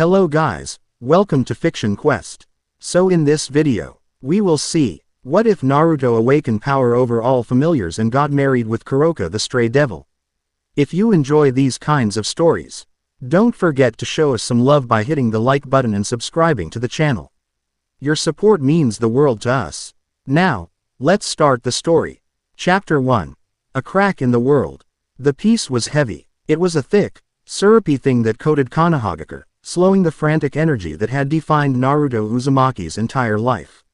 Hello guys, welcome to Fiction Quest. So in this video, we will see, what if Naruto awakened power over all familiars and got married with Kuroka the Stray Devil? If you enjoy these kinds of stories, don't forget to show us some love by hitting the like button and subscribing to the channel. Your support means the world to us. Now, let's start the story. Chapter 1. A Crack in the World. The piece was heavy. It was a thick, syrupy thing that coated Konohagakure, slowing the frantic energy that had defined Naruto Uzumaki's entire life.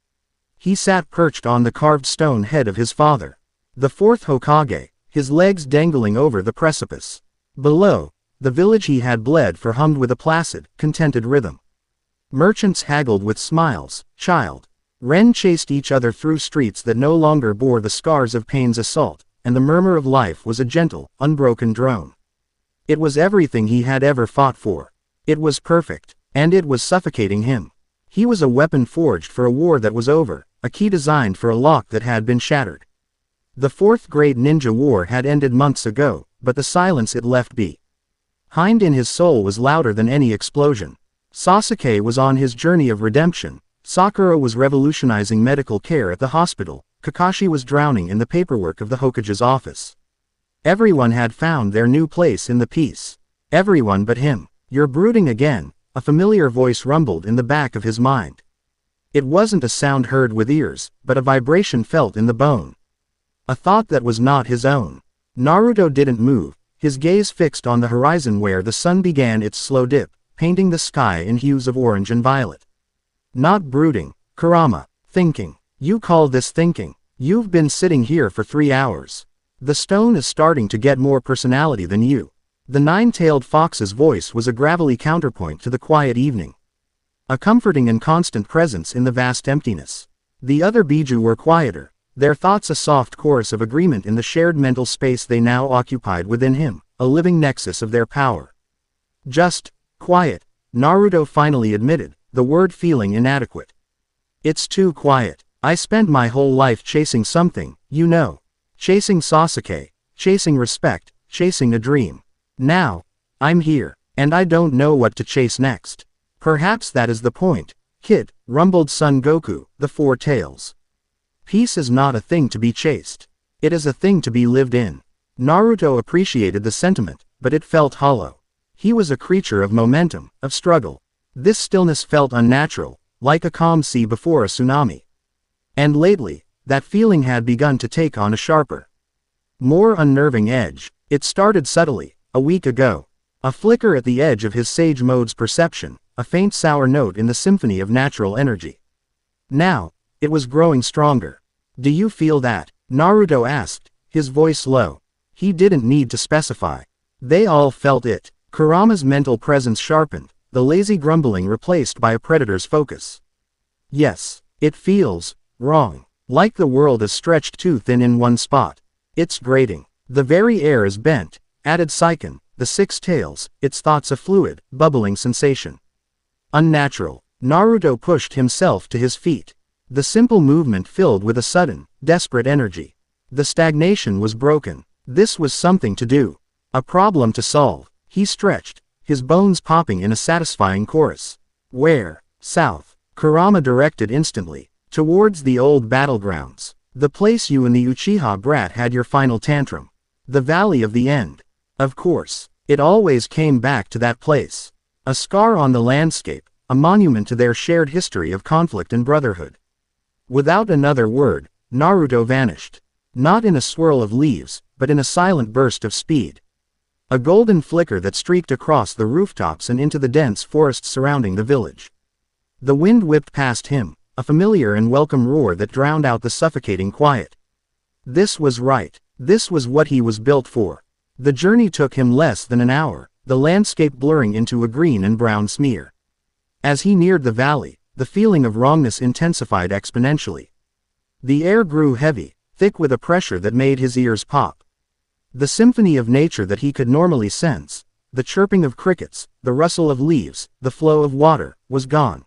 He sat perched on the carved stone head of his father, the fourth Hokage, his legs dangling over the precipice. Below, the village he had bled for hummed with a placid, contented rhythm. Merchants haggled with smiles, Ren chased each other through streets that no longer bore the scars of pain's assault, and the murmur of life was a gentle, unbroken drone. It was everything he had ever fought for. It was perfect, and it was suffocating him. He was a weapon forged for a war that was over, a key designed for a lock that had been shattered. The fourth great ninja war had ended months ago, but the silence it left behind in his soul was louder than any explosion. Sasuke was on his journey of redemption, Sakura was revolutionizing medical care at the hospital, Kakashi was drowning in the paperwork of the Hokage's office. Everyone had found their new place in the piece. Everyone but him. "You're brooding again," a familiar voice rumbled in the back of his mind. It wasn't a sound heard with ears, but a vibration felt in the bone. A thought that was not his own. Naruto didn't move, his gaze fixed on the horizon where the sun began its slow dip, painting the sky in hues of orange and violet. Not brooding, Kurama. Thinking. You call this thinking? You've been sitting here for 3 hours. The stone is starting to get more personality than you. The nine-tailed fox's voice was a gravelly counterpoint to the quiet evening. A comforting and constant presence in the vast emptiness. The other Biju were quieter, their thoughts a soft chorus of agreement in the shared mental space they now occupied within him, a living nexus of their power. Just quiet, Naruto finally admitted, the word feeling inadequate. It's too quiet. I spent my whole life chasing something, you know. Chasing Sasuke, chasing respect, chasing a dream. Now, I'm here, and I don't know what to chase next. Perhaps that is the point, kid, rumbled Son Goku, the Four Tails. Peace is not a thing to be chased. It is a thing to be lived in. Naruto appreciated the sentiment, but it felt hollow. He was a creature of momentum, of struggle. This stillness felt unnatural, like a calm sea before a tsunami. And lately, that feeling had begun to take on a sharper, more unnerving edge. It started subtly. A week ago. A flicker at the edge of his sage mode's perception, a faint sour note in the symphony of natural energy. Now, it was growing stronger. Do you feel that? Naruto asked, his voice low. He didn't need to specify. They all felt it. Kurama's mental presence sharpened, the lazy grumbling replaced by a predator's focus. Yes, it feels wrong. Like the world is stretched too thin in one spot. It's grating. The very air is bent. Added Saiken, the six tails, its thoughts a fluid, bubbling sensation. Unnatural. Naruto pushed himself to his feet. The simple movement filled with a sudden, desperate energy. The stagnation was broken. This was something to do. A problem to solve. He stretched, his bones popping in a satisfying chorus. Where? South. Kurama directed instantly. Towards the old battlegrounds. The place you and the Uchiha brat had your final tantrum. The Valley of the End. Of course, it always came back to that place. A scar on the landscape, a monument to their shared history of conflict and brotherhood. Without another word, Naruto vanished. Not in a swirl of leaves, but in a silent burst of speed. A golden flicker that streaked across the rooftops and into the dense forest surrounding the village. The wind whipped past him, a familiar and welcome roar that drowned out the suffocating quiet. This was right. This was what he was built for. The journey took him less than an hour, the landscape blurring into a green and brown smear. As he neared the valley, the feeling of wrongness intensified exponentially. The air grew heavy, thick with a pressure that made his ears pop. The symphony of nature that he could normally sense, the chirping of crickets, the rustle of leaves, the flow of water, was gone.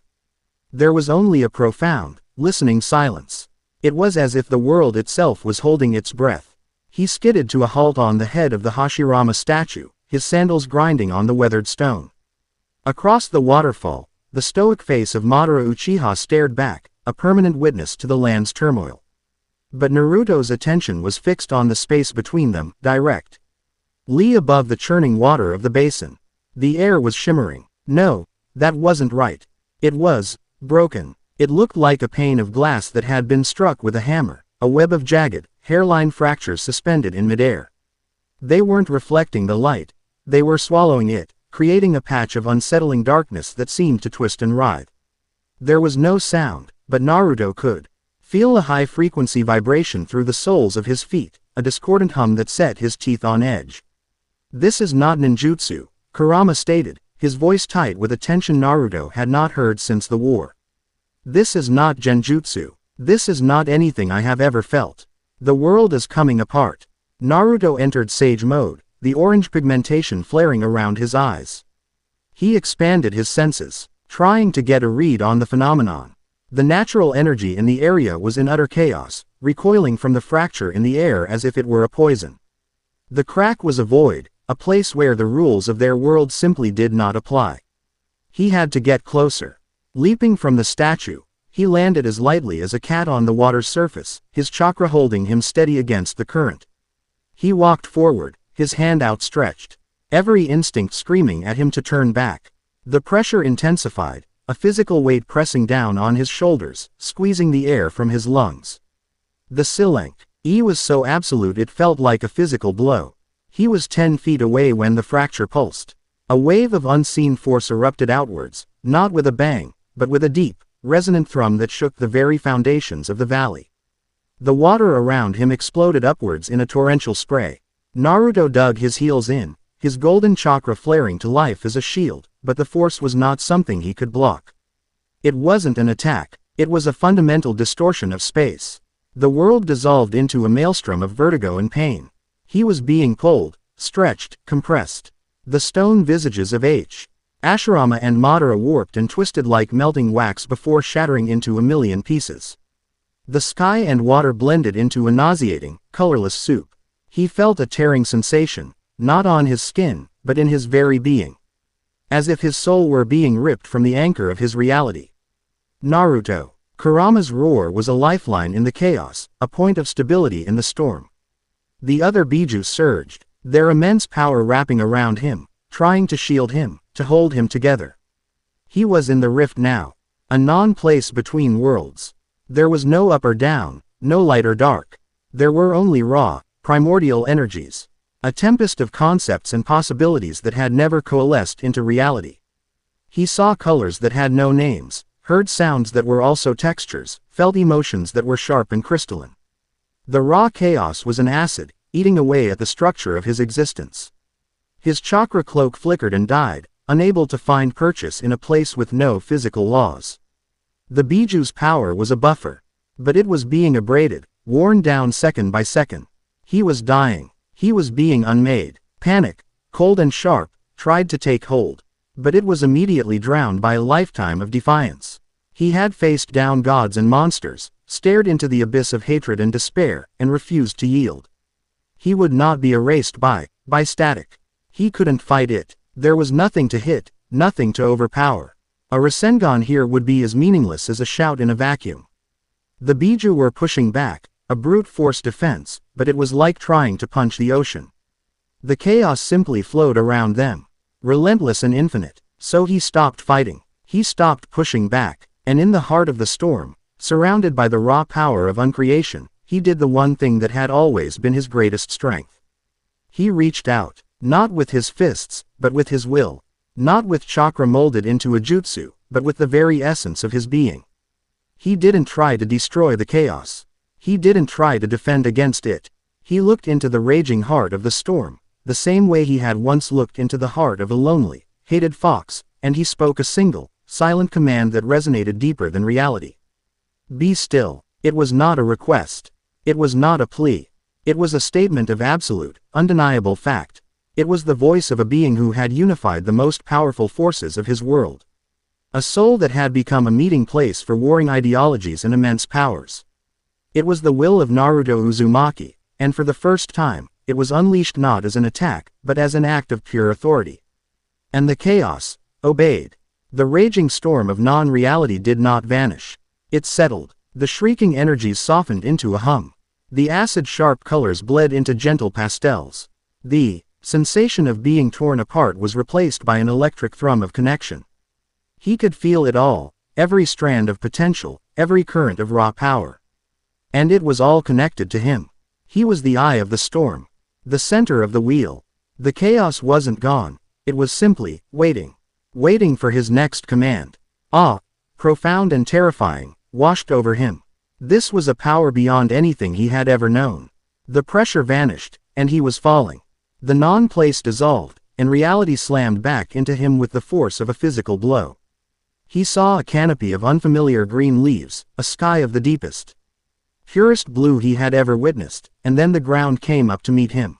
There was only a profound, listening silence. It was as if the world itself was holding its breath. He skidded to a halt on the head of the Hashirama statue, his sandals grinding on the weathered stone. Across the waterfall, the stoic face of Madara Uchiha stared back, a permanent witness to the land's turmoil. But Naruto's attention was fixed on the space between them, direct. Li above the churning water of the basin. The air was shimmering. No, that wasn't right. It was broken. It looked like a pane of glass that had been struck with a hammer, a web of jagged, hairline fractures suspended in midair. They weren't reflecting the light. They were swallowing it, creating a patch of unsettling darkness that seemed to twist and writhe. There was no sound, but Naruto could feel a high-frequency vibration through the soles of his feet, a discordant hum that set his teeth on edge. "This is not ninjutsu," Kurama stated, his voice tight with a tension Naruto had not heard since the war. "This is not genjutsu. This is not anything I have ever felt. The world is coming apart." Naruto entered sage mode, the orange pigmentation flaring around his eyes. He expanded his senses, trying to get a read on the phenomenon. The natural energy in the area was in utter chaos, recoiling from the fracture in the air as if it were a poison. The crack was a void, a place where the rules of their world simply did not apply. He had to get closer. Leaping from the statue, he landed as lightly as a cat on the water's surface, his chakra holding him steady against the current. He walked forward, his hand outstretched, every instinct screaming at him to turn back. The pressure intensified, a physical weight pressing down on his shoulders, squeezing the air from his lungs. The silenk was so absolute it felt like a physical blow. He was 10 feet away when the fracture pulsed. A wave of unseen force erupted outwards, not with a bang, but with a deep, resonant thrum that shook the very foundations of the valley. The water around him exploded upwards in a torrential spray. Naruto dug his heels in, his golden chakra flaring to life as a shield, but the force was not something he could block. It wasn't an attack, it was a fundamental distortion of space. The world dissolved into a maelstrom of vertigo and pain. He was being pulled, stretched, compressed. The stone visages of Ashirama and Madara warped and twisted like melting wax before shattering into a million pieces. The sky and water blended into a nauseating, colorless soup. He felt a tearing sensation, not on his skin, but in his very being. As if his soul were being ripped from the anchor of his reality. Naruto. Kurama's roar was a lifeline in the chaos, a point of stability in the storm. The other Bijuu surged, their immense power wrapping around him, trying to shield him, to hold him together. He was in the rift now, a non-place between worlds. There was no up or down, no light or dark. There were only raw, primordial energies. A tempest of concepts and possibilities that had never coalesced into reality. He saw colors that had no names, heard sounds that were also textures, felt emotions that were sharp and crystalline. The raw chaos was an acid, eating away at the structure of his existence. His chakra cloak flickered and died, unable to find purchase in a place with no physical laws. The Bijuu's power was a buffer, but it was being abraded, worn down second by second. He was dying. He was being unmade. Panic, cold and sharp, tried to take hold. But it was immediately drowned by a lifetime of defiance. He had faced down gods and monsters, stared into the abyss of hatred and despair, and refused to yield. He would not be erased by static. He couldn't fight it. There was nothing to hit, nothing to overpower. A Rasengan here would be as meaningless as a shout in a vacuum. The Bijuu were pushing back, a brute force defense, but it was like trying to punch the ocean. The chaos simply flowed around them, relentless and infinite. So he stopped fighting. He stopped pushing back, and in the heart of the storm, surrounded by the raw power of uncreation, he did the one thing that had always been his greatest strength. He reached out, not with his fists, but with his will. Not with chakra molded into a jutsu, but with the very essence of his being. He didn't try to destroy the chaos. He didn't try to defend against it. He looked into the raging heart of the storm, the same way he had once looked into the heart of a lonely, hated fox, and he spoke a single, silent command that resonated deeper than reality. Be still. It was not a request. It was not a plea. It was a statement of absolute, undeniable fact. It was the voice of a being who had unified the most powerful forces of his world. A soul that had become a meeting place for warring ideologies and immense powers. It was the will of Naruto Uzumaki, and for the first time, it was unleashed not as an attack, but as an act of pure authority. And the chaos, obeyed. The raging storm of non-reality did not vanish. It settled. The shrieking energies softened into a hum. The acid-sharp colors bled into gentle pastels. The sensation of being torn apart was replaced by an electric thrum of connection. He could feel it all, every strand of potential, every current of raw power. And it was all connected to him. He was the eye of the storm, the center of the wheel. The chaos wasn't gone, it was simply waiting. Waiting for his next command. Awe, profound and terrifying, washed over him. This was a power beyond anything he had ever known. The pressure vanished, and he was falling. The non-place dissolved, and reality slammed back into him with the force of a physical blow. He saw a canopy of unfamiliar green leaves, a sky of the deepest, purest blue he had ever witnessed, and then the ground came up to meet him.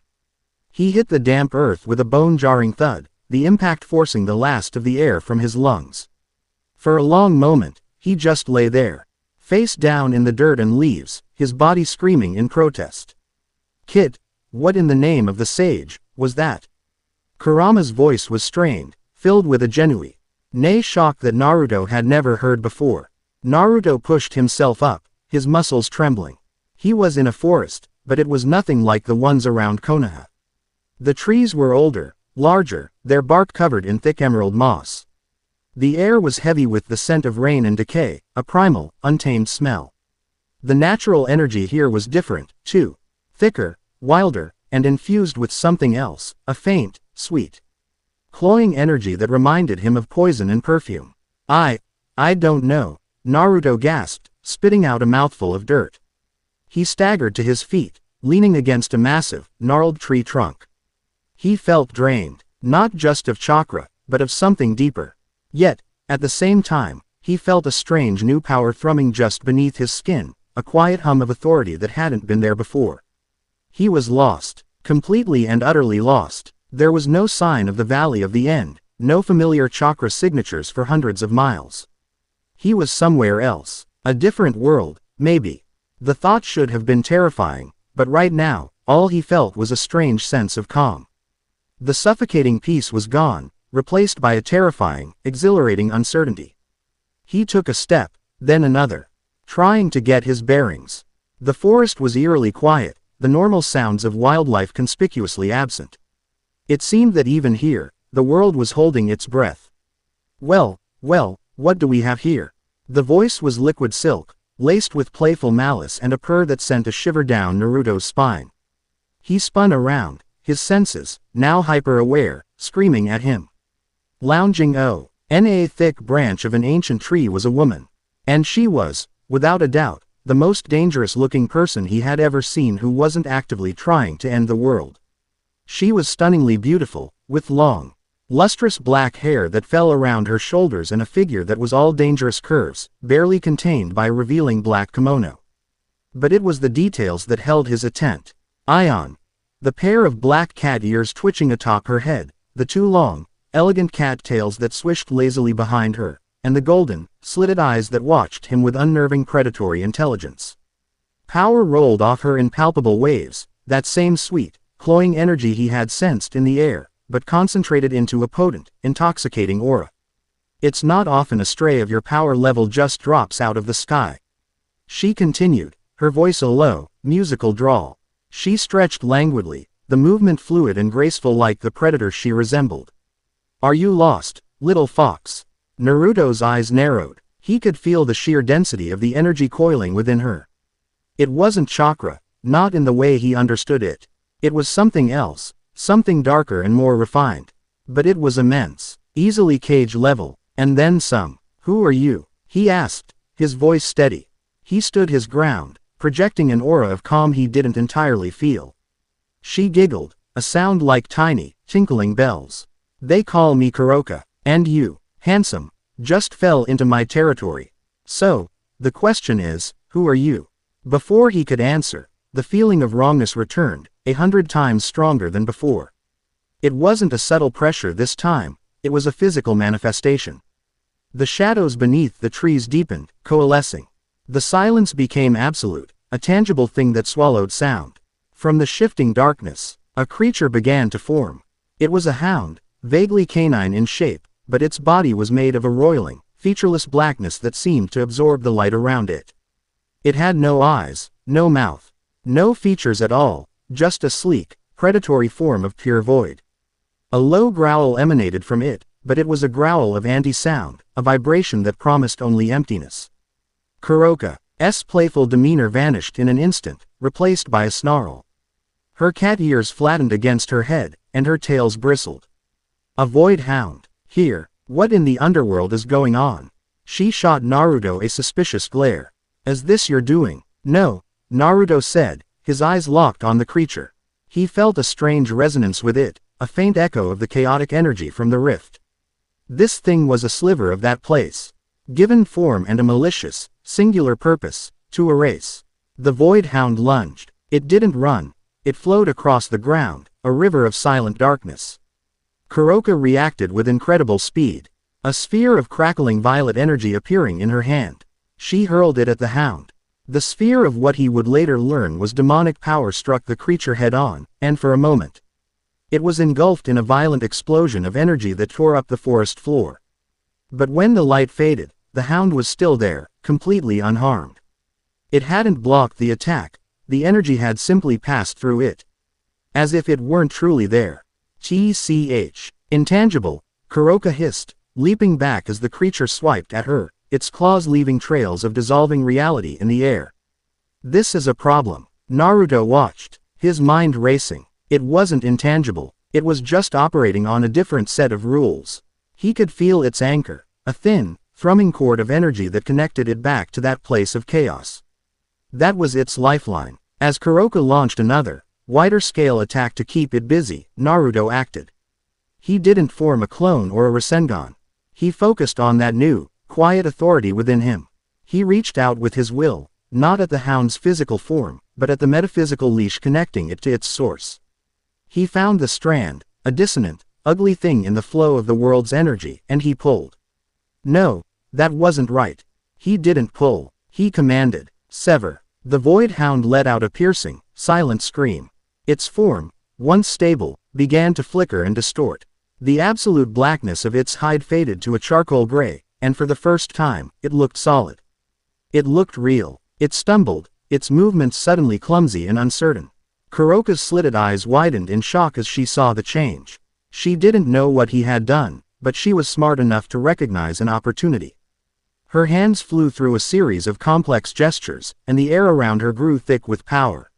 He hit the damp earth with a bone-jarring thud, the impact forcing the last of the air from his lungs. For a long moment, he just lay there, face down in the dirt and leaves, his body screaming in protest. Kid, what in the name of the sage was that? Kurama's voice was strained, filled with a genuine, nay shock that Naruto had never heard before. Naruto pushed himself up, his muscles trembling. He was in a forest, but it was nothing like the ones around Konoha. The trees were older, larger, their bark covered in thick emerald moss. The air was heavy with the scent of rain and decay, a primal, untamed smell. The natural energy here was different, too. Thicker, wilder, and infused with something else, a faint, sweet, cloying energy that reminded him of poison and perfume. I don't know, Naruto gasped, spitting out a mouthful of dirt. He staggered to his feet, leaning against a massive, gnarled tree trunk. He felt drained, not just of chakra, but of something deeper. Yet, at the same time, he felt a strange new power thrumming just beneath his skin, a quiet hum of authority that hadn't been there before. He was lost, completely and utterly lost. There was no sign of the Valley of the End, no familiar chakra signatures for hundreds of miles. He was somewhere else, a different world, maybe. The thought should have been terrifying, but right now, all he felt was a strange sense of calm. The suffocating peace was gone, replaced by a terrifying, exhilarating uncertainty. He took a step, then another, trying to get his bearings. The forest was eerily quiet, the normal sounds of wildlife conspicuously absent. It seemed that even here, the world was holding its breath. Well, what do we have here? The voice was liquid silk, laced with playful malice and a purr that sent a shiver down Naruto's spine. He spun around, his senses, now hyper-aware, screaming at him. Lounging in a thick branch of an ancient tree was a woman. And she was, without a doubt, the most dangerous-looking person he had ever seen who wasn't actively trying to end the world. She was stunningly beautiful, with long, lustrous black hair that fell around her shoulders and a figure that was all dangerous curves, barely contained by a revealing black kimono. But it was the details that held his attention. The pair of black cat ears twitching atop her head, the two long, elegant cat tails that swished lazily behind her, and the golden, slitted eyes that watched him with unnerving predatory intelligence. Power rolled off her in palpable waves, that same sweet, cloying energy he had sensed in the air, but concentrated into a potent, intoxicating aura. It's not often a stray of your power level just drops out of the sky. She continued, her voice a low, musical drawl. She stretched languidly, the movement fluid and graceful like the predator she resembled. Are you lost, little fox? Naruto's eyes narrowed. He could feel the sheer density of the energy coiling within her. It wasn't chakra, not in the way he understood it. It was something else, something darker and more refined. But it was immense, easily cage level, and then some. Who are you? He asked, his voice steady. He stood his ground, projecting an aura of calm he didn't entirely feel. She giggled, a sound like tiny, tinkling bells. They call me Kuroka, and you, handsome, just fell into my territory. So, the question is, who are you? Before he could answer, the feeling of wrongness returned, 100 times stronger than before. It wasn't a subtle pressure this time, it was a physical manifestation. The shadows beneath the trees deepened, coalescing. The silence became absolute, a tangible thing that swallowed sound. From the shifting darkness, a creature began to form. It was a hound, vaguely canine in shape, but its body was made of a roiling, featureless blackness that seemed to absorb the light around it. It had no eyes, no mouth, no features at all, just a sleek, predatory form of pure void. A low growl emanated from it, but it was a growl of anti-sound, a vibration that promised only emptiness. Kuroka's playful demeanor vanished in an instant, replaced by a snarl. Her cat ears flattened against her head, and her tails bristled. A void hound. Here, what in the underworld is going on? She shot Naruto a suspicious glare. Is this your doing? No, Naruto said, his eyes locked on the creature. He felt a strange resonance with it, a faint echo of the chaotic energy from the rift. This thing was a sliver of that place, given form and a malicious, singular purpose, to erase. The void hound lunged. It didn't run. It flowed across the ground, a river of silent darkness. Kuroka reacted with incredible speed, a sphere of crackling violet energy appearing in her hand. She hurled it at the hound. The sphere of what he would later learn was demonic power struck the creature head-on, and for a moment, it was engulfed in a violent explosion of energy that tore up the forest floor. But when the light faded, the hound was still there, completely unharmed. It hadn't blocked the attack, the energy had simply passed through it. As if it weren't truly there. TCH. Intangible, Kuroka hissed, leaping back as the creature swiped at her, its claws leaving trails of dissolving reality in the air. This is a problem. Naruto watched, his mind racing. It wasn't intangible, it was just operating on a different set of rules. He could feel its anchor, a thin, thrumming cord of energy that connected it back to that place of chaos. That was its lifeline. As Kuroka launched another, wider-scale attack to keep it busy, Naruto acted. He didn't form a clone or a Rasengan. He focused on that new, quiet authority within him. He reached out with his will, not at the hound's physical form, but at the metaphysical leash connecting it to its source. He found the strand, a dissonant, ugly thing in the flow of the world's energy, and he pulled. No, that wasn't right. He didn't pull, he commanded, sever. The void hound let out a piercing, silent scream. Its form, once stable, began to flicker and distort. The absolute blackness of its hide faded to a charcoal gray, and for the first time, it looked solid. It looked real. It stumbled, its movements suddenly clumsy and uncertain. Kuroka's slitted eyes widened in shock as she saw the change. She didn't know what he had done, but she was smart enough to recognize an opportunity. Her hands flew through a series of complex gestures, and the air around her grew thick with power.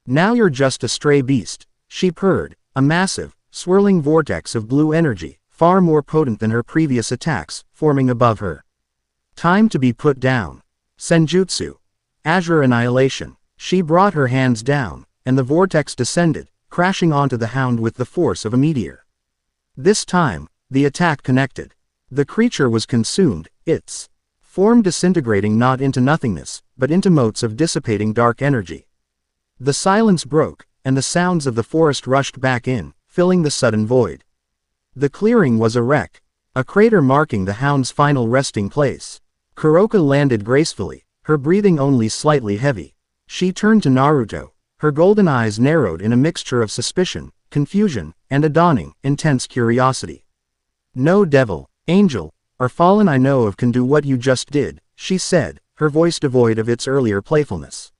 Now you're just a stray beast, she purred, a massive, swirling vortex of blue energy, far more potent than her previous attacks, forming above her. Time to be put down. Senjutsu. Azure Annihilation. She brought her hands down, and the vortex descended, crashing onto the hound with the force of a meteor. This time, the attack connected. The creature was consumed, its form disintegrating not into nothingness, but into motes of dissipating dark energy. The silence broke, and the sounds of the forest rushed back in, filling the sudden void. The clearing was a wreck, a crater marking the hound's final resting place. Kuroka landed gracefully, her breathing only slightly heavy. She turned to Naruto, her golden eyes narrowed in a mixture of suspicion, confusion, and a dawning, intense curiosity. No devil, angel, or fallen I know of can do what you just did, she said, her voice devoid of its earlier playfulness.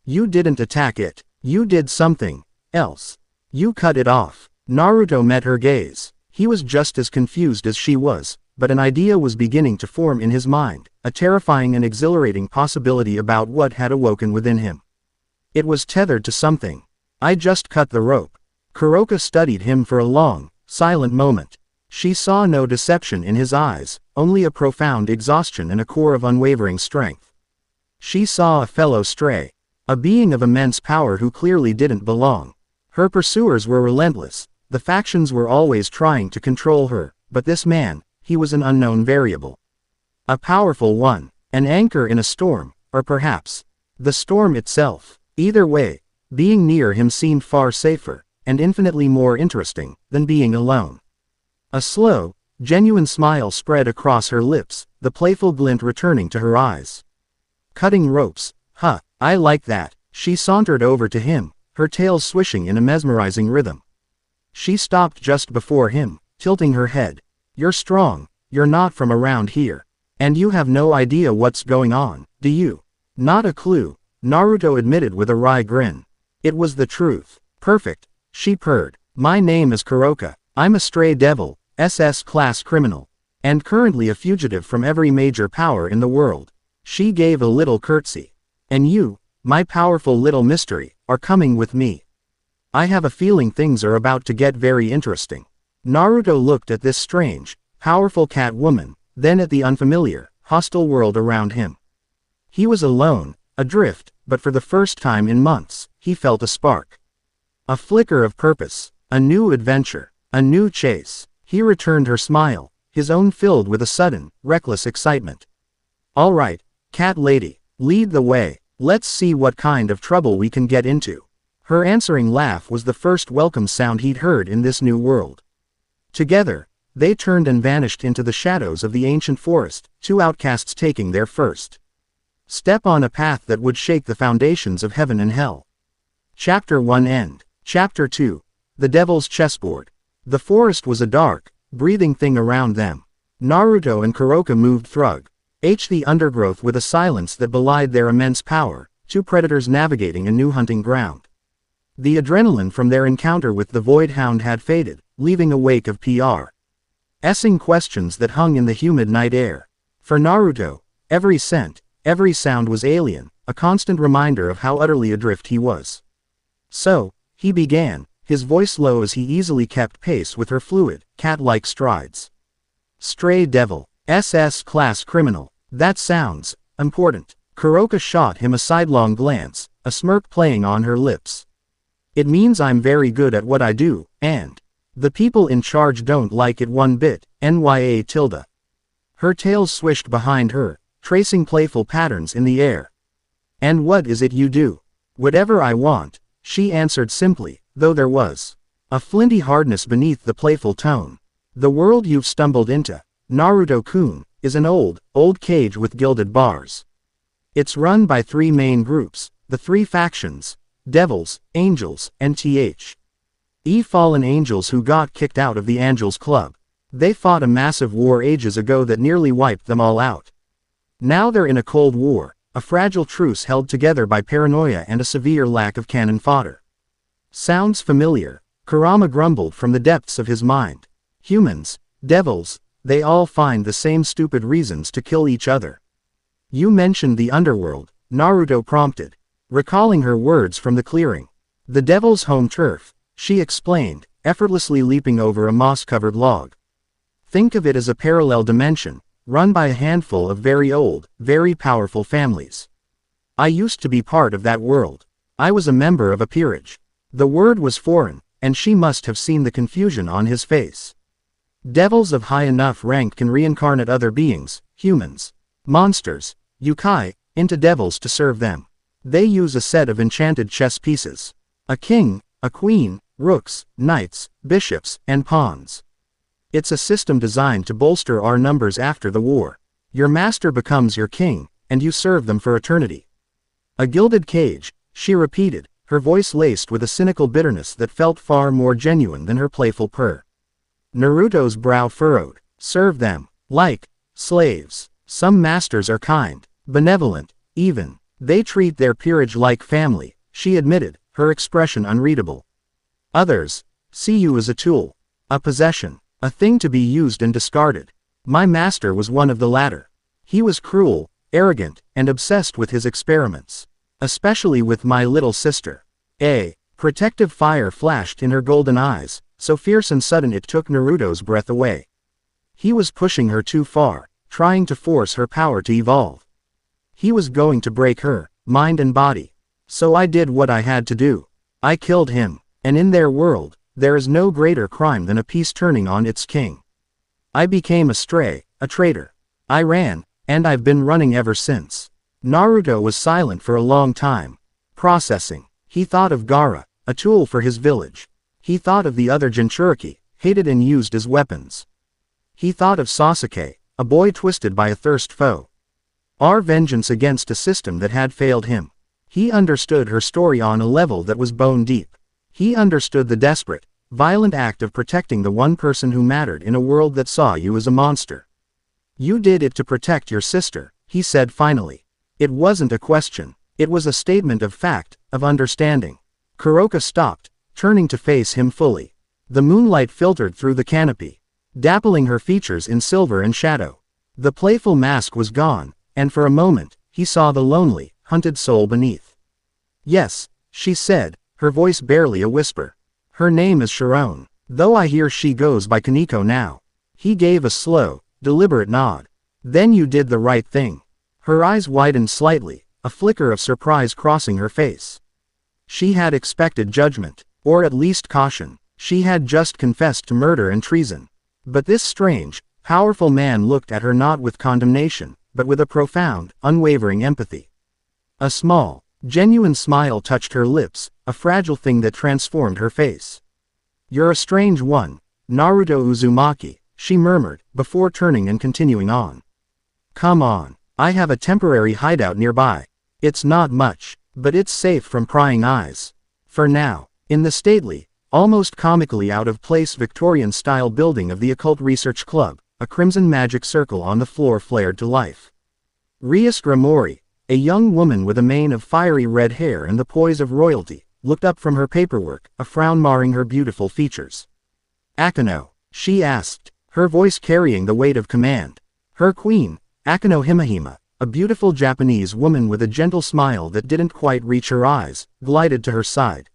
You didn't attack it. You did something else. You cut it off. Naruto met her gaze. He was just as confused as she was, but an idea was beginning to form in his mind, a terrifying and exhilarating possibility about what had awoken within him. It was tethered to something. I just cut the rope. Kuroka studied him for a long, silent moment. She saw no deception in his eyes, only a profound exhaustion and a core of unwavering strength. She saw a fellow stray, a being of immense power who clearly didn't belong. Her pursuers were relentless, the factions were always trying to control her, but this man, he was an unknown variable. A powerful one, an anchor in a storm, or perhaps, the storm itself. Either way, being near him seemed far safer, and infinitely more interesting, than being alone. A slow, genuine smile spread across her lips, the playful glint returning to her eyes. Cutting ropes, huh, I like that. She sauntered over to him, her tail swishing in a mesmerizing rhythm. She stopped just before him, tilting her head. You're strong, you're not from around here. And you have no idea what's going on, do you? Not a clue, Naruto admitted with a wry grin. It was the truth. Perfect, she purred. My name is Kuroka, I'm a stray devil, SS class criminal. And currently a fugitive from every major power in the world. She gave a little curtsy. And you, my powerful little mystery, are coming with me. I have a feeling things are about to get very interesting. Naruto looked at this strange, powerful cat woman, then at the unfamiliar, hostile world around him. He was alone, adrift, but for the first time in months, he felt a spark. A flicker of purpose, a new adventure, a new chase. He returned her smile, his own filled with a sudden, reckless excitement. All right, cat lady, lead the way, let's see what kind of trouble we can get into. Her answering laugh was the first welcome sound he'd heard in this new world. Together, they turned and vanished into the shadows of the ancient forest, two outcasts taking their first step on a path that would shake the foundations of heaven and hell. Chapter 1 End. Chapter 2. The Devil's Chessboard. The forest was a dark, breathing thing around them. Naruto and Kuroka moved through the undergrowth with a silence that belied their immense power, two predators navigating a new hunting ground. The adrenaline from their encounter with the Void Hound had faded, leaving a wake of S'ing questions that hung in the humid night air. For Naruto, every scent, every sound was alien, a constant reminder of how utterly adrift he was. So, he began, his voice low as he easily kept pace with her fluid, cat-like strides. Stray devil, SS class criminal, that sounds important. Kuroka shot him a sidelong glance, a smirk playing on her lips. It means I'm very good at what I do, and the people in charge don't like it one bit, NYA tilde. Her tail swished behind her, tracing playful patterns in the air. And what is it you do? Whatever I want, she answered simply, though there was a flinty hardness beneath the playful tone. The world you've stumbled into, Naruto-kun, is an old cage with gilded bars. It's run by three main groups, the three factions, devils, angels, and fallen angels who got kicked out of the Angels Club. They fought a massive war ages ago that nearly wiped them all out. Now they're in a cold war, a fragile truce held together by paranoia and a severe lack of cannon fodder. Sounds familiar, Kurama grumbled from the depths of his mind. Humans, devils, they all find the same stupid reasons to kill each other. You mentioned the underworld, Naruto prompted, recalling her words from the clearing. The devil's home turf, she explained, effortlessly leaping over a moss-covered log. Think of it as a parallel dimension, run by a handful of very old, very powerful families. I used to be part of that world. I was a member of a peerage. The word was foreign, and she must have seen the confusion on his face. Devils of high enough rank can reincarnate other beings, humans, monsters, yokai, into devils to serve them. They use a set of enchanted chess pieces. A king, a queen, rooks, knights, bishops, and pawns. It's a system designed to bolster our numbers after the war. Your master becomes your king, and you serve them for eternity. A gilded cage, she repeated, her voice laced with a cynical bitterness that felt far more genuine than her playful purr. Naruto's brow furrowed. Serve them, like slaves. Some masters are kind, benevolent, even. They treat their peerage like family, she admitted, her expression unreadable. Others see you as a tool, a possession, a thing to be used and discarded. My master was one of the latter. He was cruel, arrogant, and obsessed with his experiments. Especially with my little sister. A protective fire flashed in her golden eyes, so fierce and sudden it took Naruto's breath away. He was pushing her too far, trying to force her power to evolve. He was going to break her, mind and body. So I did what I had to do. I killed him, and in their world, there is no greater crime than a piece turning on its king. I became a stray, a traitor. I ran, and I've been running ever since. Naruto was silent for a long time. Processing. He thought of Gaara, a tool for his village. He thought of the other Jinchuriki, hated and used as weapons. He thought of Sasuke, a boy twisted by a thirst foe. Our vengeance against a system that had failed him. He understood her story on a level that was bone deep. He understood the desperate, violent act of protecting the one person who mattered in a world that saw you as a monster. You did it to protect your sister, he said finally. It wasn't a question. It was a statement of fact, of understanding. Kuroka stopped, turning to face him fully. The moonlight filtered through the canopy, dappling her features in silver and shadow. The playful mask was gone, and for a moment, he saw the lonely, hunted soul beneath. Yes, she said, her voice barely a whisper. Her name is Sharon, though I hear she goes by Kaneko now. He gave a slow, deliberate nod. Then you did the right thing. Her eyes widened slightly, a flicker of surprise crossing her face. She had expected judgment, or at least caution. She had just confessed to murder and treason. But this strange, powerful man looked at her not with condemnation, but with a profound, unwavering empathy. A small, genuine smile touched her lips, a fragile thing that transformed her face. You're a strange one, Naruto Uzumaki, she murmured, before turning and continuing on. Come on, I have a temporary hideout nearby. It's not much, but it's safe from prying eyes. For now, in the stately, almost comically out-of-place Victorian-style building of the Occult Research Club, a crimson magic circle on the floor flared to life. Rias Gramori, a young woman with a mane of fiery red hair and the poise of royalty, looked up from her paperwork, a frown marring her beautiful features. Akano, she asked, her voice carrying the weight of command. Her queen, Akano Himahima, a beautiful Japanese woman with a gentle smile that didn't quite reach her eyes, glided to her side.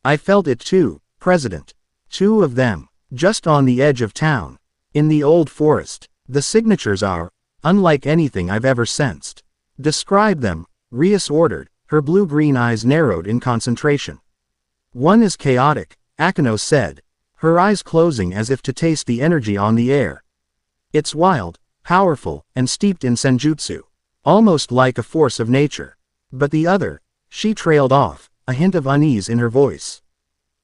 I felt it too, President. 2 of them, just on the edge of town. In the old forest. The signatures are unlike anything I've ever sensed. Describe them, Rias ordered, her blue-green eyes narrowed in concentration. One is chaotic, Akano said, her eyes closing as if to taste the energy on the air. It's wild, powerful, and steeped in senjutsu. Almost like a force of nature. But the other, she trailed off, a hint of unease in her voice.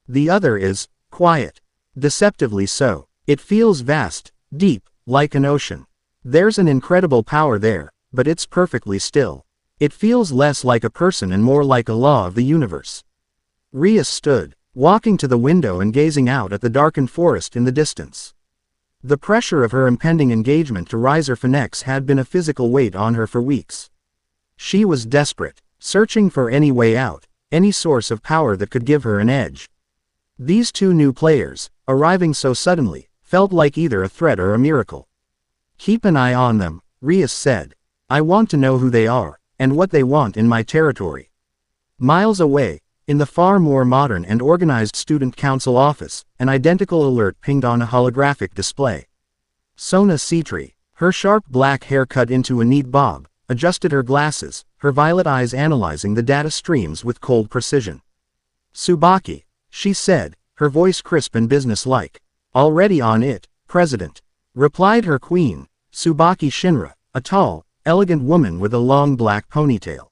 The other is quiet. Deceptively so. It feels vast, deep, like an ocean. There's an incredible power there, but it's perfectly still. It feels less like a person and more like a law of the universe. Rias stood, walking to the window and gazing out at the darkened forest in the distance. The pressure of her impending engagement to Riser Phoenix had been a physical weight on her for weeks. She was desperate, searching for any way out, any source of power that could give her an edge. These 2 new players, arriving so suddenly, felt like either a threat or a miracle. Keep an eye on them, Rias said. I want to know who they are, and what they want in my territory. Miles away, in the far more modern and organized student council office, an identical alert pinged on a holographic display. Sona Citri, her sharp black hair cut into a neat bob, adjusted her glasses, her violet eyes analyzing the data streams with cold precision. Tsubaki, she said, her voice crisp and businesslike. Already on it, President, replied her queen, Tsubaki Shinra, a tall, elegant woman with a long black ponytail.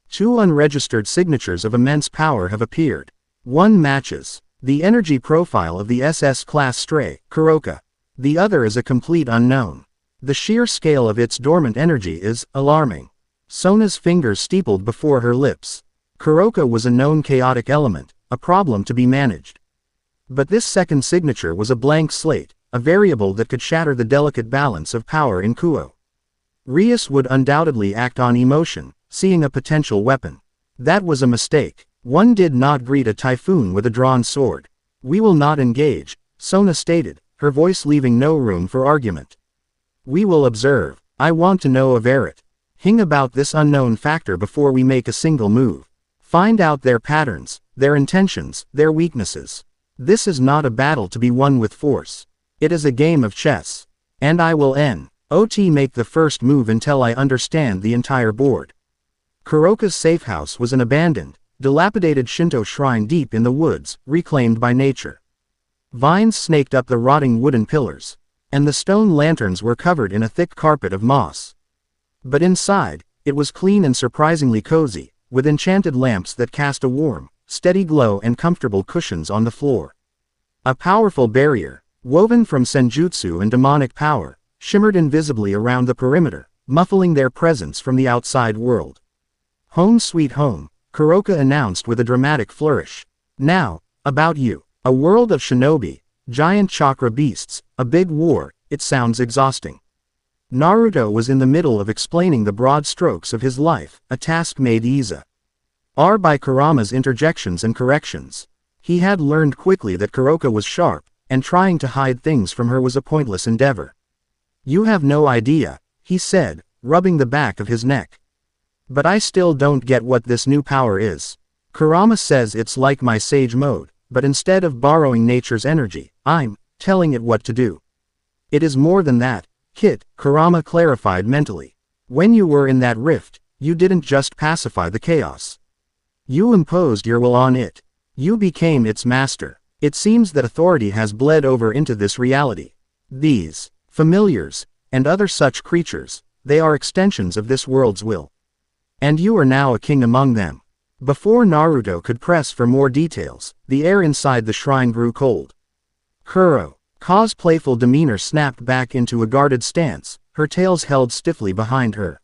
2 unregistered signatures of immense power have appeared. One matches the energy profile of the SS-class Stray, Kuroka. The other is a complete unknown. The sheer scale of its dormant energy is alarming. Sona's fingers steepled before her lips. Kuroka was a known chaotic element, a problem to be managed. But this second signature was a blank slate, a variable that could shatter the delicate balance of power in Kuo. Rias would undoubtedly act on emotion, seeing a potential weapon. That was a mistake. One did not greet a typhoon with a drawn sword. We will not engage, Sona stated, her voice leaving no room for argument. We will observe. I want to know of everything about this unknown factor before we make a single move. Find out their patterns, their intentions, their weaknesses. This is not a battle to be won with force. It is a game of chess. And I will not make the first move until I understand the entire board. Kuroka's safe house was an abandoned, dilapidated Shinto shrine deep in the woods, reclaimed by nature. Vines snaked up the rotting wooden pillars, and the stone lanterns were covered in a thick carpet of moss. But inside, it was clean and surprisingly cozy, with enchanted lamps that cast a warm, steady glow and comfortable cushions on the floor. A powerful barrier, woven from senjutsu and demonic power, shimmered invisibly around the perimeter, muffling their presence from the outside world. Home sweet home, Kuroka announced with a dramatic flourish. Now, about you. A world of shinobi, giant chakra beasts, a big war, it sounds exhausting. Naruto was in the middle of explaining the broad strokes of his life, a task made easy by Kurama's interjections and corrections. He had learned quickly that Kuroka was sharp, and trying to hide things from her was a pointless endeavor. You have no idea, he said, rubbing the back of his neck. But I still don't get what this new power is. Kurama says it's like my sage mode, but instead of borrowing nature's energy, I'm telling it what to do. It is more than that, Kit, Kurama clarified mentally. When you were in that rift, you didn't just pacify the chaos. You imposed your will on it. You became its master. It seems that authority has bled over into this reality. These familiars, and other such creatures, they are extensions of this world's will. And you are now a king among them. Before Naruto could press for more details, the air inside the shrine grew cold. Kuroka's playful demeanor snapped back into a guarded stance, her tails held stiffly behind her.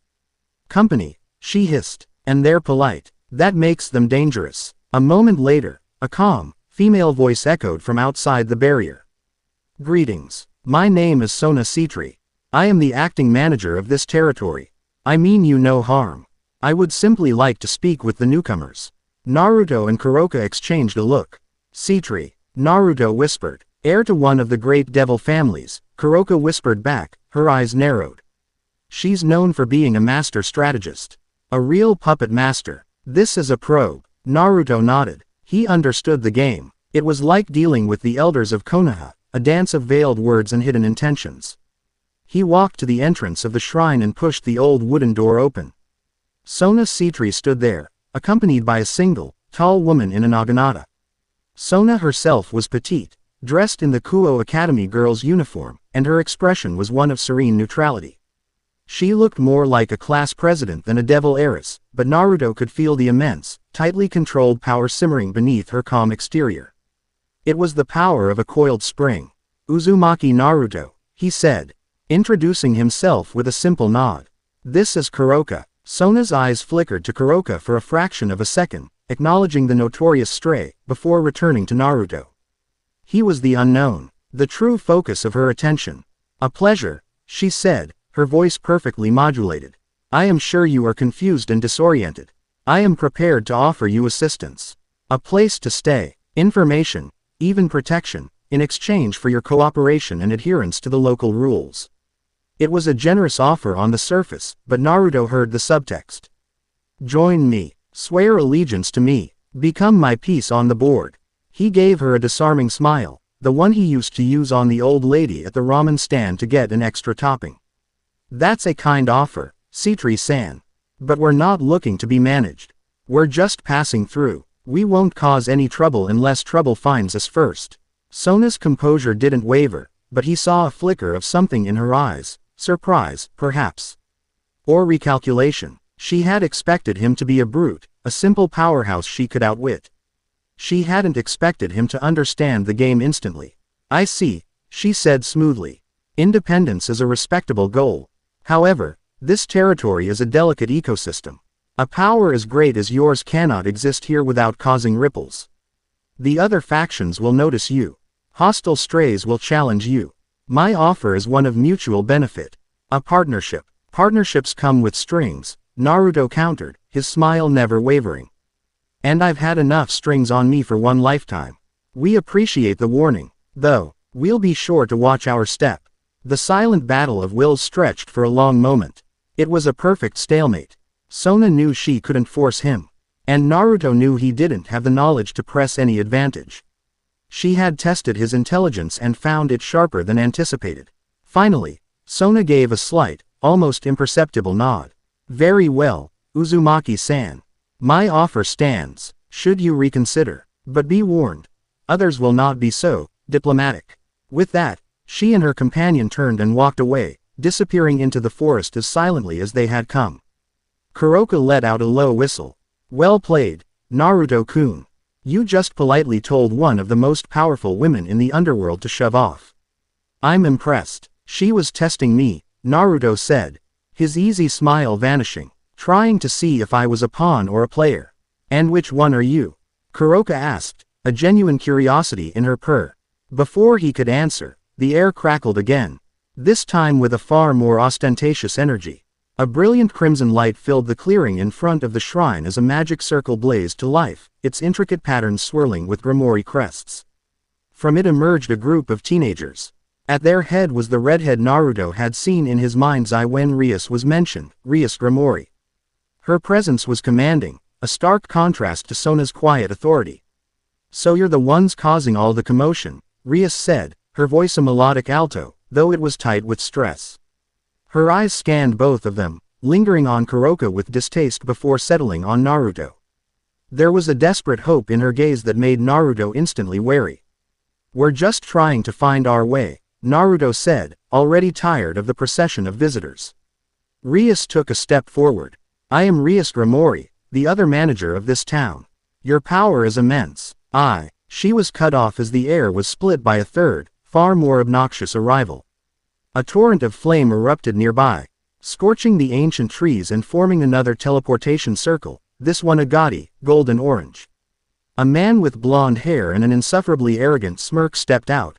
Company, she hissed, and they're polite. That makes them dangerous. A moment later, a calm, female voice echoed from outside the barrier. Greetings. My name is Sona Citri. I am the acting manager of this territory. I mean you no harm. I would simply like to speak with the newcomers. Naruto and Kuroka exchanged a look. Citri, Naruto whispered. Heir to one of the great devil families, Kuroka whispered back, her eyes narrowed. She's known for being a master strategist. A real puppet master. This is a probe. Naruto nodded. He understood the game. It was like dealing with the elders of Konoha, a dance of veiled words and hidden intentions. He walked to the entrance of the shrine and pushed the old wooden door open. Sona Citri stood there, accompanied by a single, tall woman in a naginata. Sona herself was petite, dressed in the Kuo Academy girl's uniform, and her expression was one of serene neutrality. She looked more like a class president than a devil heiress, but Naruto could feel the immense, tightly controlled power simmering beneath her calm exterior. It was the power of a coiled spring. Uzumaki Naruto, he said, introducing himself with a simple nod. This is Kuroka. Sona's eyes flickered to Kuroka for a fraction of a second, acknowledging the notorious stray, before returning to Naruto. He was the unknown, the true focus of her attention. A pleasure, she said, her voice perfectly modulated. I am sure you are confused and disoriented. I am prepared to offer you assistance. A place to stay, information, even protection, in exchange for your cooperation and adherence to the local rules. It was a generous offer on the surface, but Naruto heard the subtext. Join me, swear allegiance to me, become my piece on the board. He gave her a disarming smile, the one he used to use on the old lady at the ramen stand to get an extra topping. That's a kind offer, Citri-san. But we're not looking to be managed. We're just passing through. We won't cause any trouble unless trouble finds us first. Sona's composure didn't waver, but he saw a flicker of something in her eyes, surprise, perhaps. Or recalculation. She had expected him to be a brute, a simple powerhouse she could outwit. She hadn't expected him to understand the game instantly. I see, she said smoothly. Independence is a respectable goal. However, this territory is a delicate ecosystem. A power as great as yours cannot exist here without causing ripples. The other factions will notice you. Hostile strays will challenge you. My offer is one of mutual benefit. A partnership. Partnerships come with strings, Naruto countered, his smile never wavering. And I've had enough strings on me for one lifetime. We appreciate the warning, though, we'll be sure to watch our step. The silent battle of wills stretched for a long moment. It was a perfect stalemate. Sona knew she couldn't force him. And Naruto knew he didn't have the knowledge to press any advantage. She had tested his intelligence and found it sharper than anticipated. Finally, Sona gave a slight, almost imperceptible nod. Very well, Uzumaki-san. My offer stands, should you reconsider. But be warned. Others will not be so diplomatic. With that, she and her companion turned and walked away, disappearing into the forest as silently as they had come. Kuroka let out a low whistle. Well played, Naruto-kun. You just politely told one of the most powerful women in the underworld to shove off. I'm impressed. She was testing me, Naruto said, his easy smile vanishing, trying to see if I was a pawn or a player. And which one are you? Kuroka asked, a genuine curiosity in her purr. Before he could answer, the air crackled again, this time with a far more ostentatious energy. A brilliant crimson light filled the clearing in front of the shrine as a magic circle blazed to life, its intricate patterns swirling with Grimoire crests. From it emerged a group of teenagers. At their head was the redhead Naruto had seen in his mind's eye when Rias was mentioned, Rias Grimoire. Her presence was commanding, a stark contrast to Sona's quiet authority. "So you're the ones causing all the commotion," Rias said, her voice a melodic alto, though it was tight with stress. Her eyes scanned both of them, lingering on Kuroka with distaste before settling on Naruto. There was a desperate hope in her gaze that made Naruto instantly wary. "We're just trying to find our way," Naruto said, already tired of the procession of visitors. Rias took a step forward. "I am Rias Grimoire, the other manager of this town. Your power is immense." She was cut off as the air was split by a third, far more obnoxious arrival. A torrent of flame erupted nearby, scorching the ancient trees and forming another teleportation circle, this one a gaudy, golden orange. A man with blonde hair and an insufferably arrogant smirk stepped out,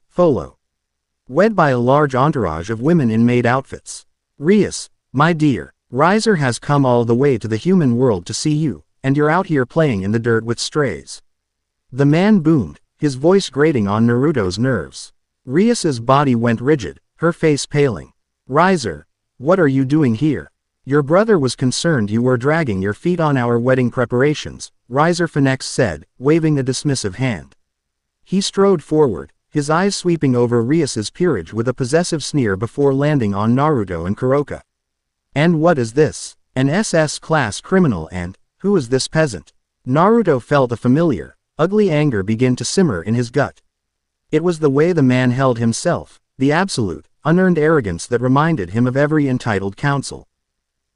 led by a large entourage of women in maid outfits. "Rias, my dear, Riser has come all the way to the human world to see you, and you're out here playing in the dirt with strays." The man boomed, his voice grating on Naruto's nerves. Rias's body went rigid, her face paling. "Riser, what are you doing here? Your brother was concerned you were dragging your feet on our wedding preparations," Riser Phoenix said, waving a dismissive hand. He strode forward, his eyes sweeping over Rias's peerage with a possessive sneer before landing on Naruto and Kuroka. "And what is this? An SS-class criminal and, who is this peasant?" Naruto felt a familiar, ugly anger begin to simmer in his gut. It was the way the man held himself, the absolute, unearned arrogance that reminded him of every entitled council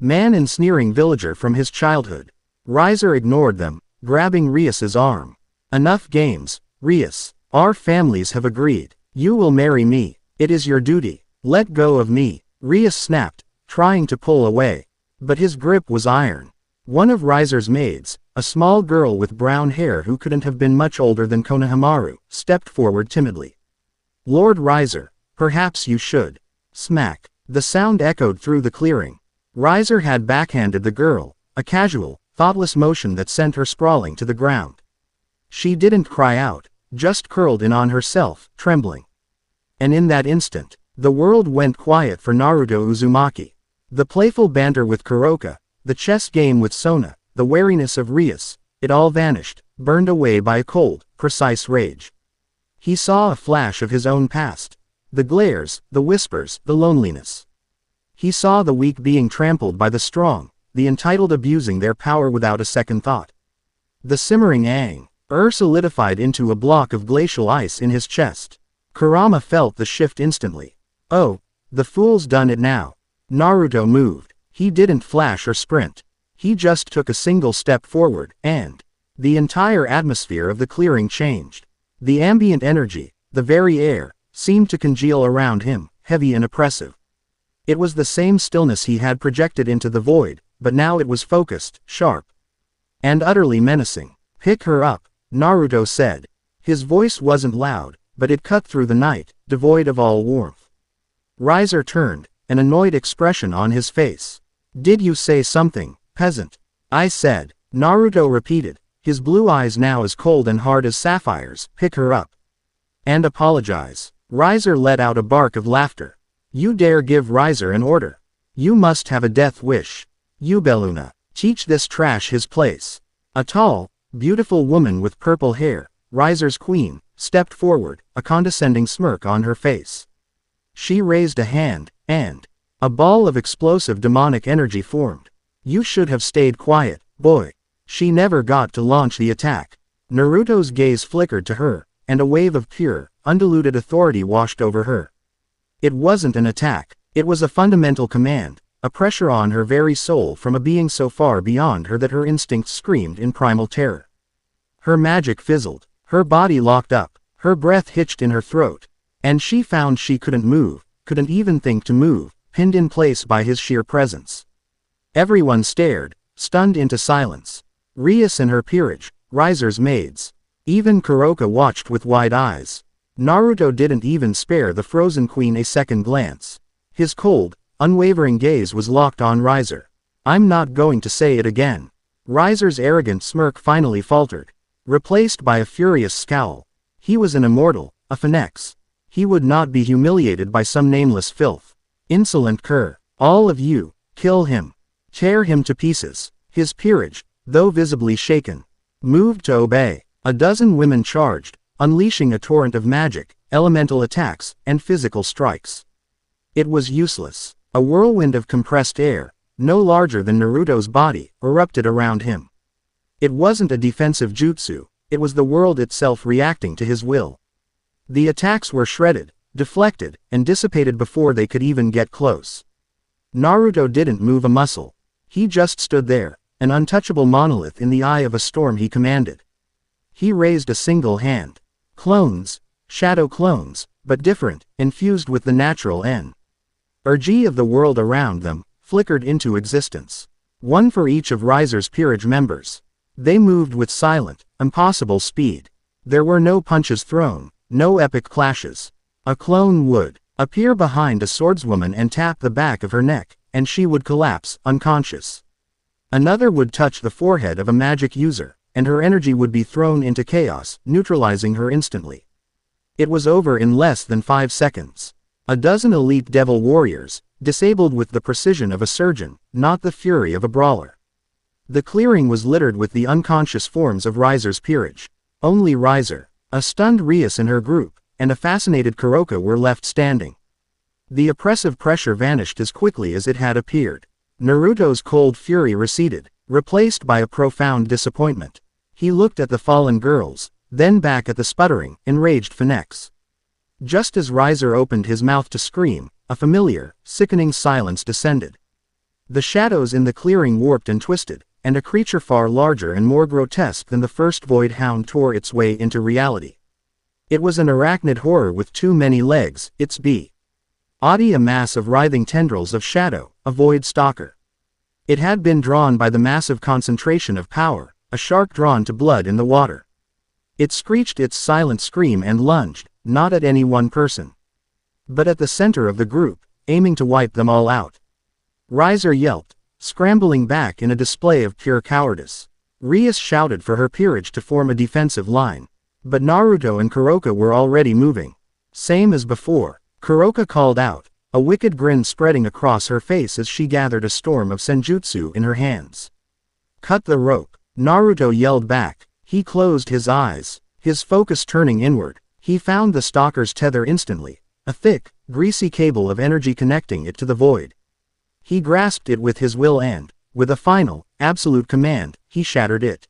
man and sneering villager from his childhood. Riser ignored them, grabbing Rias's arm. "Enough games, Rias. Our families have agreed. You will marry me. It is your duty. Let go of me," Rias snapped, trying to pull away. But his grip was iron. One of Riser's maids, a small girl with brown hair who couldn't have been much older than Konohamaru, stepped forward timidly. "Lord Riser, perhaps you should." Smack. The sound echoed through the clearing. Riser had backhanded the girl, a casual, thoughtless motion that sent her sprawling to the ground. She didn't cry out, just curled in on herself, trembling. And in that instant, the world went quiet for Naruto Uzumaki. The playful banter with Kuroka, the chess game with Sona, the wariness of Rias, it all vanished, burned away by a cold, precise rage. He saw a flash of his own past. The glares, the whispers, the loneliness. He saw the weak being trampled by the strong, the entitled abusing their power without a second thought. The simmering anger solidified into a block of glacial ice in his chest. Kurama felt the shift instantly. "Oh, the fool's done it now." Naruto moved. He didn't flash or sprint. He just took a single step forward, and the entire atmosphere of the clearing changed. The ambient energy, the very air, seemed to congeal around him, heavy and oppressive. It was the same stillness he had projected into the void, but now it was focused, sharp, and utterly menacing. "Pick her up," Naruto said. His voice wasn't loud, but it cut through the night, devoid of all warmth. Riser turned, an annoyed expression on his face. "Did you say something, peasant?" "I said," Naruto repeated, his blue eyes now as cold and hard as sapphires. "Pick her up. And apologize." Riser let out a bark of laughter. "You dare give Riser an order? You must have a death wish. Ubeluna, teach this trash his place." A tall, beautiful woman with purple hair, Riser's queen, stepped forward, a condescending smirk on her face. She raised a hand, and a ball of explosive demonic energy formed. "You should have stayed quiet, boy." She never got to launch the attack. Naruto's gaze flickered to her, and a wave of pure, undiluted authority washed over her. It wasn't an attack, it was a fundamental command, a pressure on her very soul from a being so far beyond her that her instincts screamed in primal terror. Her magic fizzled, her body locked up, her breath hitched in her throat, and she found she couldn't move, couldn't even think to move, pinned in place by his sheer presence. Everyone stared, stunned into silence. Rias and her peerage, Riser's maids, Even Kuroka watched with wide eyes. Naruto didn't even spare the frozen queen a second glance. His cold, unwavering gaze was locked on Riser. "I'm not going to say it again." Riser's arrogant smirk finally faltered, replaced by a furious scowl. He was an immortal, a phoenix. He would not be humiliated by some nameless filth. "Insolent cur. All of you, kill him. Tear him to pieces." His peerage, though visibly shaken, moved to obey. A dozen women charged, unleashing a torrent of magic, elemental attacks, and physical strikes. It was useless. A whirlwind of compressed air, no larger than Naruto's body, erupted around him. It wasn't a defensive jutsu, it was the world itself reacting to his will. The attacks were shredded, deflected, and dissipated before they could even get close. Naruto didn't move a muscle. He just stood there, an untouchable monolith in the eye of a storm he commanded. He raised a single hand. Clones, shadow clones, but different, infused with the natural energy of the world around them, flickered into existence. One for each of Riser's peerage members. They moved with silent, impossible speed. There were no punches thrown, no epic clashes. A clone would appear behind a swordswoman and tap the back of her neck, and she would collapse, unconscious. Another would touch the forehead of a magic user, and her energy would be thrown into chaos, neutralizing her instantly. It was over in less than 5 seconds. A dozen elite devil warriors, disabled with the precision of a surgeon, not the fury of a brawler. The clearing was littered with the unconscious forms of Riser's peerage. Only Riser, a stunned Rias in her group, and a fascinated Kuroka were left standing. The oppressive pressure vanished as quickly as it had appeared. Naruto's cold fury receded, replaced by a profound disappointment. He looked at the fallen girls, then back at the sputtering, enraged phoenix. Just as Riser opened his mouth to scream, a familiar, sickening silence descended. The shadows in the clearing warped and twisted, and a creature far larger and more grotesque than the first void hound tore its way into reality. It was an arachnid horror with too many legs, its body a mass of writhing tendrils of shadow, a void stalker. It had been drawn by the massive concentration of power, a shark drawn to blood in the water. It screeched its silent scream and lunged, not at any one person, but at the center of the group, aiming to wipe them all out. Riser yelped, scrambling back in a display of pure cowardice. Rias shouted for her peerage to form a defensive line, but Naruto and Kuroka were already moving. Same as before, Kuroka called out, a wicked grin spreading across her face as she gathered a storm of senjutsu in her hands. "Cut the rope," Naruto yelled back. He closed his eyes, his focus turning inward. He found the stalker's tether instantly, a thick, greasy cable of energy connecting it to the void. He grasped it with his will and, with a final, absolute command, he shattered it.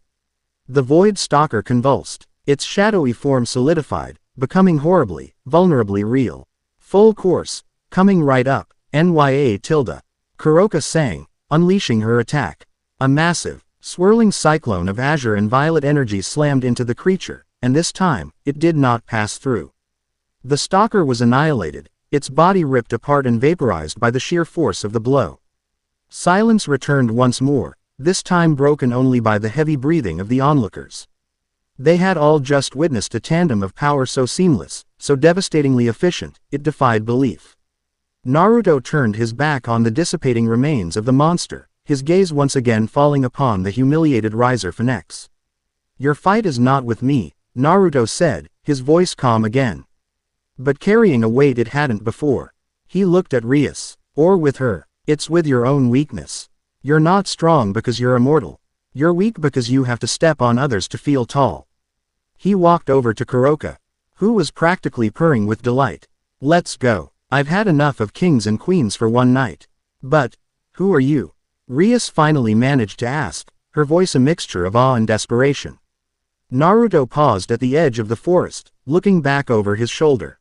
The void stalker convulsed, its shadowy form solidified, becoming horribly, vulnerably real. "Full course, coming right up, NYA tilde." Kuroka sang, unleashing her attack. A massive, swirling cyclone of azure and violet energy slammed into the creature, and this time, it did not pass through. The stalker was annihilated, its body ripped apart and vaporized by the sheer force of the blow. Silence returned once more, this time broken only by the heavy breathing of the onlookers. They had all just witnessed a tandem of power so seamless, so devastatingly efficient, it defied belief. Naruto turned his back on the dissipating remains of the monster, his gaze once again falling upon the humiliated Riser phoenix. "Your fight is not with me," Naruto said, his voice calm again, but carrying a weight it hadn't before. He looked at Rias. "Or with her. It's with your own weakness. You're not strong because you're immortal. You're weak because you have to step on others to feel tall." He walked over to Kuroka, who was practically purring with delight. "Let's go. I've had enough of kings and queens for one night." "But, who are you?" Rias finally managed to ask, her voice a mixture of awe and desperation. Naruto paused at the edge of the forest, looking back over his shoulder.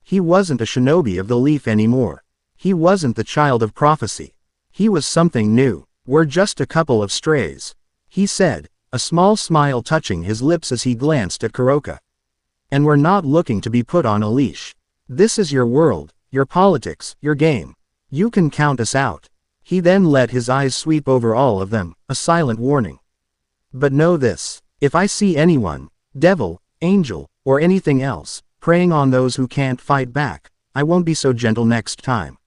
He wasn't a shinobi of the leaf anymore. He wasn't the child of prophecy. He was something new. "We're just a couple of strays," he said, a small smile touching his lips as he glanced at Kuroka. "And we're not looking to be put on a leash. This is your world, your politics, your game. You can count us out." He then let his eyes sweep over all of them, a silent warning. "But know this, if I see anyone, devil, angel, or anything else, preying on those who can't fight back, I won't be so gentle next time."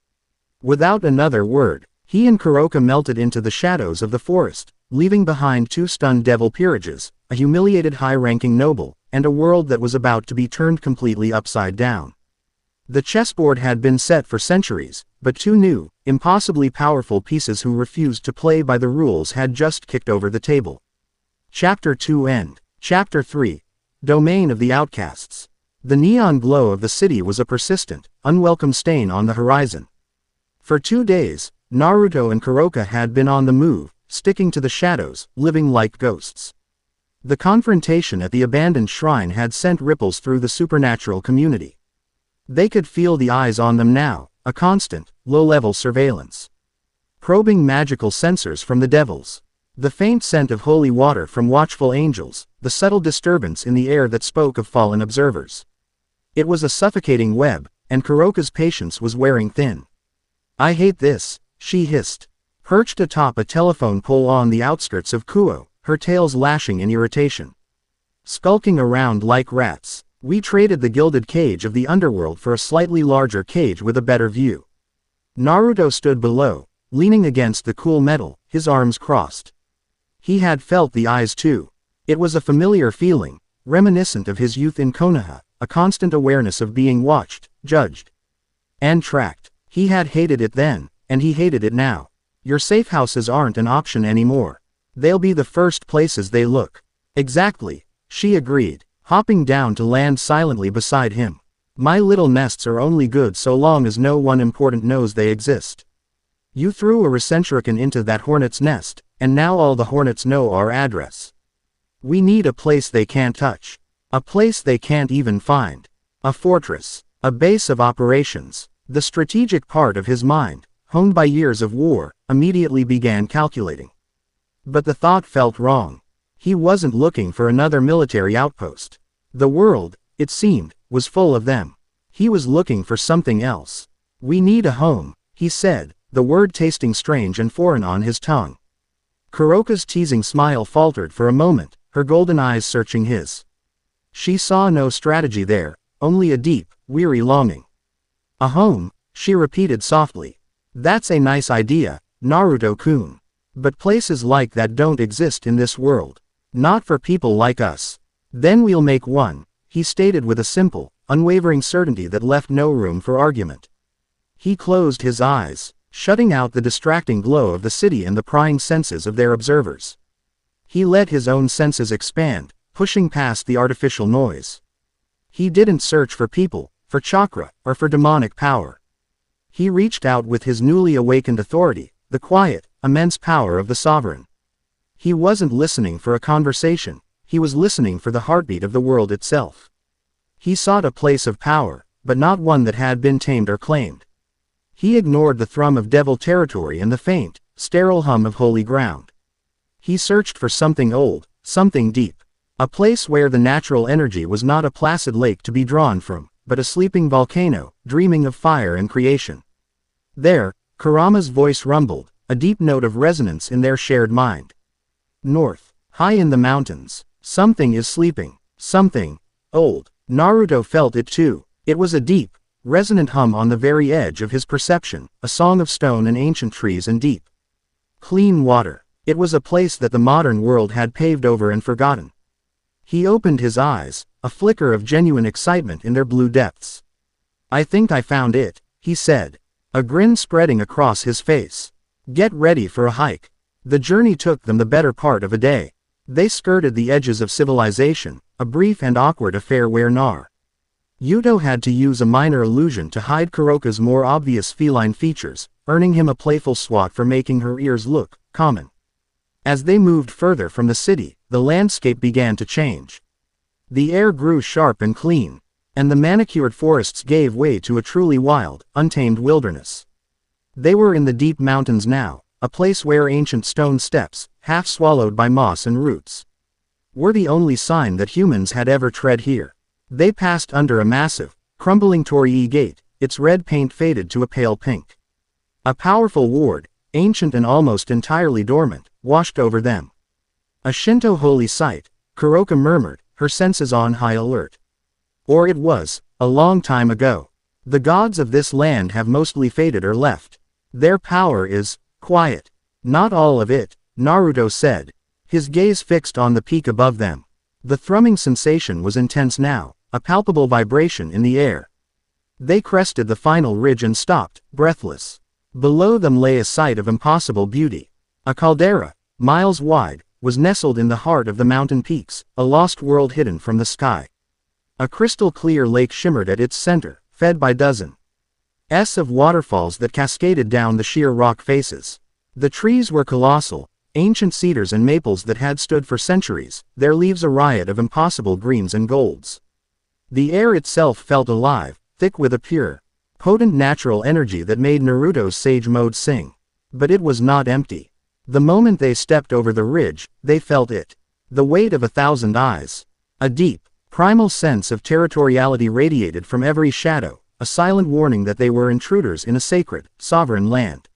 Without another word, he and Kuroka melted into the shadows of the forest, leaving behind 2 stunned devil peerages, a humiliated high-ranking noble, and a world that was about to be turned completely upside down. The chessboard had been set for centuries, but 2 new, impossibly powerful pieces who refused to play by the rules had just kicked over the table. Chapter 2 End. Chapter 3. Domain of the Outcasts. The neon glow of the city was a persistent, unwelcome stain on the horizon. For 2 days, Naruto and Kuroka had been on the move, sticking to the shadows, living like ghosts. The confrontation at the abandoned shrine had sent ripples through the supernatural community. They could feel the eyes on them now, a constant, low-level surveillance. Probing magical sensors from the devils. The faint scent of holy water from watchful angels, the subtle disturbance in the air that spoke of fallen observers. It was a suffocating web, and Kuroka's patience was wearing thin. "I hate this," she hissed. Perched atop a telephone pole on the outskirts of Kuo, her tails lashing in irritation. Skulking around like rats, we traded the gilded cage of the underworld for a slightly larger cage with a better view. Naruto stood below, leaning against the cool metal, his arms crossed. He had felt the eyes too. It was a familiar feeling, reminiscent of his youth in Konoha, a constant awareness of being watched, judged, and tracked. He had hated it then, and he hated it now. Your safe houses aren't an option anymore. They'll be the first places they look. Exactly, she agreed, hopping down to land silently beside him. My little nests are only good so long as no one important knows they exist. You threw a recentrican into that hornet's nest, and now all the hornets know our address. We need a place they can't touch. A place they can't even find. A fortress. A base of operations. The strategic part of his mind, honed by years of war, immediately began calculating. But the thought felt wrong. He wasn't looking for another military outpost. The world, it seemed, was full of them. He was looking for something else. "We need a home," he said, the word tasting strange and foreign on his tongue. Kuroka's teasing smile faltered for a moment, her golden eyes searching his. She saw no strategy there, only a deep, weary longing. "A home," she repeated softly. "That's a nice idea, Naruto-kun. But places like that don't exist in this world. Not for people like us. Then we'll make one," he stated with a simple, unwavering certainty that left no room for argument. He closed his eyes, shutting out the distracting glow of the city and the prying senses of their observers. He let his own senses expand, pushing past the artificial noise. He didn't search for people, for chakra, or for demonic power. He reached out with his newly awakened authority, the quiet, immense power of the sovereign. He wasn't listening for a conversation, he was listening for the heartbeat of the world itself. He sought a place of power, but not one that had been tamed or claimed. He ignored the thrum of devil territory and the faint, sterile hum of holy ground. He searched for something old, something deep. A place where the natural energy was not a placid lake to be drawn from, but a sleeping volcano, dreaming of fire and creation. There, Kurama's voice rumbled, a deep note of resonance in their shared mind. North, high in the mountains, something is sleeping, something old. Naruto felt it too. It was a deep, resonant hum on the very edge of his perception, a song of stone and ancient trees and deep, clean water. It was a place that the modern world had paved over and forgotten. He opened his eyes, a flicker of genuine excitement in their blue depths. "I think I found it," he said, a grin spreading across his face. "Get ready for a hike." The journey took them the better part of a day. They skirted the edges of civilization, a brief and awkward affair where Yuto had to use a minor illusion to hide Kuroka's more obvious feline features, earning him a playful swat for making her ears look common. As they moved further from the city, the landscape began to change. The air grew sharp and clean, and the manicured forests gave way to a truly wild, untamed wilderness. They were in the deep mountains now, a place where ancient stone steps, half swallowed by moss and roots, were the only sign that humans had ever tread here. They passed under a massive, crumbling torii gate, its red paint faded to a pale pink. A powerful ward, ancient and almost entirely dormant, washed over them. "A Shinto holy site," Kuroka murmured, her senses on high alert. Or it was, a long time ago. The gods of this land have mostly faded or left. Their power is quiet. Not all of it, Naruto said, his gaze fixed on the peak above them. The thrumming sensation was intense now, a palpable vibration in the air. They crested the final ridge and stopped, breathless. Below them lay a sight of impossible beauty. A caldera, miles wide, was nestled in the heart of the mountain peaks, a lost world hidden from the sky. A crystal-clear lake shimmered at its center, fed by dozens of waterfalls that cascaded down the sheer rock faces. The trees were colossal, ancient cedars and maples that had stood for centuries, their leaves a riot of impossible greens and golds. The air itself felt alive, thick with a pure, potent natural energy that made Naruto's sage mode sing. But it was not empty. The moment they stepped over the ridge, they felt it. The weight of 1,000 eyes. A deep, primal sense of territoriality radiated from every shadow, a silent warning that they were intruders in a sacred, sovereign land.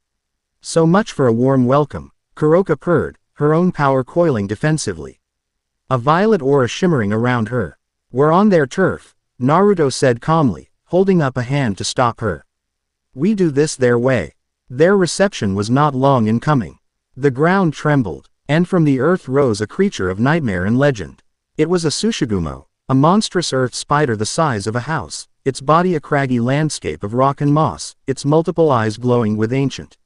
So much for a warm welcome, Kuroka purred, her own power coiling defensively. A violet aura shimmering around her. We're on their turf, Naruto said calmly, holding up a hand to stop her. We do this their way. Their reception was not long in coming. The ground trembled, and from the earth rose a creature of nightmare and legend. It was a Tsushigumo, a monstrous earth spider the size of a house, its body a craggy landscape of rock and moss, its multiple eyes glowing with ancient,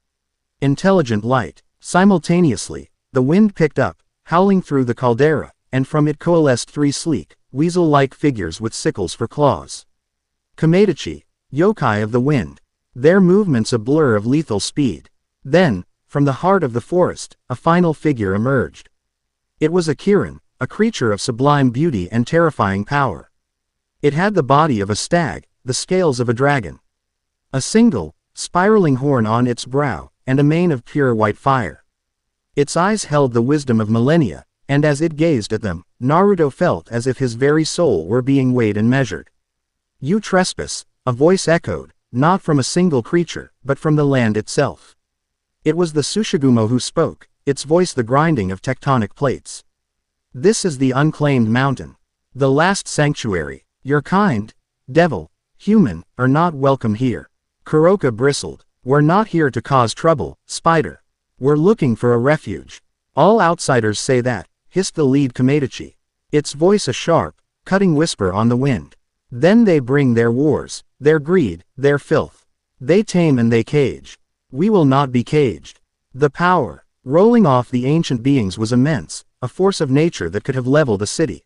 intelligent light. Simultaneously, the wind picked up, howling through the caldera, and from it coalesced 3 sleek, weasel-like figures with sickles for claws. Komedachi, yokai of the wind. Their movements a blur of lethal speed. Then, from the heart of the forest, a final figure emerged. It was a Kirin, a creature of sublime beauty and terrifying power. It had the body of a stag, the scales of a dragon. A single, spiraling horn on its brow, and a mane of pure white fire. Its eyes held the wisdom of millennia, and as it gazed at them, Naruto felt as if his very soul were being weighed and measured. You trespass, a voice echoed, not from a single creature, but from the land itself. It was the Tsushigumo who spoke, its voice the grinding of tectonic plates. This is the unclaimed mountain. The last sanctuary. Your kind, devil, human, are not welcome here. Kuroka bristled. We're not here to cause trouble, spider. We're looking for a refuge. All outsiders say that, hissed the lead Komedachi. Its voice a sharp, cutting whisper on the wind. Then they bring their wars, their greed, their filth. They tame and they cage. We will not be caged. The power, rolling off the ancient beings was immense, a force of nature that could have leveled a city.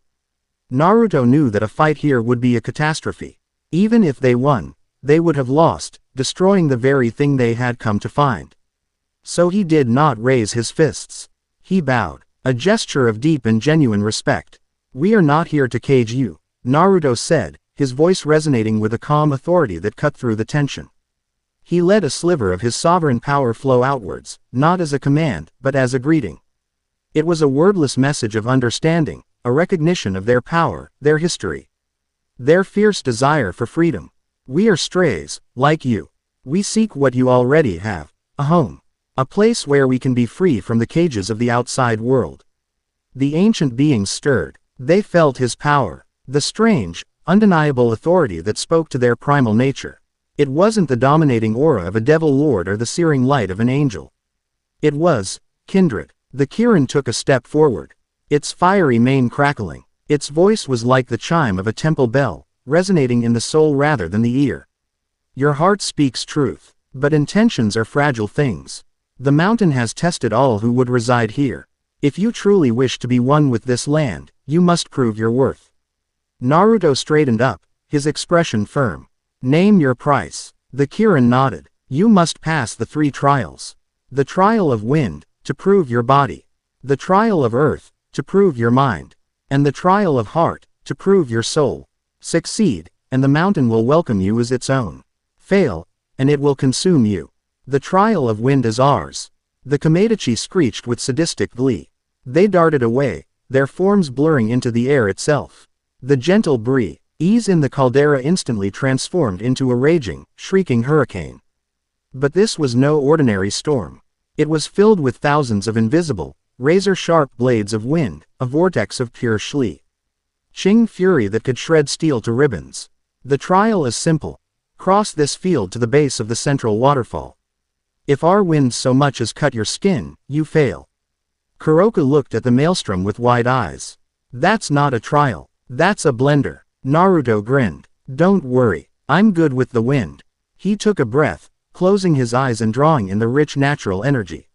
Naruto knew that a fight here would be a catastrophe. Even if they won, they would have lost, destroying the very thing they had come to find. So he did not raise his fists. He bowed, a gesture of deep and genuine respect. We are not here to cage you, Naruto said, his voice resonating with a calm authority that cut through the tension. He let a sliver of his sovereign power flow outwards, not as a command, but as a greeting. It was a wordless message of understanding, a recognition of their power, their history, their fierce desire for freedom. We are strays, like you. We seek what you already have, a home. A place where we can be free from the cages of the outside world. The ancient beings stirred. They felt his power, the strange, undeniable authority that spoke to their primal nature. It wasn't the dominating aura of a devil lord or the searing light of an angel. It was kindred. The Kirin took a step forward, its fiery mane crackling. Its voice was like the chime of a temple bell, resonating in the soul rather than the ear. Your heart speaks truth, but intentions are fragile things. The mountain has tested all who would reside here. If you truly wish to be one with this land, you must prove your worth. Naruto straightened up, his expression firm. Name your price. The Kirin nodded. You must pass the 3 trials. The trial of wind, to prove your body. The trial of earth, to prove your mind. And the trial of heart, to prove your soul. Succeed, and the mountain will welcome you as its own. Fail, and it will consume you. The trial of wind is ours. The Komedachi screeched with sadistic glee. They darted away, their forms blurring into the air itself. The gentle breeze in the caldera instantly transformed into a raging, shrieking hurricane. But this was no ordinary storm. It was filled with thousands of invisible, razor-sharp blades of wind, a vortex of pure Qing fury that could shred steel to ribbons. The trial is simple. Cross this field to the base of the central waterfall. If our wind so much as cut your skin, you fail. Kuroka looked at the maelstrom with wide eyes. That's not a trial. That's a blender. Naruto grinned. Don't worry. I'm good with the wind. He took a breath, closing his eyes and drawing in the rich natural energy.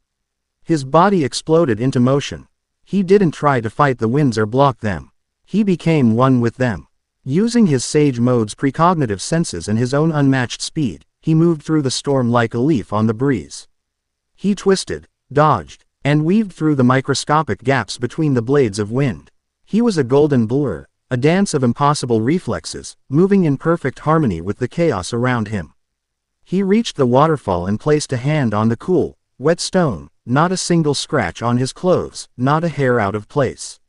His body exploded into motion. He didn't try to fight the winds or block them. He became one with them. Using his sage mode's precognitive senses and his own unmatched speed, he moved through the storm like a leaf on the breeze. He twisted, dodged, and weaved through the microscopic gaps between the blades of wind. He was a golden blur, a dance of impossible reflexes, moving in perfect harmony with the chaos around him. He reached the waterfall and placed a hand on the cool, wet stone, not a single scratch on his clothes, not a hair out of place.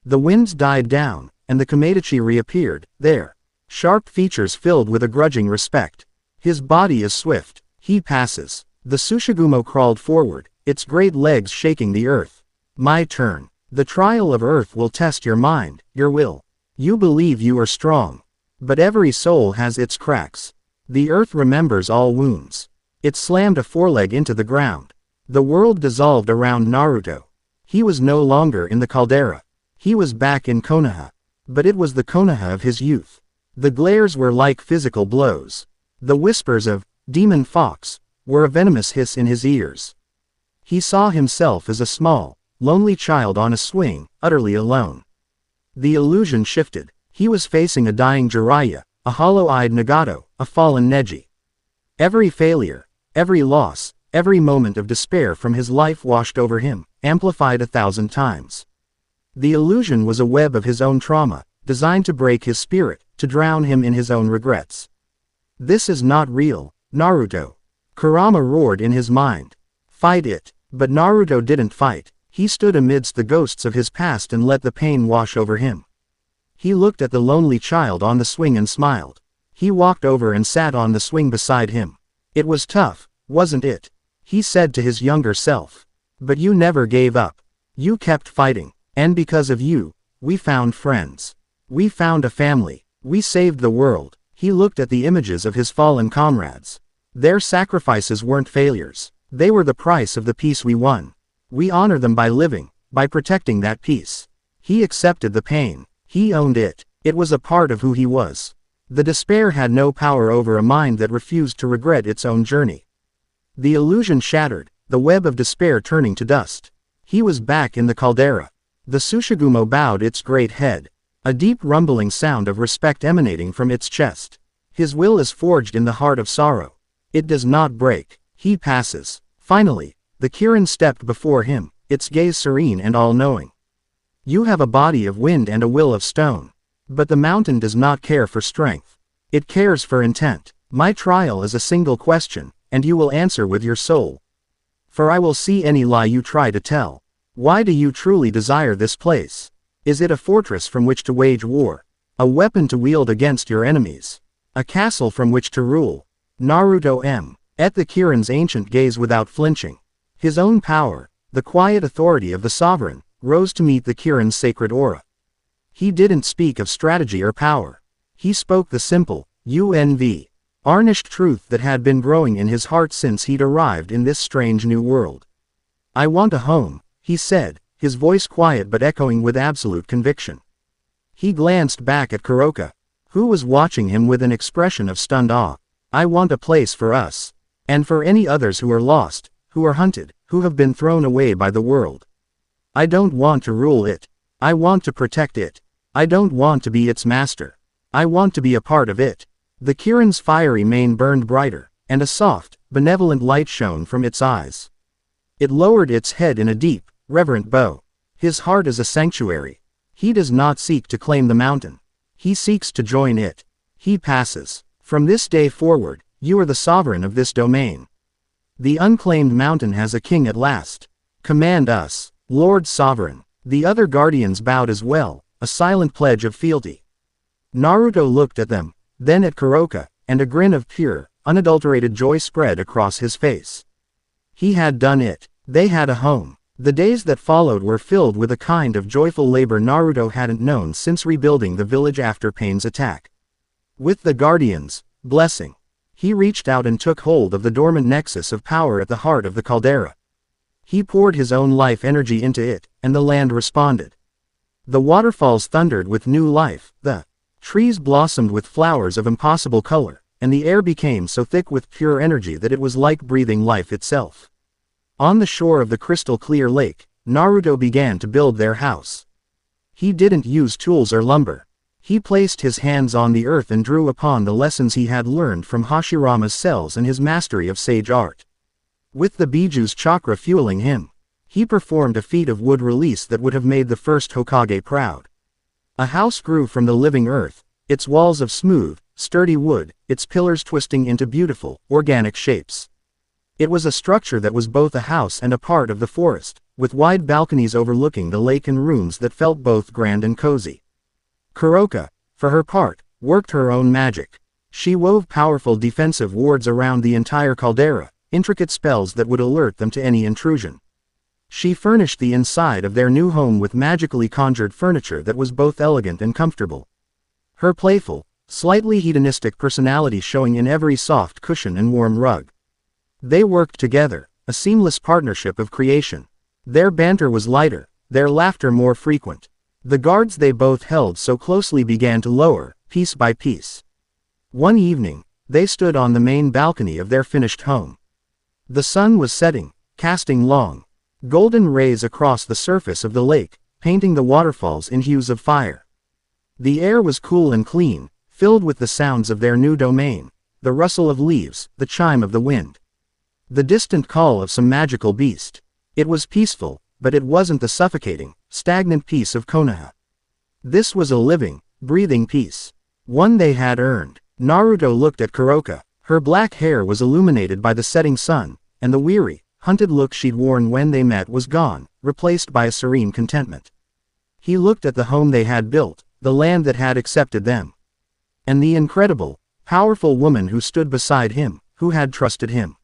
The winds died down, and the Komedachi reappeared, there. Sharp features filled with a grudging respect. His body is swift. He passes. The Tsushigumo crawled forward, its great legs shaking the earth. My turn. The trial of earth will test your mind, your will. You believe you are strong. But every soul has its cracks. The earth remembers all wounds. It slammed a foreleg into the ground. The world dissolved around Naruto. He was no longer in the caldera. He was back in Konoha. But it was the Konoha of his youth. The glares were like physical blows. The whispers of demon fox were a venomous hiss in his ears. He saw himself as a small, lonely child on a swing, utterly alone. The illusion shifted. He was facing a dying Jiraiya, a hollow-eyed Nagato, a fallen Neji. Every failure, every loss, every moment of despair from his life washed over him, amplified 1,000 times. The illusion was a web of his own trauma, designed to break his spirit, to drown him in his own regrets. This is not real, Naruto. Kurama roared in his mind. Fight it. But Naruto didn't fight. He stood amidst the ghosts of his past and let the pain wash over him. He looked at the lonely child on the swing and smiled. He walked over and sat on the swing beside him. It was tough, wasn't it? He said to his younger self. But you never gave up. You kept fighting. And because of you, we found friends. We found a family. We saved the world. He looked at the images of his fallen comrades. Their sacrifices weren't failures. They were the price of the peace we won. We honor them by living, by protecting that peace. He accepted the pain. He owned it. It was a part of who he was. The despair had no power over a mind that refused to regret its own journey. The illusion shattered, the web of despair turning to dust. He was back in the caldera. The Tsushigumo bowed its great head. A deep rumbling sound of respect emanating from its chest. His will is forged in the heart of sorrow. It does not break. He passes. Finally, the Kirin stepped before him, its gaze serene and all-knowing. You have a body of wind and a will of stone. But the mountain does not care for strength. It cares for intent. My trial is a single question, and you will answer with your soul. For I will see any lie you try to tell. Why do you truly desire this place? Is it a fortress from which to wage war? A weapon to wield against your enemies? A castle from which to rule? Naruto met the Kirin's ancient gaze without flinching. His own power, the quiet authority of the sovereign, rose to meet the Kirin's sacred aura. He didn't speak of strategy or power. He spoke the simple, unvarnished truth that had been growing in his heart since he'd arrived in this strange new world. I want a home, he said, his voice quiet but echoing with absolute conviction. He glanced back at Kuroka, who was watching him with an expression of stunned awe. I want a place for us. And for any others who are lost, who are hunted, who have been thrown away by the world. I don't want to rule it. I want to protect it. I don't want to be its master. I want to be a part of it. The Kirin's fiery mane burned brighter, and a soft, benevolent light shone from its eyes. It lowered its head in a deep, reverent bow. His heart is a sanctuary. He does not seek to claim the mountain. He seeks to join it. He passes. From this day forward, you are the sovereign of this domain. The unclaimed mountain has a king at last. Command us, Lord Sovereign. The other guardians bowed as well, a silent pledge of fealty. Naruto looked at them, then at Kuroka, and a grin of pure, unadulterated joy spread across his face. He had done it. They had a home. The days that followed were filled with a kind of joyful labor Naruto hadn't known since rebuilding the village after Pain's attack. With the Guardian's blessing, he reached out and took hold of the dormant nexus of power at the heart of the caldera. He poured his own life energy into it, and the land responded. The waterfalls thundered with new life, the trees blossomed with flowers of impossible color, and the air became so thick with pure energy that it was like breathing life itself. On the shore of the crystal-clear lake, Naruto began to build their house. He didn't use tools or lumber. He placed his hands on the earth and drew upon the lessons he had learned from Hashirama's cells and his mastery of sage art. With the Biju's chakra fueling him, he performed a feat of wood release that would have made the first Hokage proud. A house grew from the living earth, its walls of smooth, sturdy wood, its pillars twisting into beautiful, organic shapes. It was a structure that was both a house and a part of the forest, with wide balconies overlooking the lake and rooms that felt both grand and cozy. Kuroka, for her part, worked her own magic. She wove powerful defensive wards around the entire caldera, intricate spells that would alert them to any intrusion. She furnished the inside of their new home with magically conjured furniture that was both elegant and comfortable. Her playful, slightly hedonistic personality showing in every soft cushion and warm rug. They worked together, a seamless partnership of creation. Their banter was lighter, their laughter more frequent. The guards they both held so closely began to lower, piece by piece. One evening, they stood on the main balcony of their finished home. The sun was setting, casting long, golden rays across the surface of the lake, painting the waterfalls in hues of fire. The air was cool and clean, filled with the sounds of their new domain, the rustle of leaves, the chime of the wind. The distant call of some magical beast. It was peaceful, but it wasn't the suffocating, stagnant peace of Konoha. This was a living, breathing peace. One they had earned. Naruto looked at Kuroka. Her black hair was illuminated by the setting sun, and the weary, hunted look she'd worn when they met was gone, replaced by a serene contentment. He looked at the home they had built, the land that had accepted them. And the incredible, powerful woman who stood beside him, who had trusted him.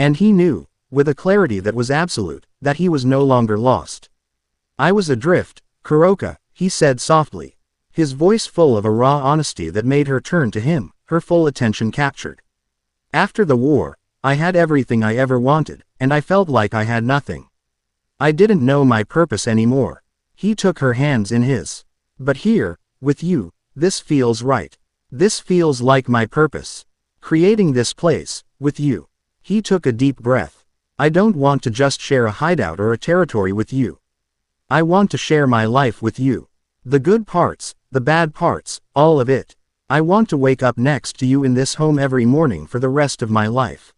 And he knew, with a clarity that was absolute, that he was no longer lost. "I was adrift, Kuroka," he said softly, his voice full of a raw honesty that made her turn to him, her full attention captured. "After the war, I had everything I ever wanted, and I felt like I had nothing. I didn't know my purpose anymore." He took her hands in his. "But here, with you, this feels right. This feels like my purpose. Creating this place, with you." He took a deep breath. "I don't want to just share a hideout or a territory with you. I want to share my life with you. The good parts, the bad parts, all of it. I want to wake up next to you in this home every morning for the rest of my life."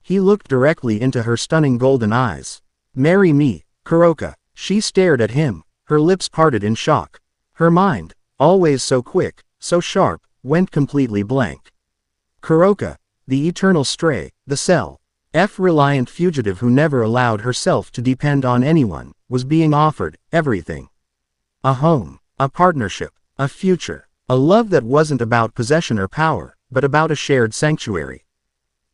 He looked directly into her stunning golden eyes. "Marry me, Kuroka." She stared at him, her lips parted in shock. Her mind, always so quick, so sharp, went completely blank. Kuroka, the eternal stray, the self-reliant fugitive who never allowed herself to depend on anyone, was being offered everything. A home, a partnership, a future, a love that wasn't about possession or power, but about a shared sanctuary.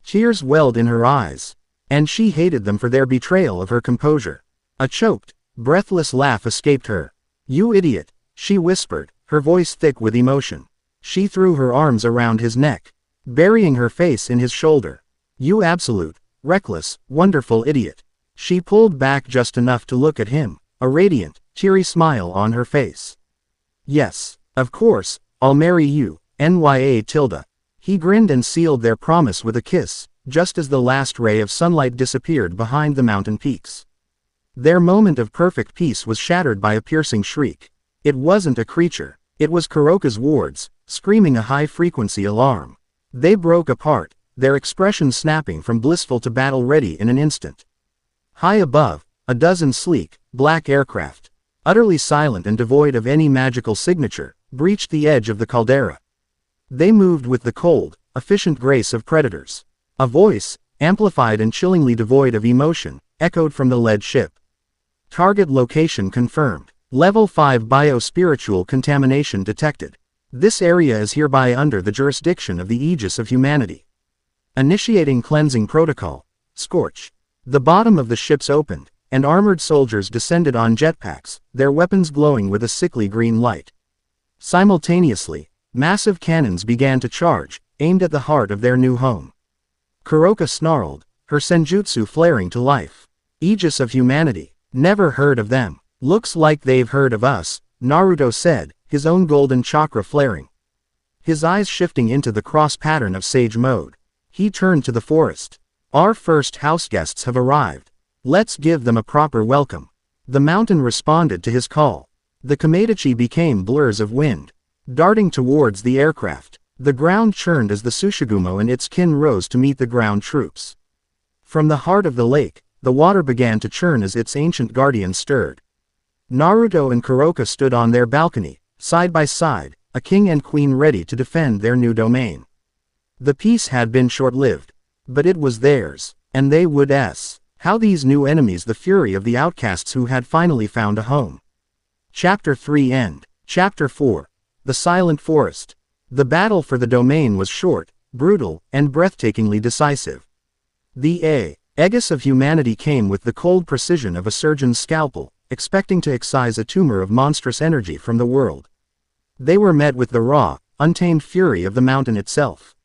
Tears welled in her eyes, and she hated them for their betrayal of her composure. A choked, breathless laugh escaped her. "You idiot," she whispered, her voice thick with emotion. She threw her arms around his neck, burying her face in his shoulder. "You absolute, reckless, wonderful idiot." She pulled back just enough to look at him, a radiant, teary smile on her face. "Yes, of course, I'll marry you, Nya. He grinned and sealed their promise with a kiss, just as the last ray of sunlight disappeared behind the mountain peaks. Their moment of perfect peace was shattered by a piercing shriek. It wasn't a creature, it was Kuroka's wards, screaming a high-frequency alarm. They broke apart, their expressions snapping from blissful to battle-ready in an instant. High above, a dozen sleek, black aircraft, utterly silent and devoid of any magical signature, breached the edge of the caldera. They moved with the cold, efficient grace of predators. A voice, amplified and chillingly devoid of emotion, echoed from the lead ship. "Target location confirmed. Level 5 biospiritual contamination detected. This area is hereby under the jurisdiction of the Aegis of Humanity. Initiating cleansing protocol. Scorch." The bottom of the ships opened, and armored soldiers descended on jetpacks, their weapons glowing with a sickly green light. Simultaneously, massive cannons began to charge, aimed at the heart of their new home. Kuroka snarled, her senjutsu flaring to life. Aegis of humanity. Never heard of them. Looks like they've heard of us, Naruto said, his own golden chakra flaring. His eyes shifting into the cross pattern of sage mode. He turned to the forest. Our first house guests have arrived. Let's give them a proper welcome. The mountain responded to his call. The Komedachi became blurs of wind, darting towards the aircraft. The ground churned as the Tsushigumo and its kin rose to meet the ground troops. From the heart of the lake, the water began to churn as its ancient guardian stirred. Naruto and Kuroka stood on their balcony, side by side, a king and queen ready to defend their new domain. The peace had been short-lived, but it was theirs, and they would how these new enemies the fury of the outcasts who had finally found a home. Chapter 3 End. Chapter 4. The Silent Forest. The battle for the domain was short, brutal, and breathtakingly decisive. The Aegis of humanity came with the cold precision of a surgeon's scalpel, expecting to excise a tumor of monstrous energy from the world. They were met with the raw, untamed fury of the mountain itself.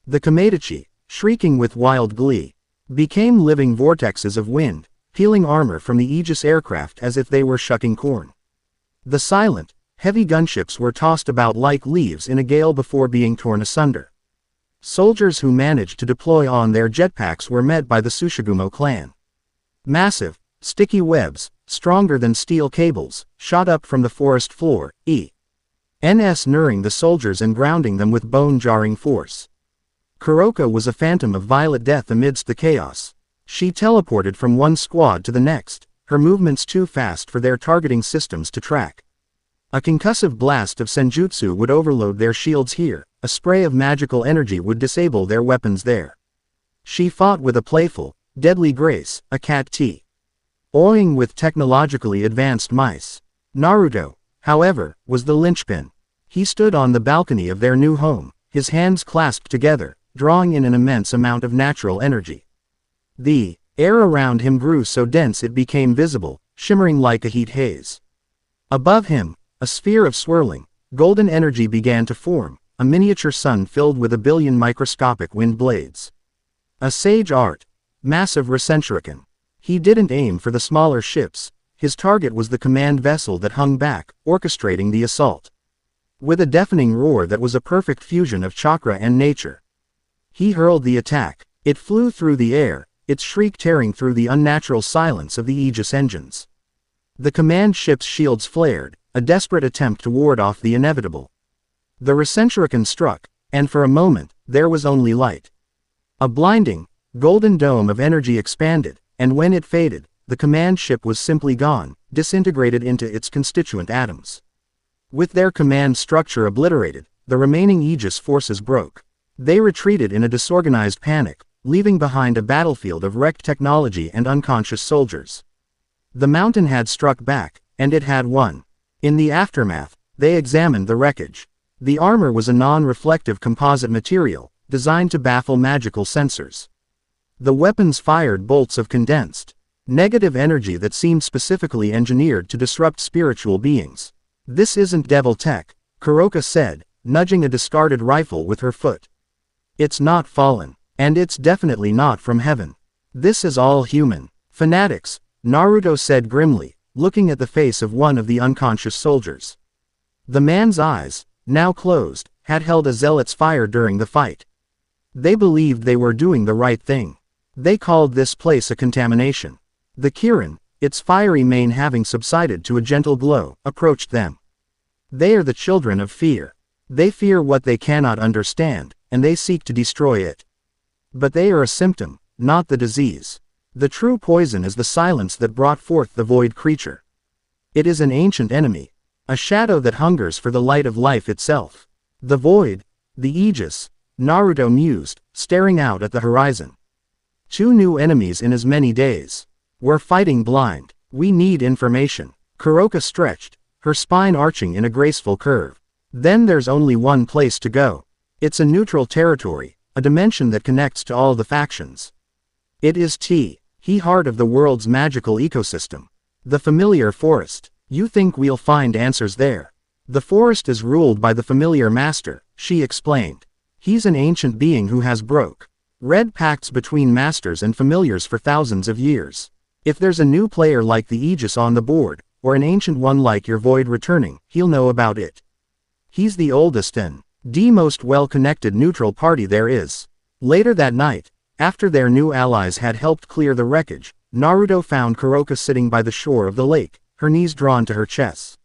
The Komedachi, shrieking with wild glee, became living vortexes of wind, peeling armor from the Aegis aircraft as if they were shucking corn. The silent, heavy gunships were tossed about like leaves in a gale before being torn asunder. Soldiers who managed to deploy on their jetpacks were met by the Tsushigumo clan. Massive, sticky webs, stronger than steel cables, shot up from the forest floor, nuring the soldiers and grounding them with bone-jarring force. Kuroka was a phantom of violet death amidst the chaos. She teleported from one squad to the next, her movements too fast for their targeting systems to track. A concussive blast of senjutsu would overload their shields here, a spray of magical energy would disable their weapons there. She fought with a playful, deadly grace, a cat-awing with technologically advanced mice. Naruto, however, was the linchpin. He stood on the balcony of their new home, his hands clasped together, drawing in an immense amount of natural energy. The air around him grew so dense it became visible, shimmering like a heat haze. Above him, a sphere of swirling, golden energy began to form, a miniature sun filled with a billion microscopic wind blades. A sage art. Massive Recentrican. He didn't aim for the smaller ships, his target was the command vessel that hung back, orchestrating the assault. With a deafening roar that was a perfect fusion of chakra and nature, he hurled the attack. It flew through the air, its shriek tearing through the unnatural silence of the Aegis engines. The command ship's shields flared, a desperate attempt to ward off the inevitable. The Recentrican struck, and for a moment, there was only light. A blinding, golden dome of energy expanded, and when it faded, the command ship was simply gone, disintegrated into its constituent atoms. With their command structure obliterated, the remaining Aegis forces broke. They retreated in a disorganized panic, leaving behind a battlefield of wrecked technology and unconscious soldiers. The mountain had struck back, and it had won. In the aftermath, they examined the wreckage. The armor was a non-reflective composite material, designed to baffle magical sensors. The weapons fired bolts of condensed, negative energy that seemed specifically engineered to disrupt spiritual beings. This isn't devil tech, Kuroka said, nudging a discarded rifle with her foot. It's not fallen, and it's definitely not from heaven. This is all human. Fanatics, Naruto said grimly, looking at the face of one of the unconscious soldiers. The man's eyes, now closed, had held a zealot's fire during the fight. They believed they were doing the right thing. They called this place a contamination. The Kirin, its fiery mane having subsided to a gentle glow, approached them. They are the children of fear. They fear what they cannot understand, and they seek to destroy it. But they are a symptom, not the disease. The true poison is the silence that brought forth the void creature. It is an ancient enemy, a shadow that hungers for the light of life itself. The void, the Aegis, Naruto mused, staring out at the horizon. Two new enemies in as many days. We're fighting blind. We need information. Kuroka stretched, her spine arching in a graceful curve. Then there's only one place to go. It's a neutral territory, a dimension that connects to all the factions. It is He heart of the world's magical ecosystem. The familiar forest. You think we'll find answers there? The forest is ruled by the familiar master, she explained. He's an ancient being who has broke red pacts between masters and familiars for thousands of years. If there's a new player like the Aegis on the board, or an ancient one like your Void returning, he'll know about it. He's the oldest and the most well-connected neutral party there is. Later that night, after their new allies had helped clear the wreckage, Naruto found Kuroka sitting by the shore of the lake, her knees drawn to her chest.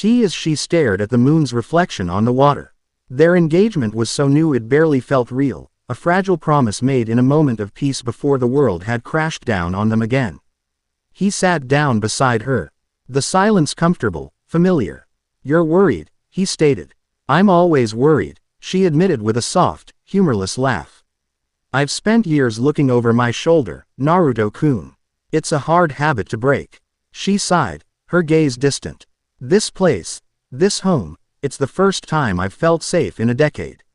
As she stared at the moon's reflection on the water. Their engagement was so new it barely felt real, a fragile promise made in a moment of peace before the world had crashed down on them again. He sat down beside her. The silence comfortable, familiar. You're worried, he stated. I'm always worried, she admitted with a soft, humorless laugh. I've spent years looking over my shoulder, Naruto-kun. It's a hard habit to break. She sighed, her gaze distant. This place, this home, it's the first time I've felt safe in a decade.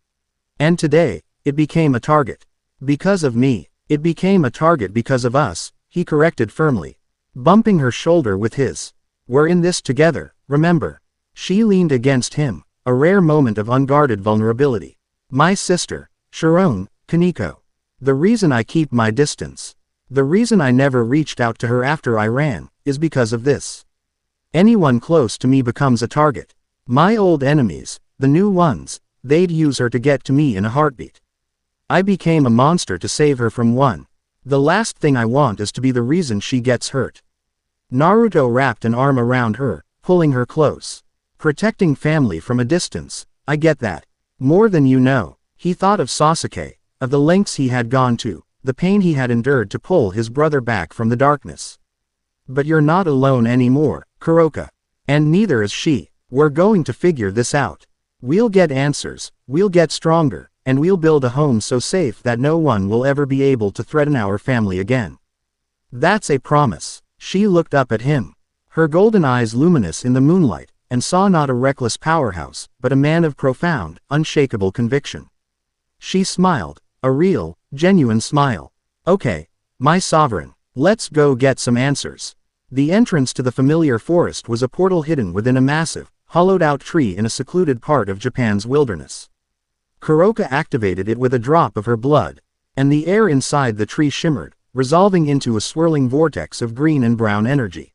And today, it became a target. Because of me. It became a target because of us, he corrected firmly, bumping her shoulder with his. We're in this together, remember? She leaned against him, a rare moment of unguarded vulnerability. My sister, Sharon, Kaneko. The reason I keep my distance. The reason I never reached out to her after I ran, is because of this. Anyone close to me becomes a target. My old enemies, the new ones, they'd use her to get to me in a heartbeat. I became a monster to save her from one. The last thing I want is to be the reason she gets hurt. Naruto wrapped an arm around her, pulling her close. Protecting family from a distance, I get that. More than you know. He thought of Sasuke, of the lengths he had gone to, the pain he had endured to pull his brother back from the darkness. But you're not alone anymore, Kuroka. And neither is she. We're going to figure this out. We'll get answers, we'll get stronger, and we'll build a home so safe that no one will ever be able to threaten our family again. That's a promise. She looked up at him, her golden eyes luminous in the moonlight, and saw not a reckless powerhouse, but a man of profound, unshakable conviction. She smiled, a real, genuine smile. Okay, my sovereign, let's go get some answers. The entrance to the familiar forest was a portal hidden within a massive, hollowed-out tree in a secluded part of Japan's wilderness. Kuroka activated it with a drop of her blood, and the air inside the tree shimmered, resolving into a swirling vortex of green and brown energy.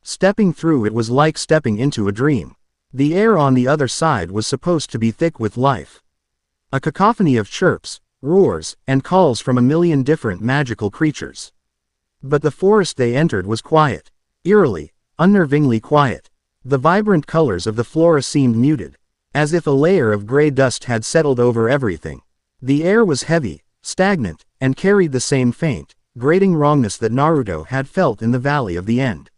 Stepping through it was like stepping into a dream. The air on the other side was supposed to be thick with life. A cacophony of chirps, roars, and calls from a million different magical creatures. But the forest they entered was quiet. Eerily, unnervingly quiet. The vibrant colors of the flora seemed muted, as if a layer of gray dust had settled over everything. The air was heavy, stagnant, and carried the same faint, grating wrongness that Naruto had felt in the Valley of the End.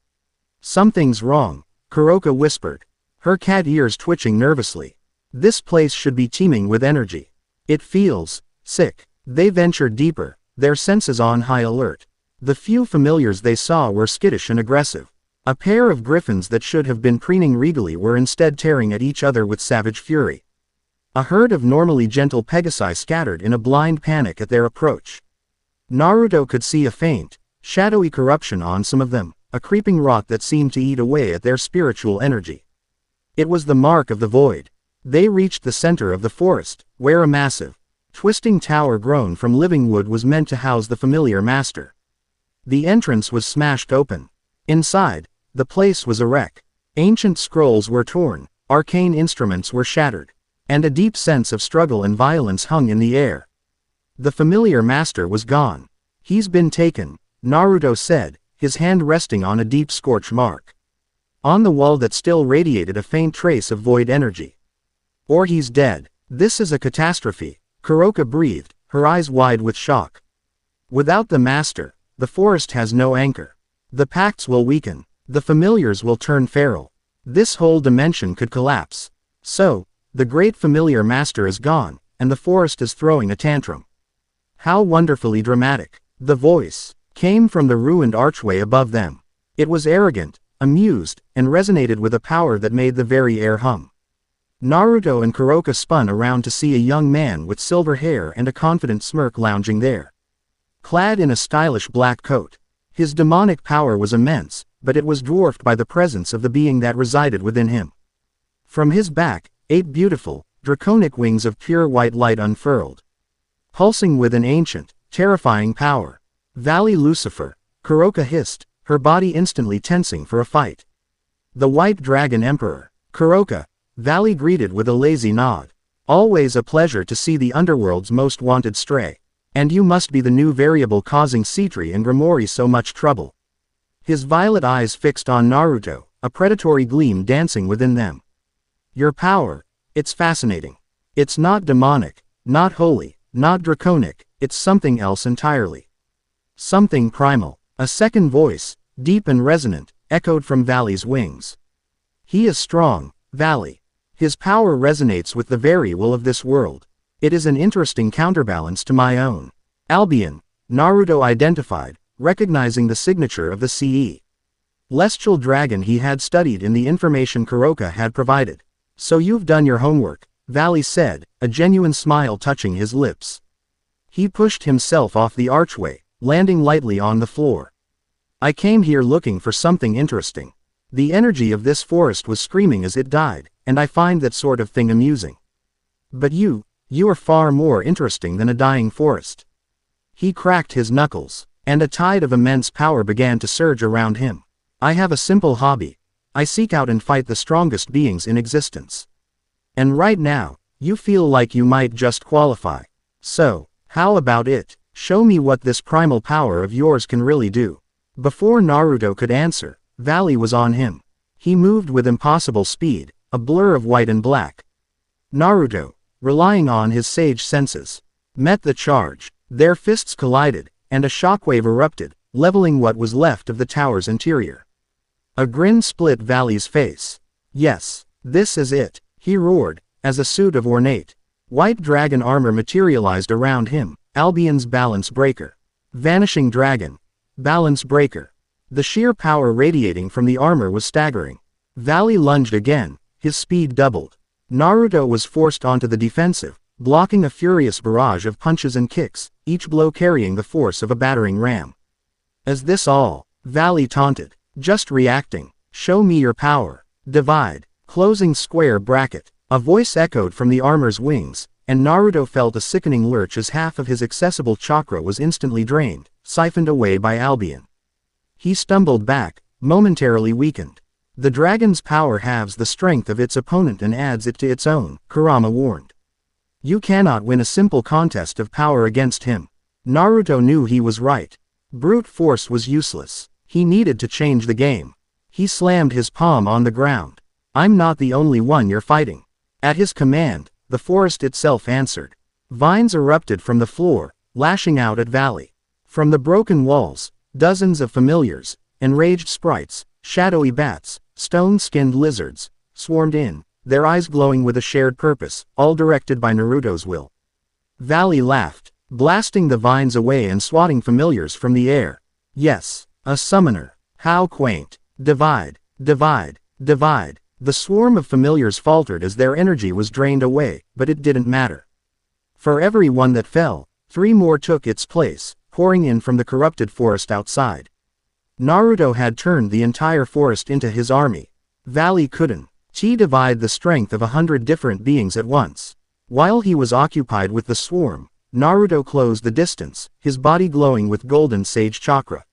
Something's wrong, Kuroka whispered, her cat ears twitching nervously. This place should be teeming with energy. It feels sick. They ventured deeper, their senses on high alert. The few familiars they saw were skittish and aggressive. A pair of griffins that should have been preening regally were instead tearing at each other with savage fury. A herd of normally gentle pegasi scattered in a blind panic at their approach. Naruto could see a faint, shadowy corruption on some of them, a creeping rot that seemed to eat away at their spiritual energy. It was the mark of the void. They reached the center of the forest, where a massive, twisting tower grown from living wood was meant to house the familiar master. The entrance was smashed open. Inside, the place was a wreck. Ancient scrolls were torn, arcane instruments were shattered, and a deep sense of struggle and violence hung in the air. The familiar master was gone. He's been taken, Naruto said, his hand resting on a deep scorch mark on the wall that still radiated a faint trace of void energy. Or he's dead. This is a catastrophe, Kuroka breathed, her eyes wide with shock. Without the master, the forest has no anchor. The pacts will weaken. The familiars will turn feral. This whole dimension could collapse. So, the great familiar master is gone, and the forest is throwing a tantrum. How wonderfully dramatic. The voice came from the ruined archway above them. It was arrogant, amused, and resonated with a power that made the very air hum. Naruto and Kuroka spun around to see a young man with silver hair and a confident smirk lounging there. clad in a stylish black coat. His demonic power was immense, but it was dwarfed by the presence of the being that resided within him. From his back, 8 beautiful, draconic wings of pure white light unfurled, pulsing with an ancient, terrifying power. Valley Lucifer, Kuroka hissed, her body instantly tensing for a fight. The White Dragon Emperor, Kuroka, Valley greeted with a lazy nod. Always a pleasure to see the underworld's most wanted stray. And you must be the new variable causing Citri and Grimori so much trouble. His violet eyes fixed on Naruto, a predatory gleam dancing within them. Your power, it's fascinating. It's not demonic, not holy, not draconic, it's something else entirely. Something primal. A second voice, deep and resonant, echoed from Valley's wings. He is strong, Valley. His power resonates with the very will of this world. It is an interesting counterbalance to my own. Albion, Naruto identified, recognizing the signature of the celestial dragon he had studied in the information Kuroka had provided. So you've done your homework, Valley said, a genuine smile touching his lips. He pushed himself off the archway, landing lightly on the floor. I came here looking for something interesting. The energy of this forest was screaming as it died, and I find that sort of thing amusing. But you are far more interesting than a dying forest. He cracked his knuckles, and a tide of immense power began to surge around him. I have a simple hobby. I seek out and fight the strongest beings in existence. And right now, you feel like you might just qualify. So, how about it? Show me what this primal power of yours can really do. Before Naruto could answer, Valley was on him. He moved with impossible speed, a blur of white and black. Naruto, relying on his sage senses, met the charge. Their fists collided, and a shockwave erupted, leveling what was left of the tower's interior. A grin split Valley's face. Yes, this is it, he roared, as a suit of ornate white dragon armor materialized around him. Albion's balance breaker. Vanishing dragon. Balance breaker. The sheer power radiating from the armor was staggering. Valley lunged again, his speed doubled. Naruto was forced onto the defensive, blocking a furious barrage of punches and kicks, each blow carrying the force of a battering ram. Is this all? Valley taunted. Just reacting. Show me your power. Divide. Closing square bracket. A voice echoed from the armor's wings, and Naruto felt a sickening lurch as half of his accessible chakra was instantly drained, siphoned away by Albion. He stumbled back, momentarily weakened. The dragon's power halves the strength of its opponent and adds it to its own, Kurama warned. You cannot win a simple contest of power against him. Naruto knew he was right. Brute force was useless. He needed to change the game. He slammed his palm on the ground. I'm not the only one you're fighting. At his command, the forest itself answered. Vines erupted from the floor, lashing out at Valley. From the broken walls, dozens of familiars, enraged sprites, shadowy bats, stone-skinned lizards, swarmed in, their eyes glowing with a shared purpose, all directed by Naruto's will. Valley laughed, blasting the vines away and swatting familiars from the air. Yes, a summoner. How quaint. Divide, divide, divide. The swarm of familiars faltered as their energy was drained away, but it didn't matter. For every one that fell, 3 more took its place, pouring in from the corrupted forest outside. Naruto had turned the entire forest into his army. Valley couldn't. Divide the strength of 100 different beings at once. While he was occupied with the swarm, Naruto closed the distance, his body glowing with golden sage chakra.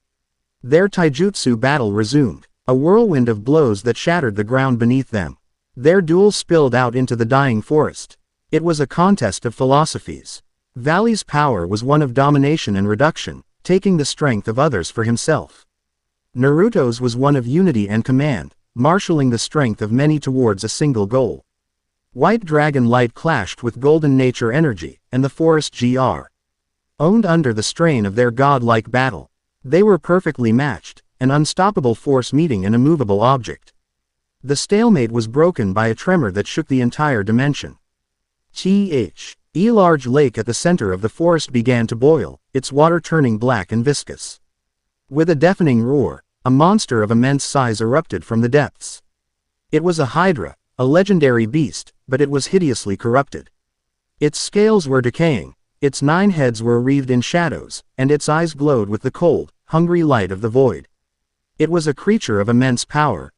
Their taijutsu battle resumed, a whirlwind of blows that shattered the ground beneath them. Their duel spilled out into the dying forest. It was a contest of philosophies. Valley's power was one of domination and reduction, taking the strength of others for himself. Naruto's was one of unity and command, marshalling the strength of many towards a single goal. White dragon light clashed with golden nature energy, and the forest owned under the strain of their godlike battle. They were perfectly matched, an unstoppable force meeting an immovable object. The stalemate was broken by a tremor that shook the entire dimension. A large lake at the center of the forest began to boil, its water turning black and viscous. With a deafening roar, a monster of immense size erupted from the depths. It was a hydra, a legendary beast, but it was hideously corrupted. Its scales were decaying, Its 9 heads were wreathed in shadows, and its eyes glowed with the cold, hungry light of the void. It was a creature of immense power,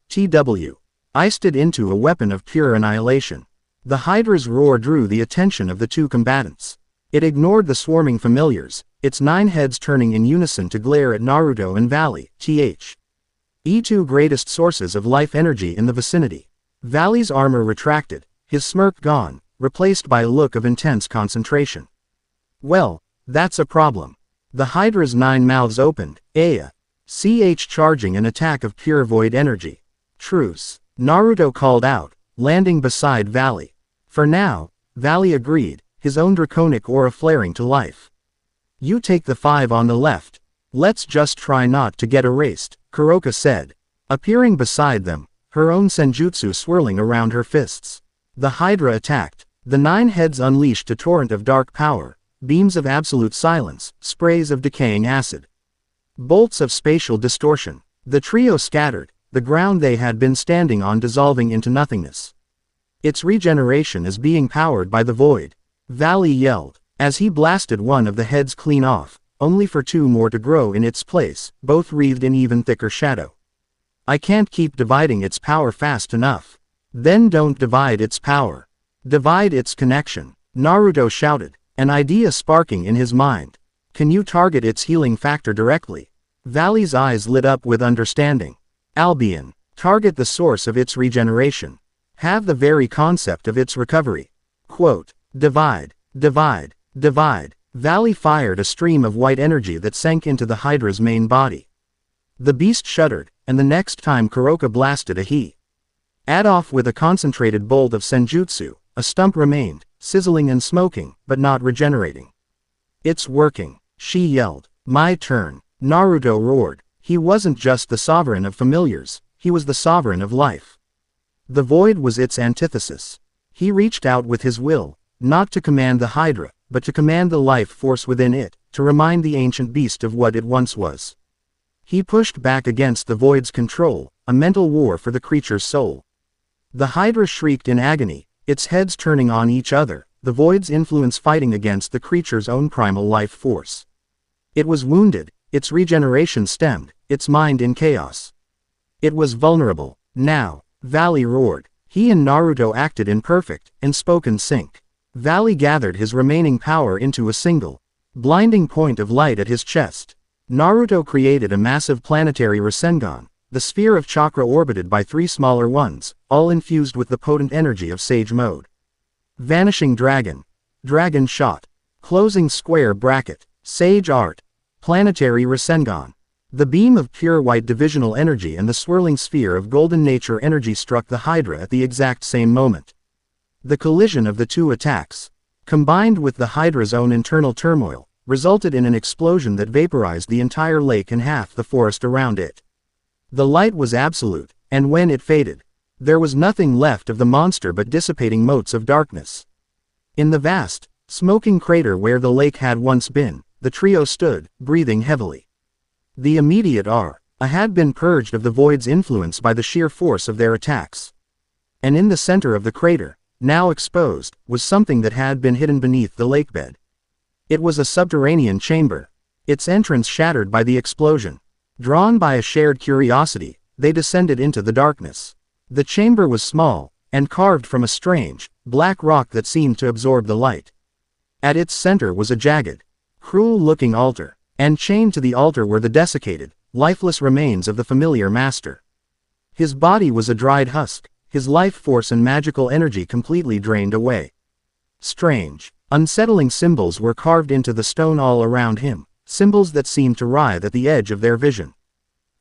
iced it into a weapon of pure annihilation. The Hydra's roar drew the attention of the two combatants. It ignored the swarming familiars, its 9 heads turning in unison to glare at Naruto and Valley, two greatest sources of life energy in the vicinity. Valley's armor retracted, his smirk gone, replaced by a look of intense concentration. Well, that's a problem. The Hydra's 9 mouths opened, charging an attack of pure void energy. Truce, Naruto called out, landing beside Valley. For now, Valley agreed, his own draconic aura flaring to life. You take the 5 on the left. Let's just try not to get erased, Kuroka said. Appearing beside them, her own senjutsu swirling around her fists. The Hydra attacked. The 9 heads unleashed a torrent of dark power, beams of absolute silence, sprays of decaying acid. Bolts of spatial distortion. The trio scattered, the ground they had been standing on dissolving into nothingness. Its regeneration is being powered by the void, Valley yelled, as he blasted one of the heads clean off, only for 2 more to grow in its place, both wreathed in even thicker shadow. I can't keep dividing its power fast enough. Then don't divide its power. Divide its connection, Naruto shouted, an idea sparking in his mind. Can you target its healing factor directly? Valley's eyes lit up with understanding. Albion, target the source of its regeneration. Have the very concept of its recovery. Quote, divide, divide, divide. Valley fired a stream of white energy that sank into the Hydra's main body. The beast shuddered, and the next time Kuroka blasted a add off with a concentrated bolt of senjutsu, a stump remained, sizzling and smoking, but not regenerating. It's working, she yelled. My turn, Naruto roared. He wasn't just the sovereign of familiars, he was the sovereign of life. The void was its antithesis. He reached out with his will, not to command the Hydra, but to command the life force within it, to remind the ancient beast of what it once was. He pushed back against the void's control, a mental war for the creature's soul. The Hydra shrieked in agony, its heads turning on each other, the void's influence fighting against the creature's own primal life force. It was wounded, its regeneration stemmed, its mind in chaos. It was vulnerable. Now, Valley roared. He and Naruto acted in perfect, unspoken sync. Valley gathered his remaining power into a single, blinding point of light at his chest. Naruto created a massive planetary Rasengan, the sphere of chakra orbited by 3 smaller ones, all infused with the potent energy of Sage Mode. Vanishing Dragon. Dragon Shot. Closing Square Bracket. Sage Art. Planetary Rasengan. The beam of pure white divisional energy and the swirling sphere of golden nature energy struck the Hydra at the exact same moment. The collision of the 2 attacks, combined with the Hydra's own internal turmoil, resulted in an explosion that vaporized the entire lake and half the forest around it. The light was absolute, and when it faded, there was nothing left of the monster but dissipating motes of darkness. In the vast, smoking crater where the lake had once been, the trio stood, breathing heavily. The immediate had been purged of the void's influence by the sheer force of their attacks. And in the center of the crater, now exposed, was something that had been hidden beneath the lakebed. It was a subterranean chamber, its entrance shattered by the explosion. Drawn by a shared curiosity, they descended into the darkness. The chamber was small, and carved from a strange, black rock that seemed to absorb the light. At its center was a jagged, cruel-looking altar, and chained to the altar were the desiccated, lifeless remains of the familiar master. His body was a dried husk, his life force and magical energy completely drained away. Strange, unsettling symbols were carved into the stone all around him, symbols that seemed to writhe at the edge of their vision.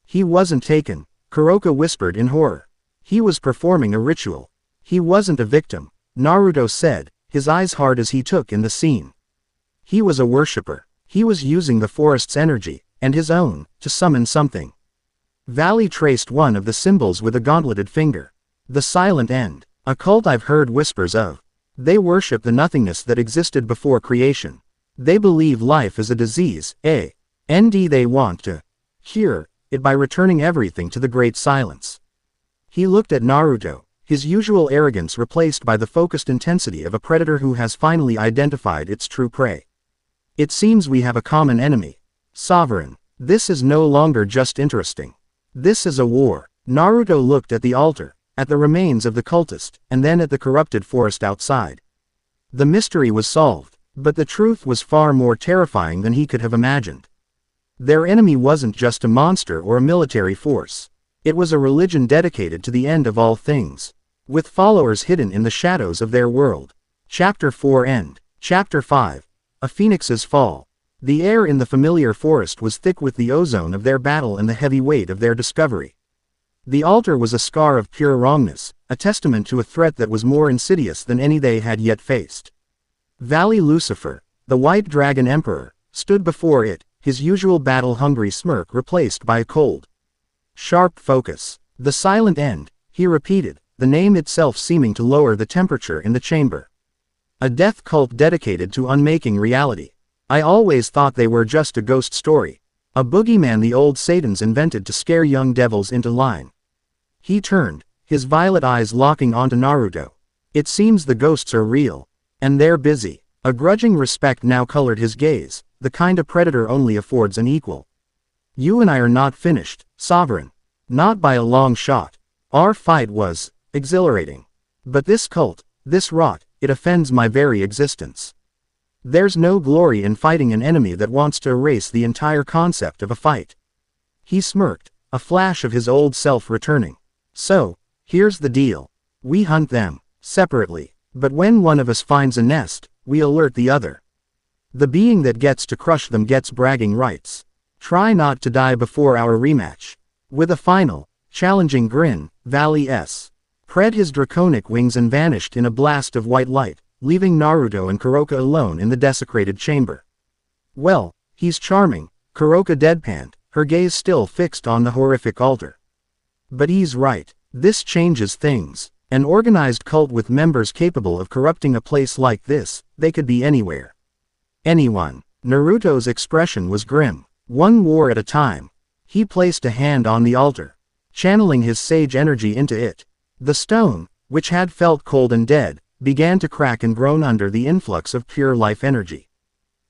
He wasn't taken, Kuroka whispered in horror. He was performing a ritual. He wasn't a victim, Naruto said, his eyes hard as he took in the scene. He was a worshipper. He was using the forest's energy, and his own, to summon something. Valley traced one of the symbols with a gauntleted finger. The Silent End, a cult I've heard whispers of. They worship the nothingness that existed before creation. They believe life is a disease, and they want to cure it by returning everything to the Great Silence. He looked at Naruto, his usual arrogance replaced by the focused intensity of a predator who has finally identified its true prey. It seems we have a common enemy. Sovereign. This is no longer just interesting. This is a war. Naruto looked at the altar, at the remains of the cultist, and then at the corrupted forest outside. The mystery was solved, but the truth was far more terrifying than he could have imagined. Their enemy wasn't just a monster or a military force. It was a religion dedicated to the end of all things, with followers hidden in the shadows of their world. Chapter 4 End. Chapter 5. A Phoenix's Fall. The air in the familiar forest was thick with the ozone of their battle and the heavy weight of their discovery. The altar was a scar of pure wrongness, a testament to a threat that was more insidious than any they had yet faced. Valley Lucifer, the White Dragon Emperor, stood before it, his usual battle-hungry smirk replaced by a cold, sharp focus. The silent end, he repeated, the name itself seeming to lower the temperature in the chamber. A death cult dedicated to unmaking reality. I always thought they were just a ghost story. A boogeyman the old Satans invented to scare young devils into line. He turned, his violet eyes locking onto Naruto. It seems the ghosts are real. And they're busy. A grudging respect now colored his gaze, the kind a predator only affords an equal. You and I are not finished, Sovereign. Not by a long shot. Our fight was exhilarating. But this cult, this rot, it offends my very existence. There's no glory in fighting an enemy that wants to erase the entire concept of a fight. He smirked, a flash of his old self returning. So, here's the deal. We hunt them, separately, but when one of us finds a nest, we alert the other. The being that gets to crush them gets bragging rights. Try not to die before our rematch. With a final, challenging grin, Valley S. spread his draconic wings and vanished in a blast of white light, leaving Naruto and Kuroka alone in the desecrated chamber. Well, he's charming, Kuroka deadpanned, her gaze still fixed on the horrific altar. But he's right, this changes things. An organized cult with members capable of corrupting a place like this, they could be anywhere. Anyone. Naruto's expression was grim. One war at a time. He placed a hand on the altar, channeling his sage energy into it. The stone, which had felt cold and dead, began to crack and groan under the influx of pure life energy.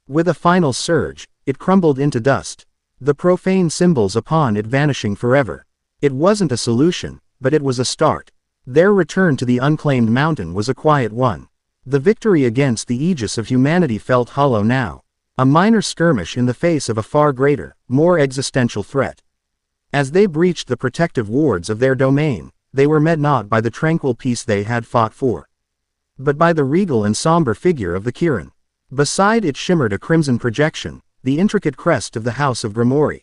With a final surge, it crumbled into dust, the profane symbols upon it vanishing forever. It wasn't a solution, but it was a start. Their return to the unclaimed mountain was a quiet one. The victory against the aegis of humanity felt hollow now. A minor skirmish in the face of a far greater, more existential threat. As they breached the protective wards of their domain, they were met not by the tranquil peace they had fought for, but by the regal and somber figure of the Kirin. Beside it shimmered a crimson projection, the intricate crest of the House of Grimoire.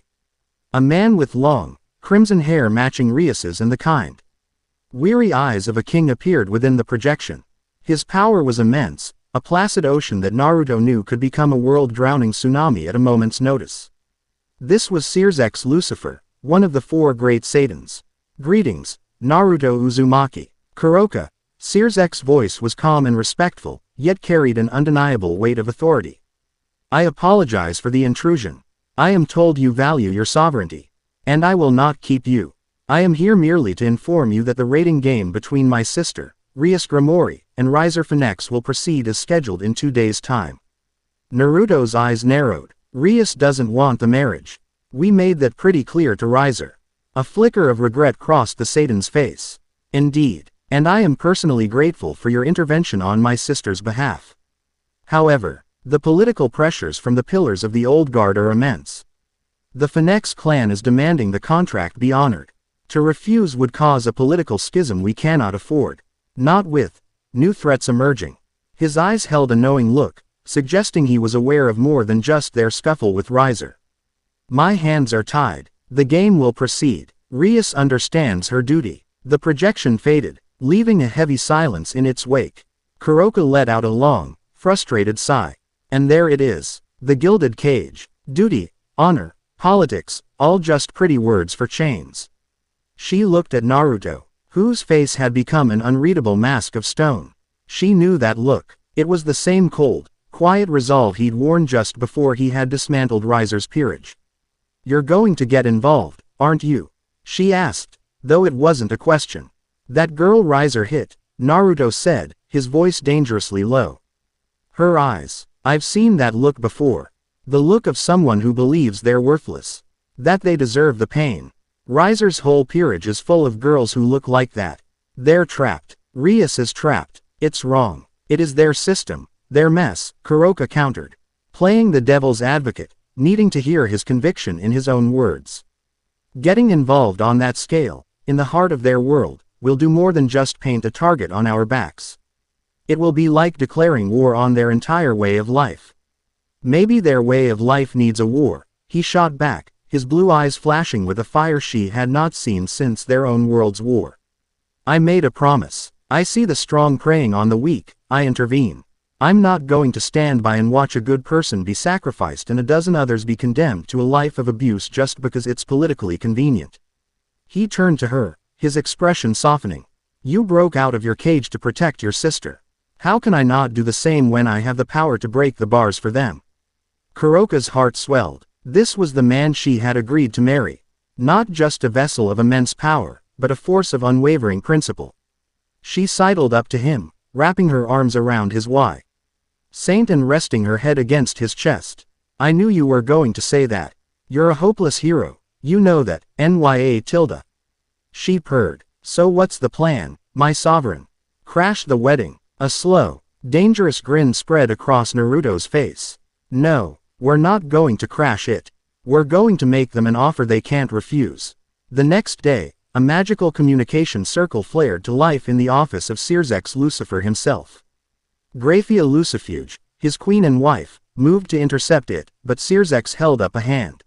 A man with long, crimson hair matching Rias's and the kind, weary eyes of a king appeared within the projection. His power was immense, a placid ocean that Naruto knew could become a world-drowning tsunami at a moment's notice. This was Sears's Lucifer, one of the four great Satans. Greetings, Naruto Uzumaki. Kuroka. Sears's voice was calm and respectful, yet carried an undeniable weight of authority. I apologize for the intrusion. I am told you value your sovereignty. And I will not keep you. I am here merely to inform you that the rating game between my sister, Rias Grimoire, and Riser Phoenix will proceed as scheduled in 2 days' time. Naruto's eyes narrowed. Rias doesn't want the marriage. We made that pretty clear to Riser. A flicker of regret crossed the Satan's face. Indeed. And I am personally grateful for your intervention on my sister's behalf. However, the political pressures from the pillars of the old guard are immense. The Phoenix clan is demanding the contract be honored. To refuse would cause a political schism we cannot afford. Not with new threats emerging. His eyes held a knowing look, suggesting he was aware of more than just their scuffle with Riser. My hands are tied. The game will proceed. Rias understands her duty. The projection faded, leaving a heavy silence in its wake. Kuroka let out a long, frustrated sigh. And there it is. The gilded cage. Duty, honor, politics, all just pretty words for chains. She looked at Naruto, whose face had become an unreadable mask of stone. She knew that look. It was the same cold, quiet resolve he'd worn just before he had dismantled Riser's peerage. You're going to get involved, aren't you? She asked, though it wasn't a question. That girl Riser hit, Naruto said, his voice dangerously low. Her eyes. I've seen that look before. The look of someone who believes they're worthless. That they deserve the pain. Riser's whole peerage is full of girls who look like that. They're trapped. Rias is trapped. It's wrong. It is their system, their mess, Kuroka countered. Playing the devil's advocate, needing to hear his conviction in his own words. Getting involved on that scale, in the heart of their world, will do more than just paint a target on our backs. It will be like declaring war on their entire way of life. Maybe their way of life needs a war, he shot back, his blue eyes flashing with a fire she had not seen since their own world's war. I made a promise. I see the strong preying on the weak, I intervene. I'm not going to stand by and watch a good person be sacrificed and a dozen others be condemned to a life of abuse just because it's politically convenient. He turned to her, his expression softening. You broke out of your cage to protect your sister. How can I not do the same when I have the power to break the bars for them? Kuroka's heart swelled. This was the man she had agreed to marry. Not just a vessel of immense power, but a force of unwavering principle. She sidled up to him, wrapping her arms around his saint and resting her head against his chest. I knew you were going to say that. You're a hopeless hero, you know that, Nya tilde. She purred. So what's the plan, my sovereign? Crash the wedding. A slow, dangerous grin spread across Naruto's face. No, we're not going to crash it. We're going to make them an offer they can't refuse. The next day, a magical communication circle flared to life in the office of Searzek's Lucifer himself. Graphia Lucifuge, his queen and wife, moved to intercept it, but Searzek's held up a hand.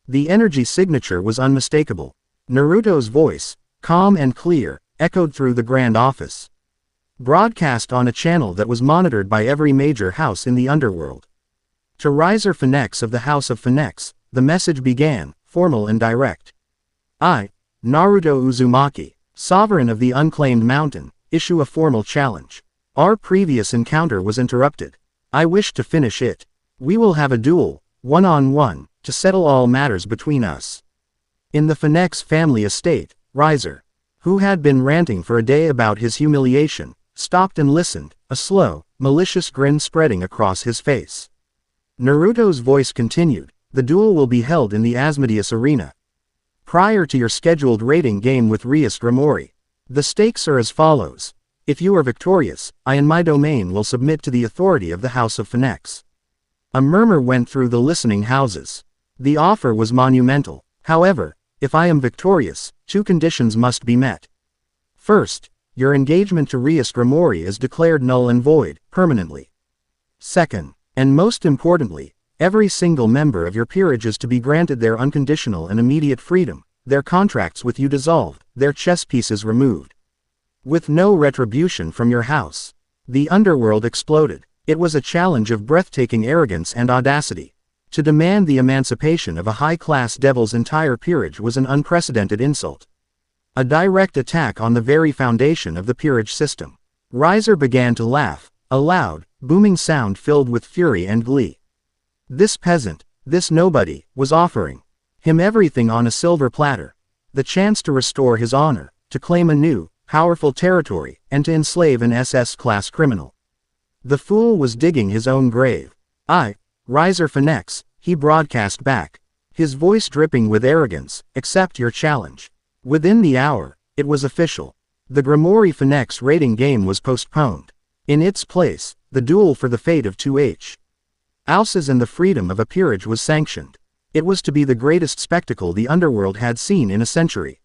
The energy signature was unmistakable. Naruto's voice, calm and clear, echoed through the grand office. Broadcast on a channel that was monitored by every major house in the underworld. To Riser Phoenix of the House of Phoenix, the message began, formal and direct. I, Naruto Uzumaki, sovereign of the unclaimed mountain, issue a formal challenge. Our previous encounter was interrupted. I wish to finish it. We will have a duel, one-on-one, to settle all matters between us. In the Phoenix family estate, Riser, who had been ranting for a day about his humiliation, stopped and listened, a slow, malicious grin spreading across his face. Naruto's voice continued, the duel will be held in the Asmodeus Arena. Prior to your scheduled rating game with Rias Grimori. The stakes are as follows. If you are victorious, I and my domain will submit to the authority of the House of Phoenix. A murmur went through the listening houses. The offer was monumental. However, if I am victorious, two conditions must be met. First, your engagement to Rias Grimori is declared null and void, permanently. Second, and most importantly, every single member of your peerage is to be granted their unconditional and immediate freedom, their contracts with you dissolved, their chess pieces removed. With no retribution from your house. The underworld exploded. It was a challenge of breathtaking arrogance and audacity. To demand the emancipation of a high-class devil's entire peerage was an unprecedented insult. A direct attack on the very foundation of the peerage system. Riser began to laugh, a loud, booming sound filled with fury and glee. This peasant, this nobody, was offering him everything on a silver platter. The chance to restore his honor, to claim a new, powerful territory, and to enslave an SS-class criminal. The fool was digging his own grave. I, Riser Phoenix, he broadcast back, his voice dripping with arrogance, accept your challenge. Within the hour, it was official. The Grimori Phoenix rating game was postponed. In its place, the duel for the fate of 2H. Houses and the freedom of a peerage was sanctioned. It was to be the greatest spectacle the underworld had seen in a century.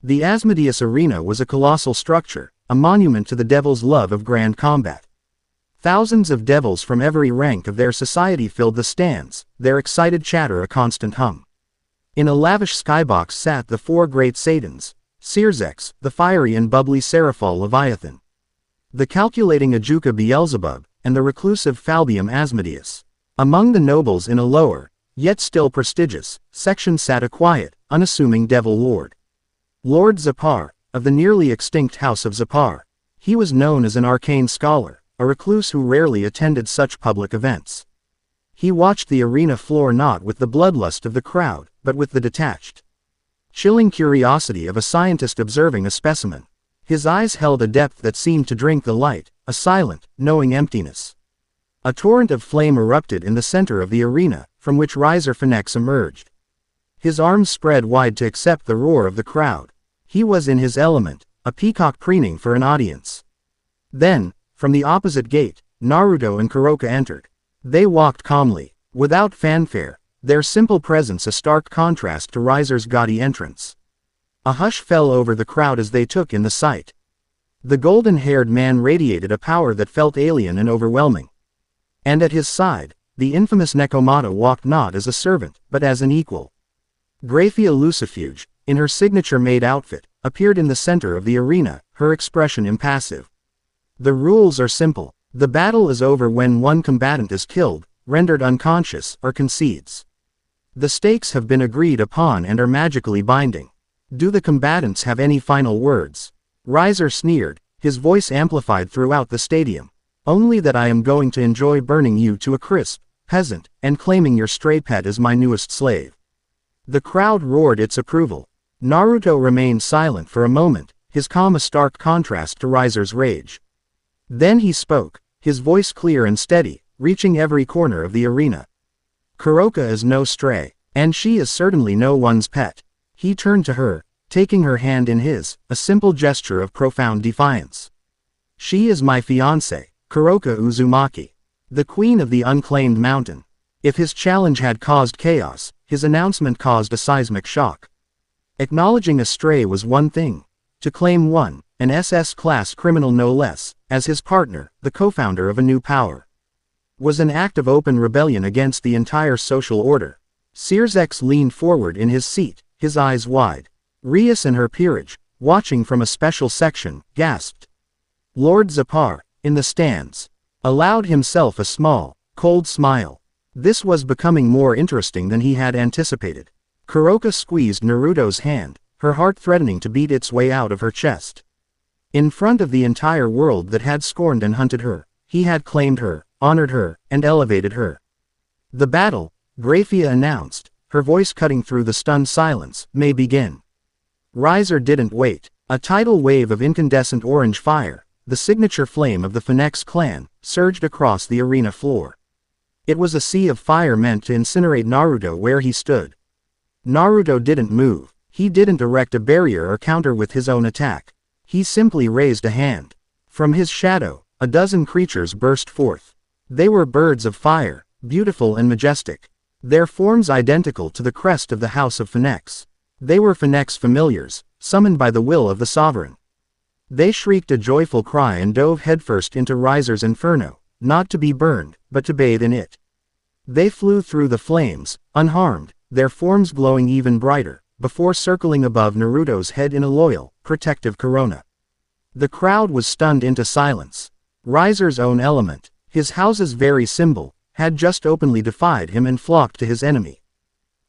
The Asmodeus Arena was a colossal structure, a monument to the devil's love of grand combat. Thousands of devils from every rank of their society filled the stands, their excited chatter a constant hum. In a lavish skybox sat the four great Satans, Searzek, the fiery and bubbly Seraphol Leviathan, the calculating Ajuka Beelzebub, and the reclusive Falbium Asmodeus. Among the nobles in a lower, yet still prestigious, section sat a quiet, unassuming devil lord. Lord Zapar, of the nearly extinct House of Zapar. He was known as an arcane scholar, a recluse who rarely attended such public events. He watched the arena floor not with the bloodlust of the crowd, but with the detached, chilling curiosity of a scientist observing a specimen. His eyes held a depth that seemed to drink the light, a silent, knowing emptiness. A torrent of flame erupted in the center of the arena, from which Riser Phoenix emerged. His arms spread wide to accept the roar of the crowd. He was in his element, a peacock preening for an audience. Then, from the opposite gate, Naruto and Kuroka entered. They walked calmly, without fanfare, their simple presence a stark contrast to Riser's gaudy entrance. A hush fell over the crowd as they took in the sight. The golden-haired man radiated a power that felt alien and overwhelming. And at his side, the infamous Nekomata walked not as a servant, but as an equal. Graphia Lucifuge, in her signature-made outfit, appeared in the center of the arena, her expression impassive. The rules are simple. The battle is over when one combatant is killed, rendered unconscious, or concedes. The stakes have been agreed upon and are magically binding. Do the combatants have any final words? Riser sneered, his voice amplified throughout the stadium. Only that I am going to enjoy burning you to a crisp, peasant, and claiming your stray pet as my newest slave. The crowd roared its approval. Naruto remained silent for a moment, his calm a stark contrast to Riser's rage. Then he spoke, his voice clear and steady, reaching every corner of the arena. Kuroka is no stray, and she is certainly no one's pet. He turned to her, taking her hand in his, a simple gesture of profound defiance. She is my fiancée, Kuroka Uzumaki, the queen of the unclaimed mountain. If his challenge had caused chaos, his announcement caused a seismic shock. Acknowledging a stray was one thing. To claim one, an SS-class criminal no less, as his partner, the co-founder of a new power, was an act of open rebellion against the entire social order. Searsex leaned forward in his seat, his eyes wide. Rias and her peerage, watching from a special section, gasped. Lord Zapar, in the stands, allowed himself a small, cold smile. This was becoming more interesting than he had anticipated. Kuroka squeezed Naruto's hand, her heart threatening to beat its way out of her chest. In front of the entire world that had scorned and hunted her, he had claimed her, honored her, and elevated her. The battle, Graphia announced, her voice cutting through the stunned silence, may begin. Riser didn't wait. A tidal wave of incandescent orange fire, the signature flame of the Phoenix clan, surged across the arena floor. It was a sea of fire meant to incinerate Naruto where he stood. Naruto didn't move. He didn't erect a barrier or counter with his own attack. He simply raised a hand. From his shadow, a dozen creatures burst forth. They were birds of fire, beautiful and majestic. Their forms identical to the crest of the House of Phoenix. They were Phoenix familiars, summoned by the will of the sovereign. They shrieked a joyful cry and dove headfirst into Riser's inferno, not to be burned, but to bathe in it. They flew through the flames, unharmed, their forms glowing even brighter, before circling above Naruto's head in a loyal, protective corona. The crowd was stunned into silence. Riser's own element, his house's very symbol, had just openly defied him and flocked to his enemy.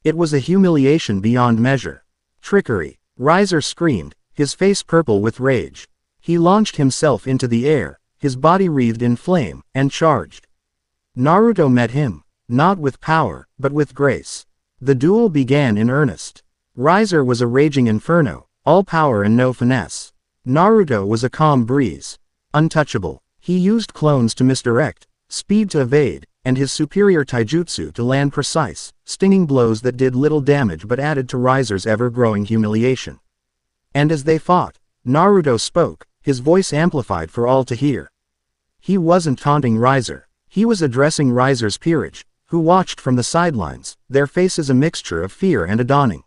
It was a humiliation beyond measure. Trickery. Riser screamed, his face purple with rage. He launched himself into the air, his body wreathed in flame, and charged. Naruto met him, not with power, but with grace. The duel began in earnest. Riser was a raging inferno, all power and no finesse. Naruto was a calm breeze. Untouchable. He used clones to misdirect, speed to evade, and his superior taijutsu to land precise, stinging blows that did little damage but added to Riser's ever-growing humiliation. And as they fought, Naruto spoke, his voice amplified for all to hear. He wasn't taunting Riser. He was addressing Riser's peerage, who watched from the sidelines, their faces a mixture of fear and a dawning.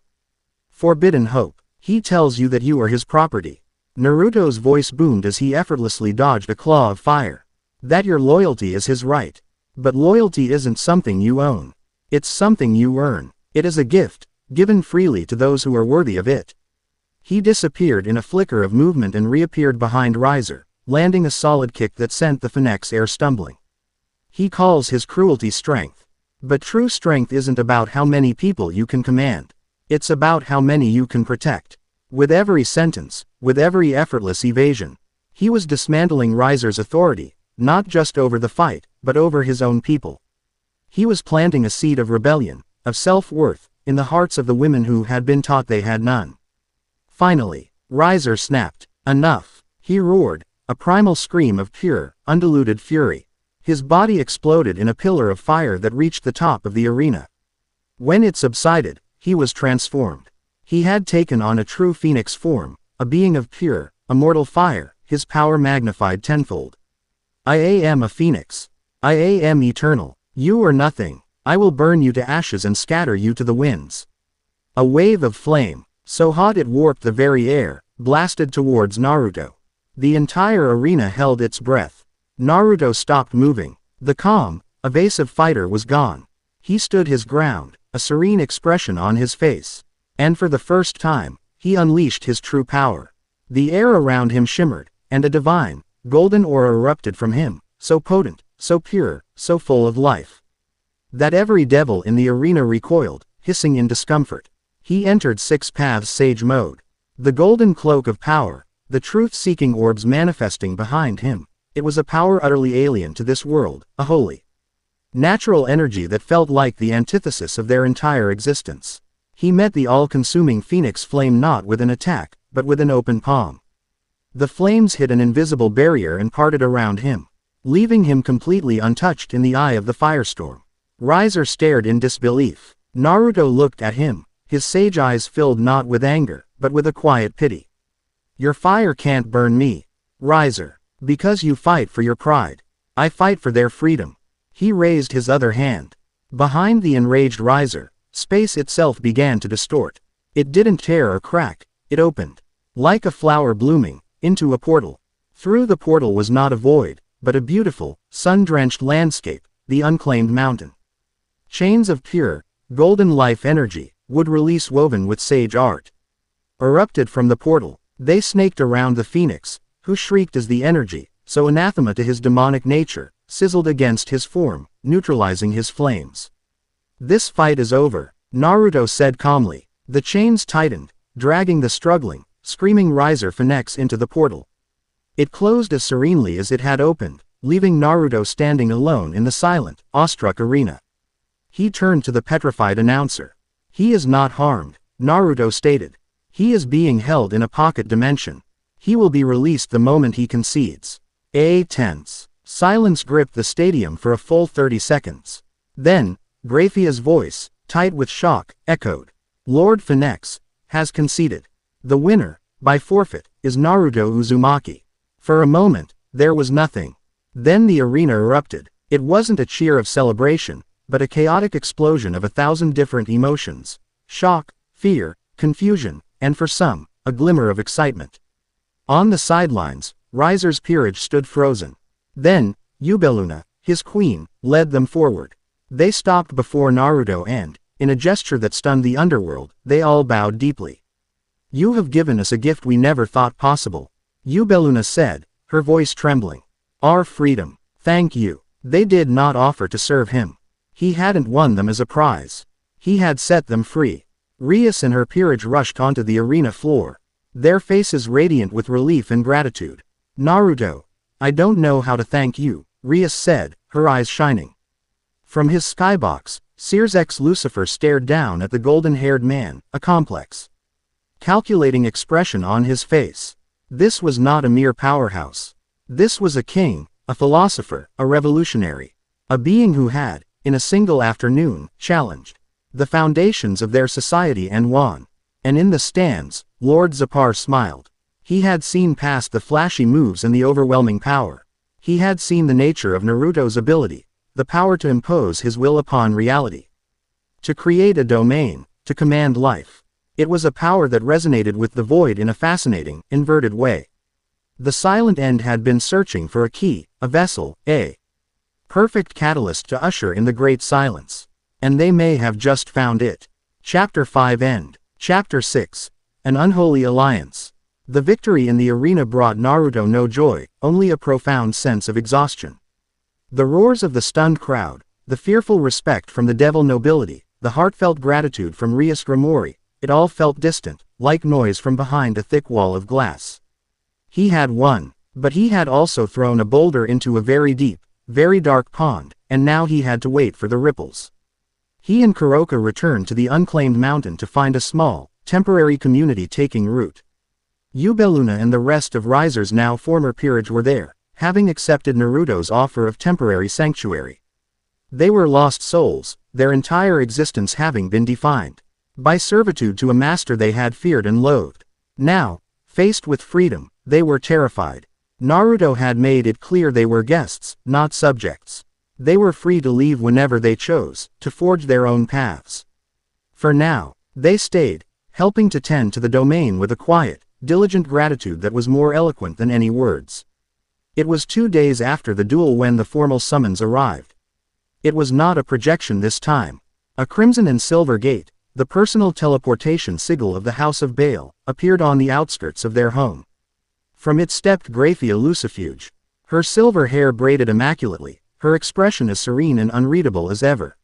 Forbidden hope. He tells you that you are his property. Naruto's voice boomed as he effortlessly dodged a claw of fire. That your loyalty is his right. But loyalty isn't something you own. It's something you earn. It is a gift, given freely to those who are worthy of it. He disappeared in a flicker of movement and reappeared behind Riser, landing a solid kick that sent the Phoenix air stumbling. He calls his cruelty strength. But true strength isn't about how many people you can command. It's about how many you can protect. With every sentence, with every effortless evasion, he was dismantling Riser's authority, not just over the fight, but over his own people. He was planting a seed of rebellion, of self-worth, in the hearts of the women who had been taught they had none. Finally, Riser snapped. Enough. He roared, a primal scream of pure, undiluted fury. His body exploded in a pillar of fire that reached the top of the arena. When it subsided, he was transformed. He had taken on a true phoenix form, a being of pure, immortal fire, his power magnified tenfold. I am a phoenix. I am eternal. You are nothing. I will burn you to ashes and scatter you to the winds. A wave of flame, so hot it warped the very air, blasted towards Naruto. The entire arena held its breath. Naruto stopped moving. The calm, evasive fighter was gone. He stood his ground, a serene expression on his face. And for the first time, he unleashed his true power. The air around him shimmered, and a divine, golden aura erupted from him, so potent, so pure, so full of life, that every devil in the arena recoiled, hissing in discomfort. He entered Six Paths Sage mode. The golden cloak of power, the truth-seeking orbs manifesting behind him. It was a power utterly alien to this world, a holy, natural energy that felt like the antithesis of their entire existence. He met the all-consuming phoenix flame not with an attack, but with an open palm. The flames hit an invisible barrier and parted around him, leaving him completely untouched in the eye of the firestorm. Riser stared in disbelief. Naruto looked at him, his sage eyes filled not with anger, but with a quiet pity. Your fire can't burn me, Riser, because you fight for your pride. I fight for their freedom. He raised his other hand. Behind the enraged Riser, space itself began to distort. It didn't tear or crack, it opened, like a flower blooming, into a portal. Through the portal was not a void, but a beautiful, sun-drenched landscape, the unclaimed mountain. Chains of pure, golden life energy, wood release woven with sage art, erupted from the portal. They snaked around the phoenix, who shrieked as the energy, so anathema to his demonic nature, sizzled against his form, neutralizing his flames. This fight is over, Naruto said calmly. The chains tightened, dragging the struggling, screaming Riser phoenix into the portal. It closed as serenely as it had opened, leaving Naruto standing alone in the silent, awestruck arena. He turned to the petrified announcer. He is not harmed, Naruto stated. He is being held in a pocket dimension. He will be released the moment he concedes. Tense silence gripped the stadium for a full 30 seconds. Then, Graphia's voice, tight with shock, echoed. Lord Phoenix has conceded. The winner, by forfeit, is Naruto Uzumaki. For a moment, there was nothing. Then the arena erupted. It wasn't a cheer of celebration, but a chaotic explosion of 1,000 different emotions. Shock, fear, confusion, and for some, a glimmer of excitement. On the sidelines, Riser's peerage stood frozen. Then, Yubeluna, his queen, led them forward. They stopped before Naruto and, in a gesture that stunned the underworld, they all bowed deeply. You have given us a gift we never thought possible, Yubeluna said, her voice trembling. Our freedom. Thank you. They did not offer to serve him. He hadn't won them as a prize. He had set them free. Rias and her peerage rushed onto the arena floor, their faces radiant with relief and gratitude. Naruto, I don't know how to thank you, Rias said, her eyes shining. From his skybox, Sears X Lucifer stared down at the golden-haired man, a complex, calculating expression on his face. This was not a mere powerhouse. This was a king, a philosopher, a revolutionary. A being who had, in a single afternoon, challenged the foundations of their society and won. And in the stands, Lord Zapar smiled. He had seen past the flashy moves and the overwhelming power. He had seen the nature of Naruto's ability, the power to impose his will upon reality, to create a domain, to command life. It was a power that resonated with the void in a fascinating, inverted way. The Silent End had been searching for a key, a vessel, a perfect catalyst to usher in the great silence. And they may have just found it. Chapter 5 End. Chapter 6. An Unholy Alliance. The victory in the arena brought Naruto no joy, only a profound sense of exhaustion. The roars of the stunned crowd, the fearful respect from the devil nobility, the heartfelt gratitude from Rias Grimori, it all felt distant, like noise from behind a thick wall of glass. He had won, but he had also thrown a boulder into a very deep, very dark pond, and now he had to wait for the ripples. He and Kuroka returned to the unclaimed mountain to find a small, temporary community taking root. Yubeluna and the rest of Riser's now former peerage were there, having accepted Naruto's offer of temporary sanctuary. They were lost souls, their entire existence having been defined by servitude to a master they had feared and loathed. Now, faced with freedom, they were terrified. Naruto had made it clear they were guests, not subjects. They were free to leave whenever they chose, to forge their own paths. For now, they stayed, helping to tend to the domain with a quiet, diligent gratitude that was more eloquent than any words. It was 2 days after the duel when the formal summons arrived. It was not a projection this time. A crimson and silver gate, the personal teleportation sigil of the House of Baal, appeared on the outskirts of their home. From it stepped Graphia Lucifuge. Her silver hair braided immaculately, her expression as serene and unreadable as ever.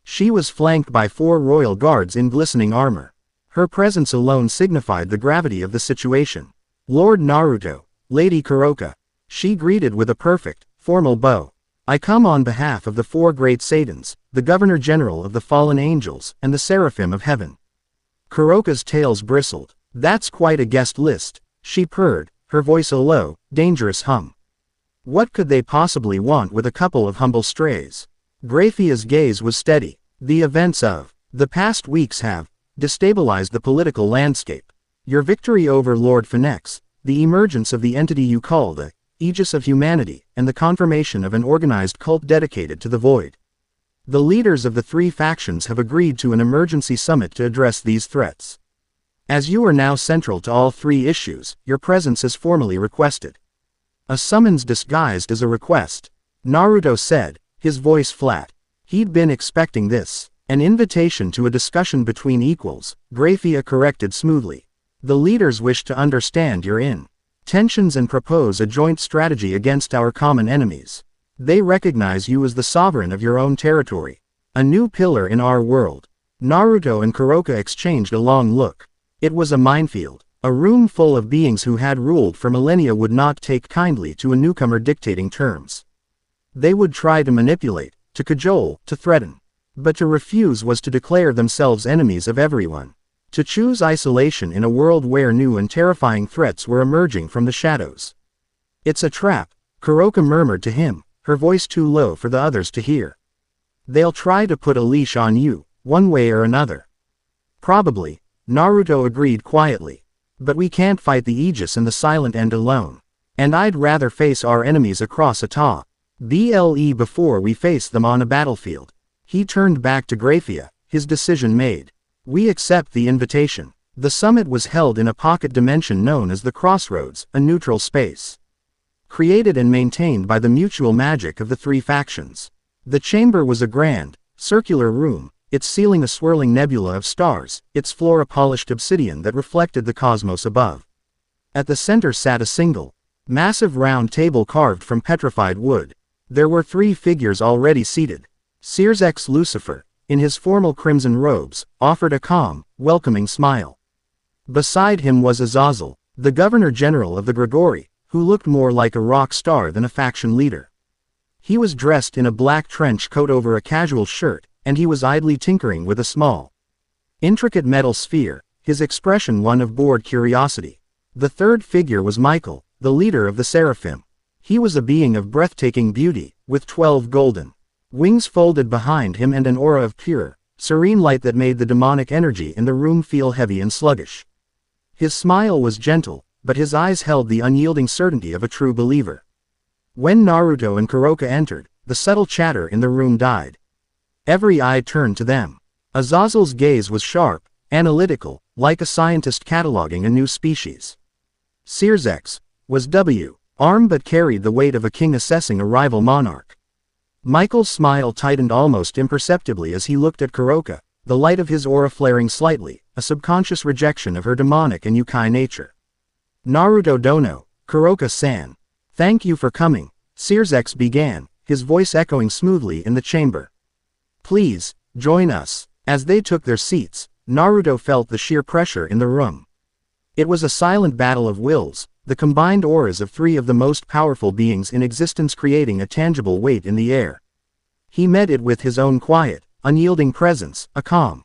She was flanked by 4 royal guards in glistening armor. Her presence alone signified the gravity of the situation. Lord Naruto, Lady Kuroka, she greeted with a perfect, formal bow. I come on behalf of the 4 great Satans, the Governor General of the fallen angels, and the Seraphim of heaven. Kuroka's tails bristled. That's quite a guest list, she purred, her voice a low, dangerous hum. What could they possibly want with a couple of humble strays? Graphia's gaze was steady. The events of the past weeks have destabilized the political landscape. Your victory over Lord Phoenix, the emergence of the entity you call the Aegis of Humanity, and the confirmation of an organized cult dedicated to the void. The leaders of the 3 factions have agreed to an emergency summit to address these threats. As you are now central to all 3 issues, your presence is formally requested. A summons disguised as a request, Naruto said, his voice flat. He'd been expecting this. An invitation to a discussion between equals, Graphia corrected smoothly. The leaders wish to understand your intentions and propose a joint strategy against our common enemies. They recognize you as the sovereign of your own territory, a new pillar in our world. Naruto and Kuroka exchanged a long look. It was a minefield. A room full of beings who had ruled for millennia would not take kindly to a newcomer dictating terms. They would try to manipulate, to cajole, to threaten. But to refuse was to declare themselves enemies of everyone. To choose isolation in a world where new and terrifying threats were emerging from the shadows. It's a trap, Kuroka murmured to him, her voice too low for the others to hear. They'll try to put a leash on you, one way or another. Probably, Naruto agreed quietly. But we can't fight the Aegis and the Silent End alone. And I'd rather face our enemies across a BLE before we face them on a battlefield. He turned back to Graphia, his decision made. We accept the invitation. The summit was held in a pocket dimension known as the Crossroads, a neutral space. Created and maintained by the mutual magic of the 3 factions. The chamber was a grand, circular room, its ceiling a swirling nebula of stars, its floor a polished obsidian that reflected the cosmos above. At the center sat a single, massive round table carved from petrified wood. There were 3 figures already seated. Sears Lucifer, in his formal crimson robes, offered a calm, welcoming smile. Beside him was Azazel, the Governor General of the Grigori, who looked more like a rock star than a faction leader. He was dressed in a black trench coat over a casual shirt, and he was idly tinkering with a small, intricate metal sphere, his expression one of bored curiosity. The 3rd figure was Michael, the leader of the Seraphim. He was a being of breathtaking beauty, with 12 golden wings folded behind him and an aura of pure, serene light that made the demonic energy in the room feel heavy and sluggish. His smile was gentle, but his eyes held the unyielding certainty of a true believer. When Naruto and Kuroka entered, the subtle chatter in the room died. Every eye turned to them. Azazel's gaze was sharp, analytical, like a scientist cataloging a new species. Sears was armed but carried the weight of a king assessing a rival monarch. Michael's smile tightened almost imperceptibly as he looked at Kuroka, the light of his aura flaring slightly, a subconscious rejection of her demonic and yukai nature. Naruto dono, Kuroka-san. Thank you for coming, Sears began, his voice echoing smoothly in the chamber. Please, join us. As they took their seats, Naruto felt the sheer pressure in the room. It was a silent battle of wills, the combined auras of 3 of the most powerful beings in existence creating a tangible weight in the air. He met it with his own quiet, unyielding presence, a calm,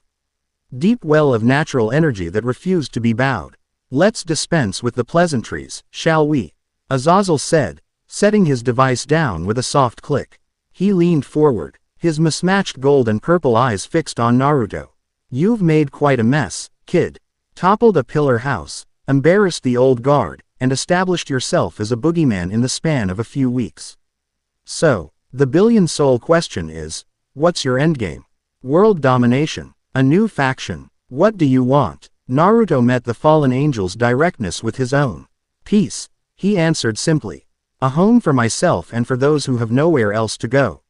deep well of natural energy that refused to be bowed. Let's dispense with the pleasantries, shall we? Azazel said, setting his device down with a soft click. He leaned forward, his mismatched gold and purple eyes fixed on Naruto. You've made quite a mess, kid. Toppled a pillar house, embarrassed the old guard, and established yourself as a boogeyman in the span of a few weeks. So, the billion-soul question is, what's your endgame? World domination? A new faction? What do you want? Naruto met the fallen angel's directness with his own. Peace, he answered simply. A home for myself and for those who have nowhere else to go.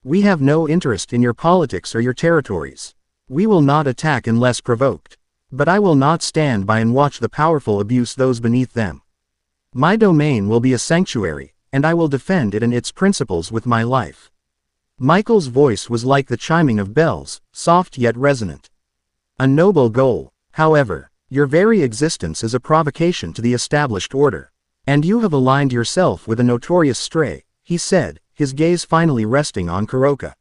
We have no interest in your politics or your territories. We will not attack unless provoked. But I will not stand by and watch the powerful abuse those beneath them. My domain will be a sanctuary, and I will defend it and its principles with my life. Michael's voice was like the chiming of bells, soft yet resonant. A noble goal, however. Your very existence is a provocation to the established order. And you have aligned yourself with a notorious stray, he said, his gaze finally resting on Kuroka.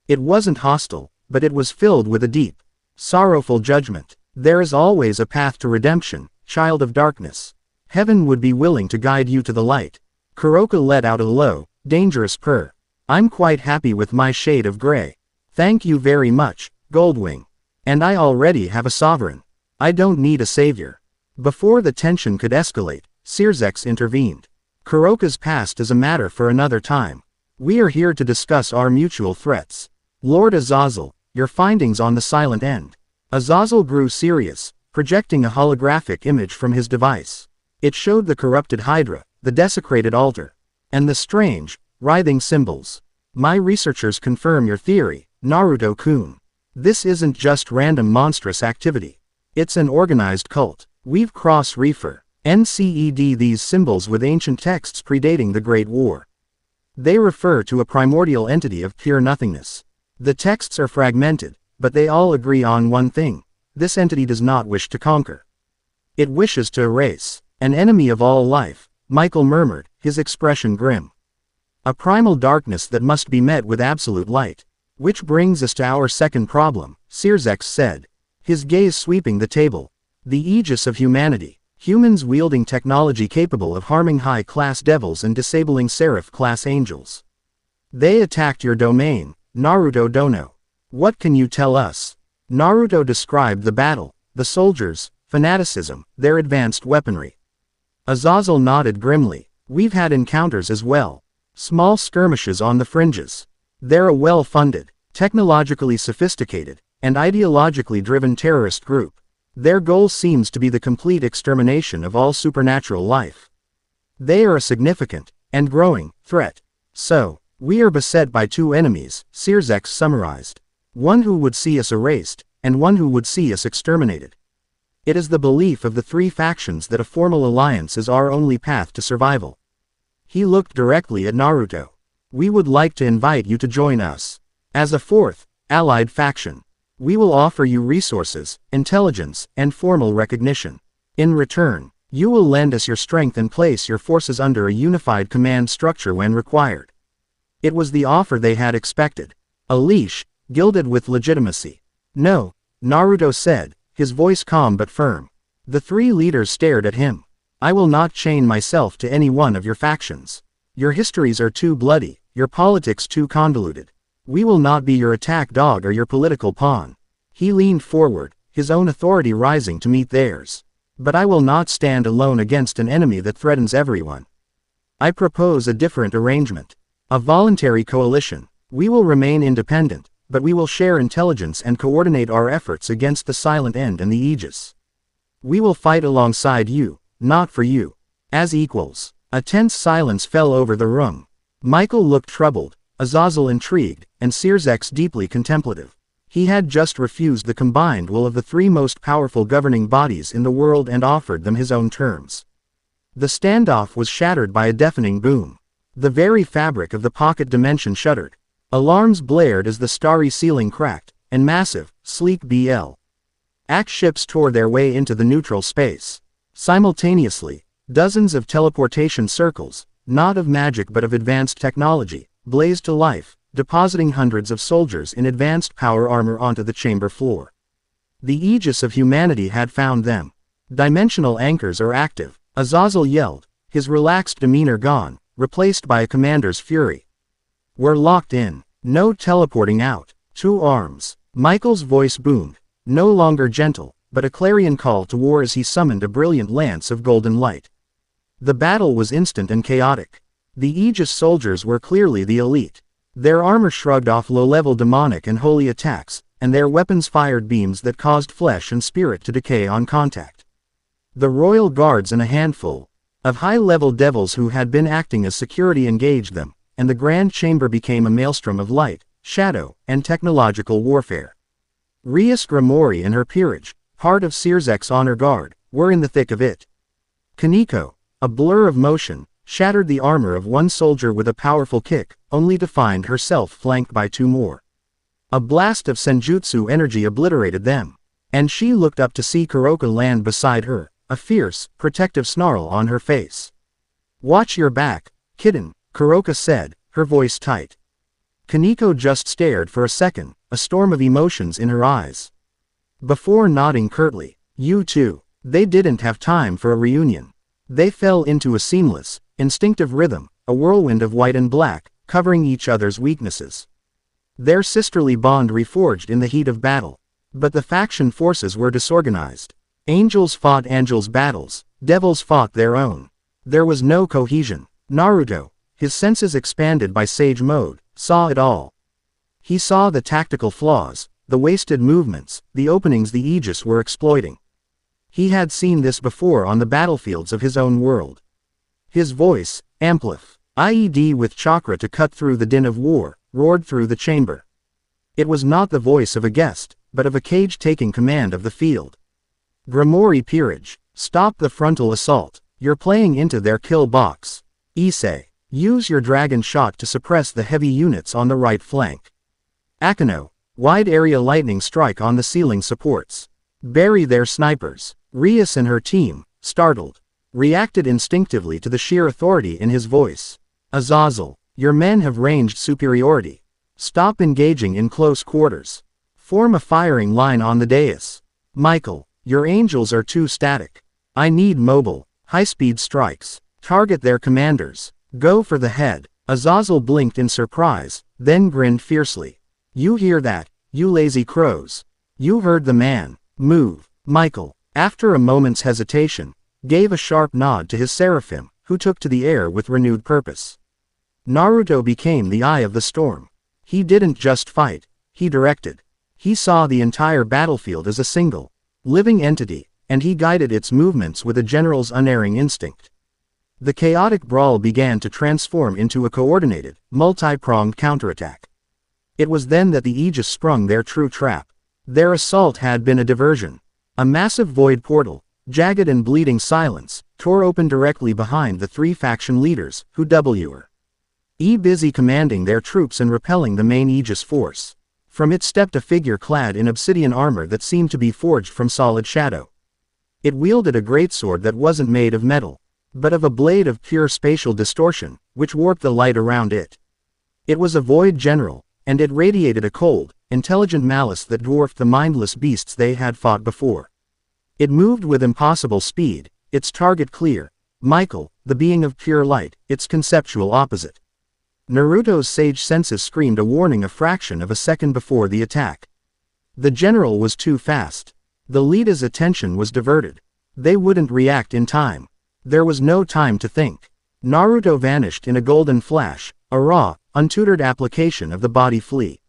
It wasn't hostile, but it was filled with a deep, sorrowful judgment. There is always a path to redemption, child of darkness. Heaven would be willing to guide you to the light. Kuroka let out a low, dangerous purr. I'm quite happy with my shade of gray. Thank you very much, Goldwing. And I already have a sovereign. I don't need a savior. Before the tension could escalate, Sirzex intervened. Kuroka's past is a matter for another time. We are here to discuss our mutual threats. Lord Azazel, your findings on the silent end. Azazel grew serious, projecting a holographic image from his device. It showed the corrupted Hydra, the desecrated altar, and the strange, writhing symbols. My researchers confirm your theory, Naruto-kun. This isn't just random monstrous activity. It's an organized cult. We've cross-refer NCED these symbols with ancient texts predating the Great War. They refer to a primordial entity of pure nothingness. The texts are fragmented, but they all agree on one thing. This entity does not wish to conquer. It wishes to erase. An enemy of all life, Michael murmured, his expression grim. A primal darkness that must be met with absolute light. Which brings us to our second problem, Sirzex said, his gaze sweeping the table. The aegis of humanity. Humans wielding technology capable of harming high-class devils and disabling seraph-class angels. They attacked your domain, Naruto Dono. What can you tell us? Naruto described the battle, the soldiers, fanaticism, their advanced weaponry. Azazel nodded grimly. We've had encounters as well. Small skirmishes on the fringes. They're a well-funded, technologically sophisticated, and ideologically driven terrorist group. Their goal seems to be the complete extermination of all supernatural life. They are a significant, and growing, threat. So, we are beset by two enemies, Sirzex summarized. One who would see us erased, and one who would see us exterminated. It is the belief of the three factions that a formal alliance is our only path to survival. He looked directly at Naruto. We would like to invite you to join us. As a fourth, allied faction. We will offer you resources, intelligence, and formal recognition. In return, you will lend us your strength and place your forces under a unified command structure when required. It was the offer they had expected. A leash, gilded with legitimacy. No, Naruto said, his voice calm but firm. The three leaders stared at him. I will not chain myself to any one of your factions. Your histories are too bloody, your politics too convoluted. We will not be your attack dog or your political pawn. He leaned forward, his own authority rising to meet theirs. But I will not stand alone against an enemy that threatens everyone. I propose a different arrangement. A voluntary coalition. We will remain independent, but we will share intelligence and coordinate our efforts against the Silent End and the Aegis. We will fight alongside you, not for you. As equals. A tense silence fell over the room. Michael looked troubled, Azazel intrigued, and Sirzex deeply contemplative. He had just refused the combined will of the three most powerful governing bodies in the world and offered them his own terms. The standoff was shattered by a deafening boom. The very fabric of the pocket dimension shuddered. Alarms blared as the starry ceiling cracked, and massive, sleek BL-Ax ships tore their way into the neutral space. Simultaneously, dozens of teleportation circles, not of magic but of advanced technology, blazed to life, depositing hundreds of soldiers in advanced power armor onto the chamber floor. The aegis of humanity had found them. Dimensional anchors are active, Azazel yelled, his relaxed demeanor gone, replaced by a commander's fury. "We're locked in. No teleporting out. 2 arms." Michael's voice boomed, no longer gentle, but a clarion call to war as he summoned a brilliant lance of golden light. The battle was instant and chaotic. The Aegis soldiers were clearly the elite. Their armor shrugged off low-level demonic and holy attacks, and their weapons fired beams that caused flesh and spirit to decay on contact. The royal guards and a handful of high-level devils who had been acting as security engaged them, and the grand chamber became a maelstrom of light, shadow, and technological warfare. Rias Grimori and her peerage, part of Sirzek's honor guard, were in the thick of it. Kaneko, a blur of motion, shattered the armor of one soldier with a powerful kick, only to find herself flanked by 2 more. A blast of senjutsu energy obliterated them, and she looked up to see Kuroka land beside her, a fierce, protective snarl on her face. "Watch your back, kitten," Kuroka said, her voice tight. Kaneko just stared for a second, a storm of emotions in her eyes. Before nodding curtly, "You too." They didn't have time for a reunion. They fell into a seamless, instinctive rhythm, a whirlwind of white and black, covering each other's weaknesses. Their sisterly bond reforged in the heat of battle. But the faction forces were disorganized. Angels fought angels' battles, devils fought their own. There was no cohesion. Naruto, his senses expanded by sage mode, saw it all. He saw the tactical flaws, the wasted movements, the openings the Aegis were exploiting. He had seen this before on the battlefields of his own world. His voice, amplif, IED with chakra to cut through the din of war, roared through the chamber. It was not the voice of a guest, but of a cage taking command of the field. "Grimori Peerage, stop the frontal assault. You're playing into their kill box. Issei, use your dragon shot to suppress the heavy units on the right flank. Akano, wide area lightning strike on the ceiling supports. Bury their snipers." Rias and her team, startled, reacted instinctively to the sheer authority in his voice. "Azazel, your men have ranged superiority. Stop engaging in close quarters. Form a firing line on the dais. Michael, your angels are too static. I need mobile, high-speed strikes. Target their commanders. Go for the head." Azazel blinked in surprise, then grinned fiercely. "You hear that, you lazy crows? You heard the man. Move." Michael, after a moment's hesitation, gave a sharp nod to his seraphim, who took to the air with renewed purpose. Naruto became the eye of the storm. He didn't just fight, he directed. He saw the entire battlefield as a single, living entity, and he guided its movements with a general's unerring instinct. The chaotic brawl began to transform into a coordinated, multi-pronged counterattack. It was then that the Aegis sprung their true trap. Their assault had been a diversion. A massive void portal, jagged and bleeding silence, tore open directly behind the 3 faction leaders, who were busy commanding their troops and repelling the main Aegis force. From it stepped a figure clad in obsidian armor that seemed to be forged from solid shadow. It wielded a greatsword that wasn't made of metal, but of a blade of pure spatial distortion, which warped the light around it. It was a void general, and it radiated a cold, intelligent malice that dwarfed the mindless beasts they had fought before. It moved with impossible speed, its target clear. Michael, the being of pure light, its conceptual opposite. Naruto's sage senses screamed a warning a fraction of a second before the attack. The general was too fast. The leader's attention was diverted. They wouldn't react in time. There was no time to think. Naruto vanished in a golden flash, a raw, untutored application of the body flee.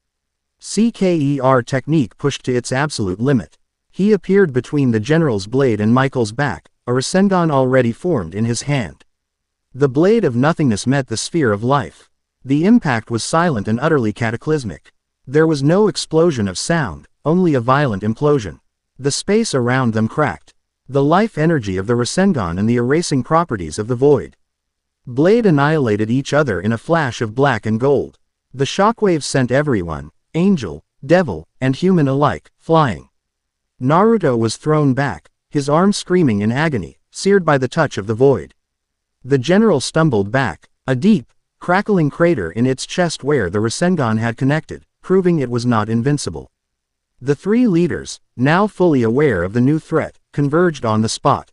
CKER technique pushed to its absolute limit. He appeared between the general's blade and Michael's back, a Rasengan already formed in his hand. The blade of nothingness met the sphere of life. The impact was silent and utterly cataclysmic. There was no explosion of sound, only a violent implosion. The space around them cracked. The life energy of the Rasengan and the erasing properties of the void blade annihilated each other in a flash of black and gold. The shockwaves sent everyone, angel, devil, and human alike, flying. Naruto was thrown back, his arms screaming in agony, seared by the touch of the void. The general stumbled back, a deep, crackling crater in its chest where the Rasengan had connected, proving it was not invincible. The 3 leaders, now fully aware of the new threat, converged on the spot.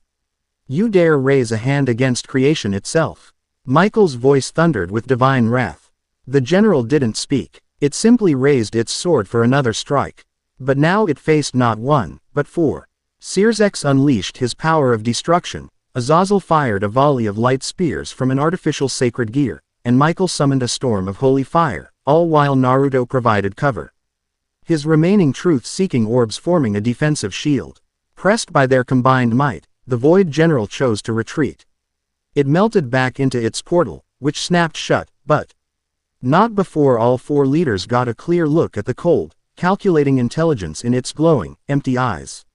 "You dare raise a hand against creation itself?" Michael's voice thundered with divine wrath. The general didn't speak. It simply raised its sword for another strike. But now it faced not one, but four. Searsx unleashed his power of destruction. Azazel fired a volley of light spears from an artificial sacred gear, and Michael summoned a storm of holy fire, all while Naruto provided cover. His remaining truth-seeking orbs forming a defensive shield. Pressed by their combined might, the Void General chose to retreat. It melted back into its portal, which snapped shut, but not before all four leaders got a clear look at the cold, calculating intelligence in its glowing, empty eyes.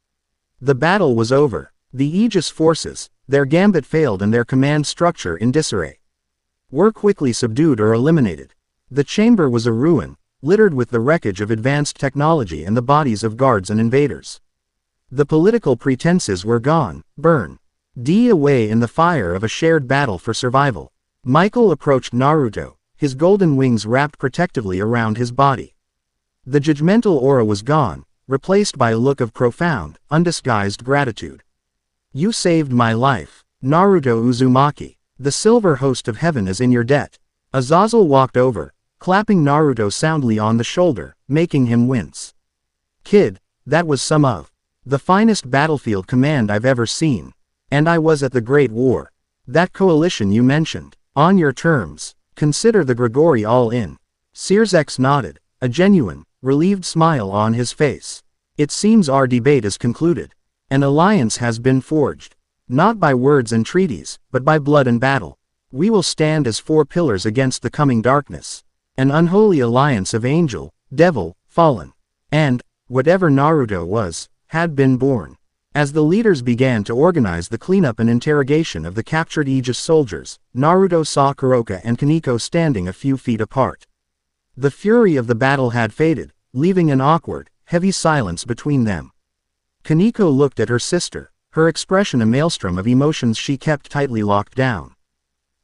The battle was over. The Aegis forces, their gambit failed and their command structure in disarray, were quickly subdued or eliminated. The chamber was a ruin, littered with the wreckage of advanced technology and the bodies of guards and invaders. The political pretenses were gone, burned away in the fire of a shared battle for survival. Michael approached Naruto, his golden wings wrapped protectively around his body. The judgmental aura was gone, replaced by a look of profound, undisguised gratitude. You saved my life, Naruto Uzumaki. The silver host of heaven is in your debt. Azazel walked over, clapping Naruto soundly on the shoulder, making him wince. Kid, that was some of the finest battlefield command I've ever seen. And I was at the Great War. That coalition you mentioned. On your terms. Consider the Grigori all in. Searsx nodded, a genuine, relieved smile on his face. It seems our debate is concluded. An alliance has been forged. Not by words and treaties, but by blood and battle. We will stand as four pillars against the coming darkness. An unholy alliance of angel, devil, fallen, and, whatever Naruto was, had been born. As the leaders began to organize the cleanup and interrogation of the captured Aegis soldiers, Naruto saw Kuroka and Kaneko standing a few feet apart. The fury of the battle had faded, leaving an awkward, heavy silence between them. Kaneko looked at her sister, her expression a maelstrom of emotions she kept tightly locked down.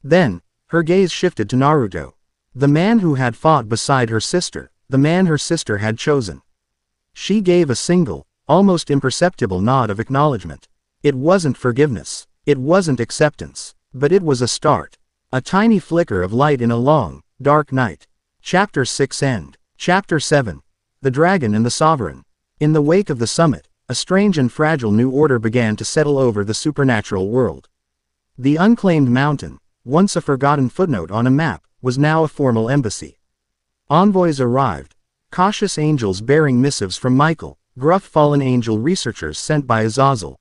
Then, her gaze shifted to Naruto. The man who had fought beside her sister, the man her sister had chosen. She gave a single, almost imperceptible nod of acknowledgement. It wasn't forgiveness. It wasn't acceptance. But it was a start. A tiny flicker of light in a long, dark night. Chapter 6 End. Chapter 7. The Dragon and the Sovereign. In the wake of the summit, a strange and fragile new order began to settle over the supernatural world. The unclaimed mountain, once a forgotten footnote on a map, was now a formal embassy. Envoys arrived, cautious angels bearing missives from Michael, gruff fallen angel researchers sent by Azazel,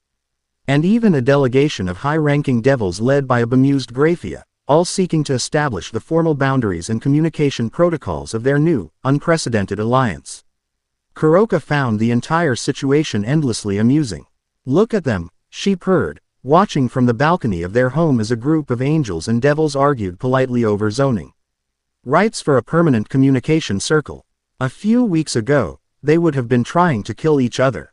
and even a delegation of high-ranking devils led by a bemused Graphia, all seeking to establish the formal boundaries and communication protocols of their new, unprecedented alliance. Kuroka found the entire situation endlessly amusing. Look at them, she purred, watching from the balcony of their home as a group of angels and devils argued politely over zoning rights for a permanent communication circle. A few weeks ago, they would have been trying to kill each other.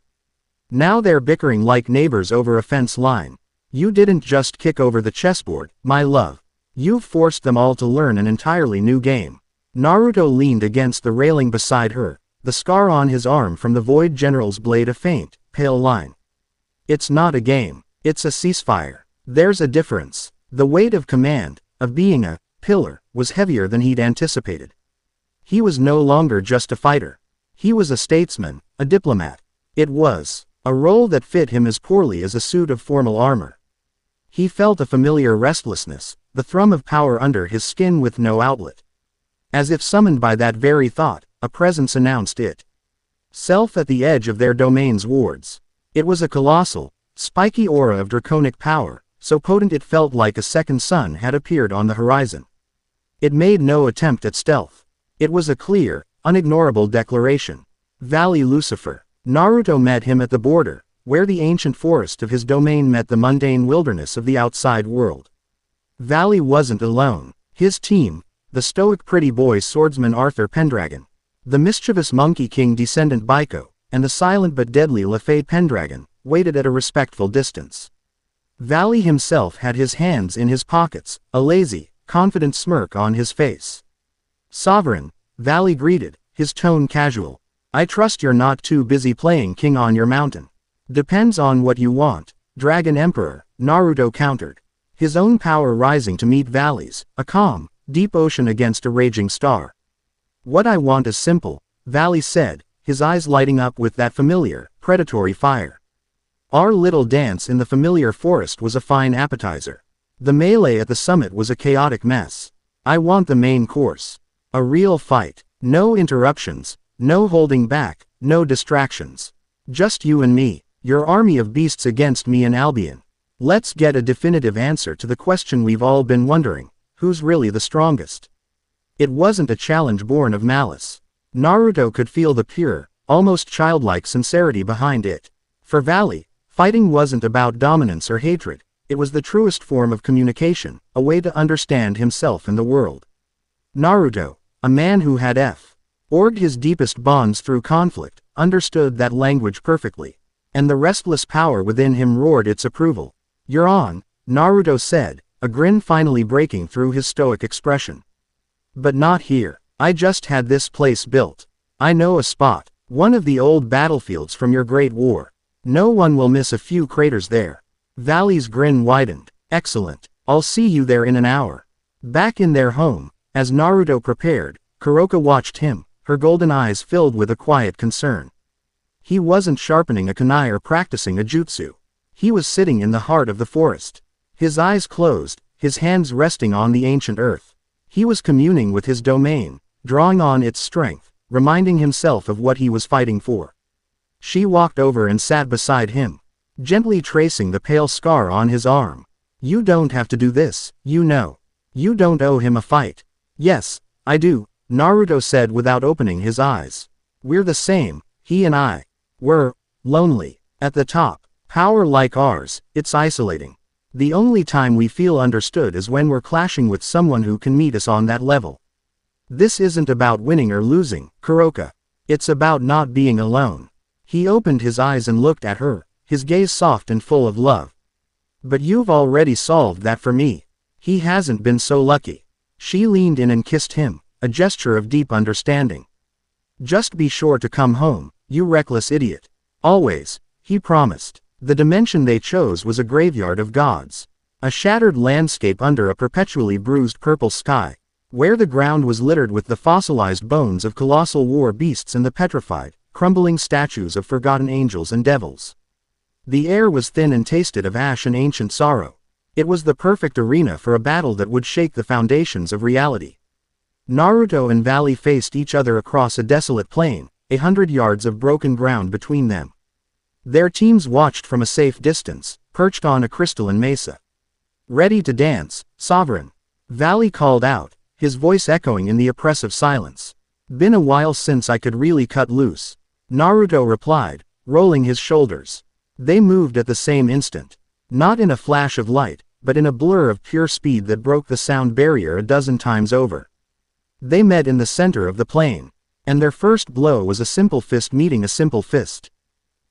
Now they're bickering like neighbors over a fence line. You didn't just kick over the chessboard, my love. You've forced them all to learn an entirely new game. Naruto leaned against the railing beside her, the scar on his arm from the Void General's blade a faint, pale line. It's not a game. It's a ceasefire. There's a difference. The weight of command, of being a pillar, was heavier than he'd anticipated. He was no longer just a fighter. He was a statesman, a diplomat. It was a role that fit him as poorly as a suit of formal armor. He felt a familiar restlessness, the thrum of power under his skin with no outlet. As if summoned by that very thought, a presence announced it. Self at the edge of their domain's wards. It was a colossal, spiky aura of draconic power, so potent it felt like a second sun had appeared on the horizon. It made no attempt at stealth. It was a clear, unignorable declaration. Valley Lucifer. Naruto met him at the border, where the ancient forest of his domain met the mundane wilderness of the outside world. Valley wasn't alone. His team, the stoic pretty boy swordsman Arthur Pendragon, the mischievous monkey king descendant Baiko, and the silent but deadly Lafayette Pendragon, waited at a respectful distance. Valley himself had his hands in his pockets, a lazy, confident smirk on his face. Sovereign, Valley greeted, his tone casual. I trust you're not too busy playing king on your mountain. Depends on what you want, Dragon Emperor, Naruto countered. his own power rising to meet valleys, a calm, deep ocean against a raging star. What I want is simple, Valley said, his eyes lighting up with that familiar, predatory fire. Our little dance in the familiar forest was a fine appetizer. The melee at the summit was a chaotic mess. I want the main course. A real fight. No interruptions, no holding back, no distractions. Just you and me, your army of beasts against me and Albion. Let's get a definitive answer to the question we've all been wondering, who's really the strongest? It wasn't a challenge born of malice. Naruto could feel the pure, almost childlike sincerity behind it. For Valley, fighting wasn't about dominance or hatred, it was the truest form of communication, a way to understand himself and the world. Naruto, a man who had forged his deepest bonds through conflict, understood that language perfectly. And the restless power within him roared its approval. "You're on," Naruto said, a grin finally breaking through his stoic expression. "But not here. I just had this place built. I know a spot, one of the old battlefields from your great war. No one will miss a few craters there." Valley's grin widened. "Excellent. I'll see you there in an hour." Back in their home, as Naruto prepared, Kuroka watched him, her golden eyes filled with a quiet concern. He wasn't sharpening a kunai or practicing a jutsu. He was sitting in the heart of the forest. His eyes closed, his hands resting on the ancient earth. He was communing with his domain, drawing on its strength, reminding himself of what he was fighting for. She walked over and sat beside him, gently tracing the pale scar on his arm. "You don't have to do this, you know. You don't owe him a fight." "Yes, I do," Naruto said without opening his eyes. "We're the same, he and I. We're lonely. At the top. Power like ours, it's isolating. The only time we feel understood is when we're clashing with someone who can meet us on that level. This isn't about winning or losing, Kuroka. It's about not being alone." He opened his eyes and looked at her, his gaze soft and full of love. "But you've already solved that for me." He hasn't been so lucky. She leaned in and kissed him, a gesture of deep understanding. "Just be sure to come home, you reckless idiot. Always," he promised. The dimension they chose was a graveyard of gods. A shattered landscape under a perpetually bruised purple sky, where the ground was littered with the fossilized bones of colossal war beasts and the petrified, crumbling statues of forgotten angels and devils. The air was thin and tasted of ash and ancient sorrow. It was the perfect arena for a battle that would shake the foundations of reality. Naruto and Valley faced each other across a desolate plain, 100 yards of broken ground between them. Their teams watched from a safe distance, perched on a crystalline mesa. "Ready to dance, Sovereign?" Valley called out, his voice echoing in the oppressive silence. "Been a while since I could really cut loose," Naruto replied, rolling his shoulders. They moved at the same instant. Not in a flash of light, but in a blur of pure speed that broke the sound barrier a dozen times over. They met in the center of the plain. And their first blow was a simple fist meeting a simple fist.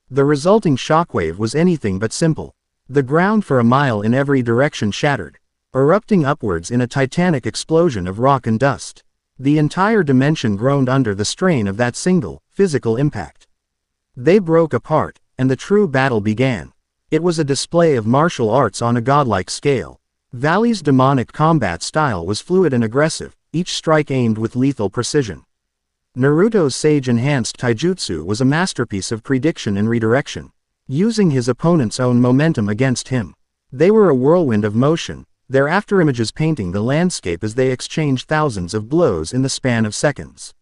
The resulting shockwave was anything but simple. The ground for a mile in every direction shattered, erupting upwards in a titanic explosion of rock and dust. The entire dimension groaned under the strain of that single, physical impact. They broke apart, and the true battle began. It was a display of martial arts on a godlike scale. Valley's demonic combat style was fluid and aggressive, each strike aimed with lethal precision. Naruto's sage-enhanced taijutsu was a masterpiece of prediction and redirection, using his opponent's own momentum against him. They were a whirlwind of motion, their afterimages painting the landscape as they exchanged thousands of blows in the span of seconds.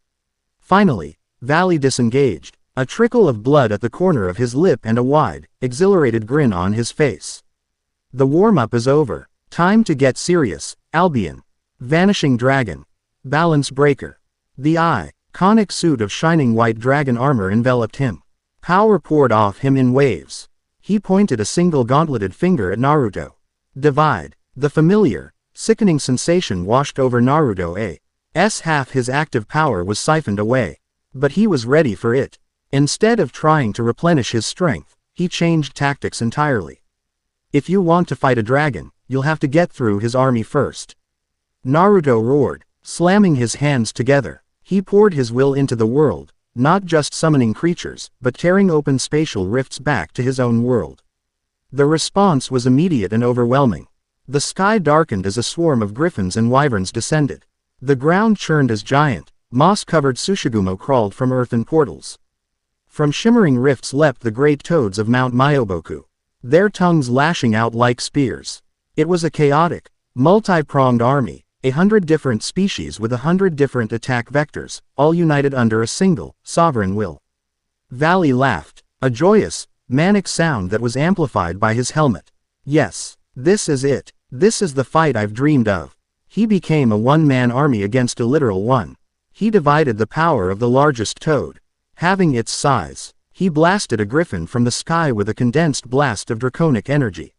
Finally, Valley disengaged, a trickle of blood at the corner of his lip and a wide, exhilarated grin on his face. "The warm-up is over. Time to get serious, Albion." Vanishing Dragon. Balance Breaker. The iconic suit of shining white dragon armor enveloped him. Power poured off him in waves. He pointed a single gauntleted finger at Naruto. Divide. The familiar, sickening sensation washed over Naruto's half his active power was siphoned away. But he was ready for it. Instead of trying to replenish his strength, he changed tactics entirely. "If you want to fight a dragon, you'll have to get through his army first." Naruto roared, slamming his hands together. He poured his will into the world, not just summoning creatures, but tearing open spatial rifts back to his own world. The response was immediate and overwhelming. The sky darkened as a swarm of griffins and wyverns descended. The ground churned as giant, moss-covered Tsushigumo crawled from earthen portals. From shimmering rifts leapt the great toads of Mount Myoboku, their tongues lashing out like spears. It was a chaotic, multi-pronged army, 100 different species with 100 different attack vectors, all united under a single, sovereign will. Valley laughed, a joyous, manic sound that was amplified by his helmet. Yes, this is it. This is the fight I've dreamed of. He became a one-man army against a literal one. He divided the power of the largest toad. Having its size, he blasted a griffin from the sky with a condensed blast of draconic energy.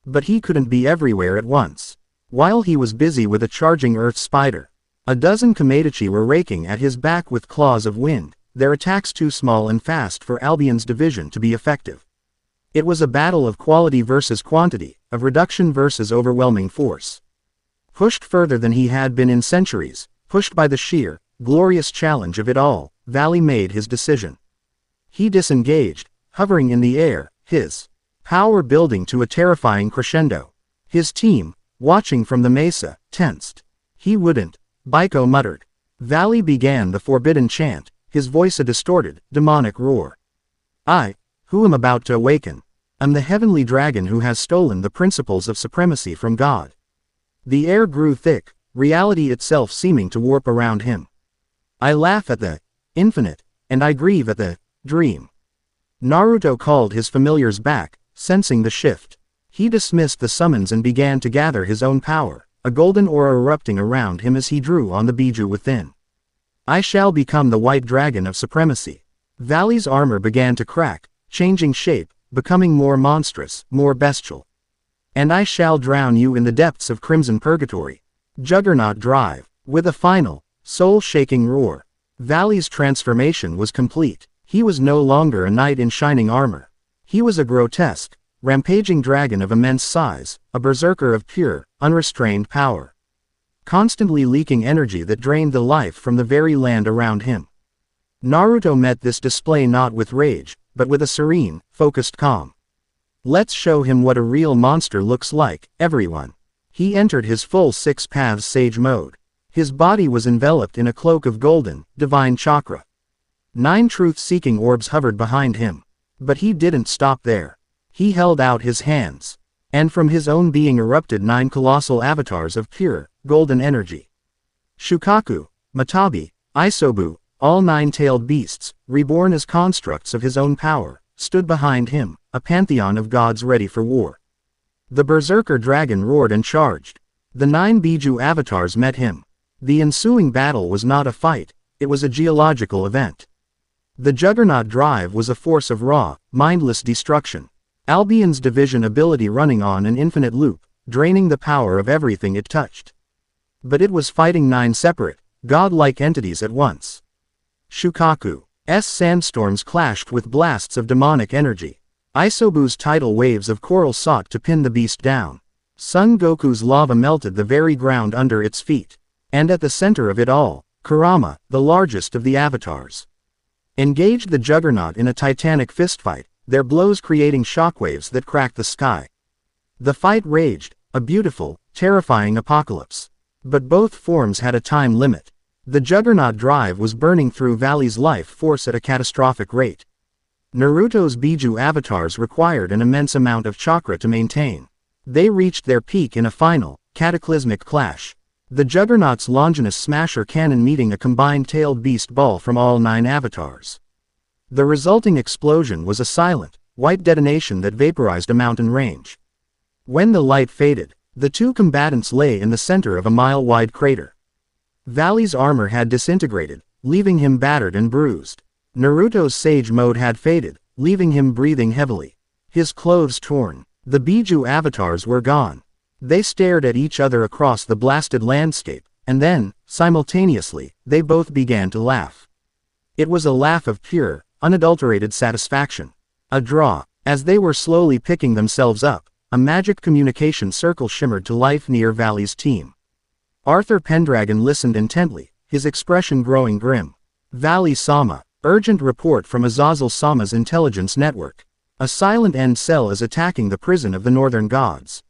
But he couldn't be everywhere at once. While he was busy with a charging earth spider, a dozen Komedachi were raking at his back with claws of wind, their attacks too small and fast for Albion's division to be effective. It was a battle of quality versus quantity, of reduction versus overwhelming force. Pushed further than he had been in centuries, pushed by the sheer, glorious challenge of it all, Valley made his decision. He disengaged, hovering in the air, his power building to a terrifying crescendo. His team, watching from the mesa, tensed. He wouldn't, Baiko muttered. Valley began the forbidden chant, his voice a distorted, demonic roar. I, who am about to awaken, am the heavenly dragon who has stolen the principles of supremacy from God. The air grew thick, reality itself seeming to warp around him. I laugh at the infinite, and I grieve at the dream. Naruto called his familiars back, sensing the shift. He dismissed the summons and began to gather his own power, a golden aura erupting around him as he drew on the Biju within. I shall become the white dragon of supremacy. Valley's armor began to crack, changing shape, becoming more monstrous, more bestial. And I shall drown you in the depths of crimson purgatory. Juggernaut drive. With a final, soul-shaking roar, Valley's transformation was complete. He was no longer a knight in shining armor. He was a grotesque, rampaging dragon of immense size, a berserker of pure, unrestrained power. Constantly leaking energy that drained the life from the very land around him. Naruto met this display not with rage, but with a serene, focused calm. Let's show him what a real monster looks like, everyone. He entered his full six paths sage mode. His body was enveloped in a cloak of golden, divine chakra. 9 truth-seeking orbs hovered behind him. But he didn't stop there. He held out his hands. And from his own being erupted 9 colossal avatars of pure, golden energy. Shukaku, Matabi, Isobu, all 9-tailed beasts, reborn as constructs of his own power, stood behind him, a pantheon of gods ready for war. The berserker dragon roared and charged. The 9 Biju avatars met him. The ensuing battle was not a fight, it was a geological event. The Juggernaut drive was a force of raw, mindless destruction. Albion's division ability running on an infinite loop, draining the power of everything it touched. But it was fighting 9 separate, godlike entities at once. Shukaku's sandstorms clashed with blasts of demonic energy. Isobu's tidal waves of coral sought to pin the beast down. Son Goku's lava melted the very ground under its feet. And at the center of it all, Kurama, the largest of the avatars, engaged the Juggernaut in a titanic fistfight, their blows creating shockwaves that cracked the sky. The fight raged, a beautiful, terrifying apocalypse. But both forms had a time limit. The Juggernaut drive was burning through Valley's life force at a catastrophic rate. Naruto's Biju avatars required an immense amount of chakra to maintain. They reached their peak in a final, cataclysmic clash. The Juggernaut's Longinus Smasher cannon meeting a combined tailed beast ball from all 9 avatars. The resulting explosion was a silent, white detonation that vaporized a mountain range. When the light faded, the 2 combatants lay in the center of a mile-wide crater. Valley's armor had disintegrated, leaving him battered and bruised. Naruto's sage mode had faded, leaving him breathing heavily. His clothes torn. The Biju avatars were gone. They stared at each other across the blasted landscape, and then, simultaneously, they both began to laugh. It was a laugh of pure, unadulterated satisfaction. A draw. As they were slowly picking themselves up, a magic communication circle shimmered to life near Valley's team. Arthur Pendragon listened intently, his expression growing grim. Valley-sama, urgent report from Azazel-sama's intelligence network. A silent end cell is attacking the prison of the northern gods.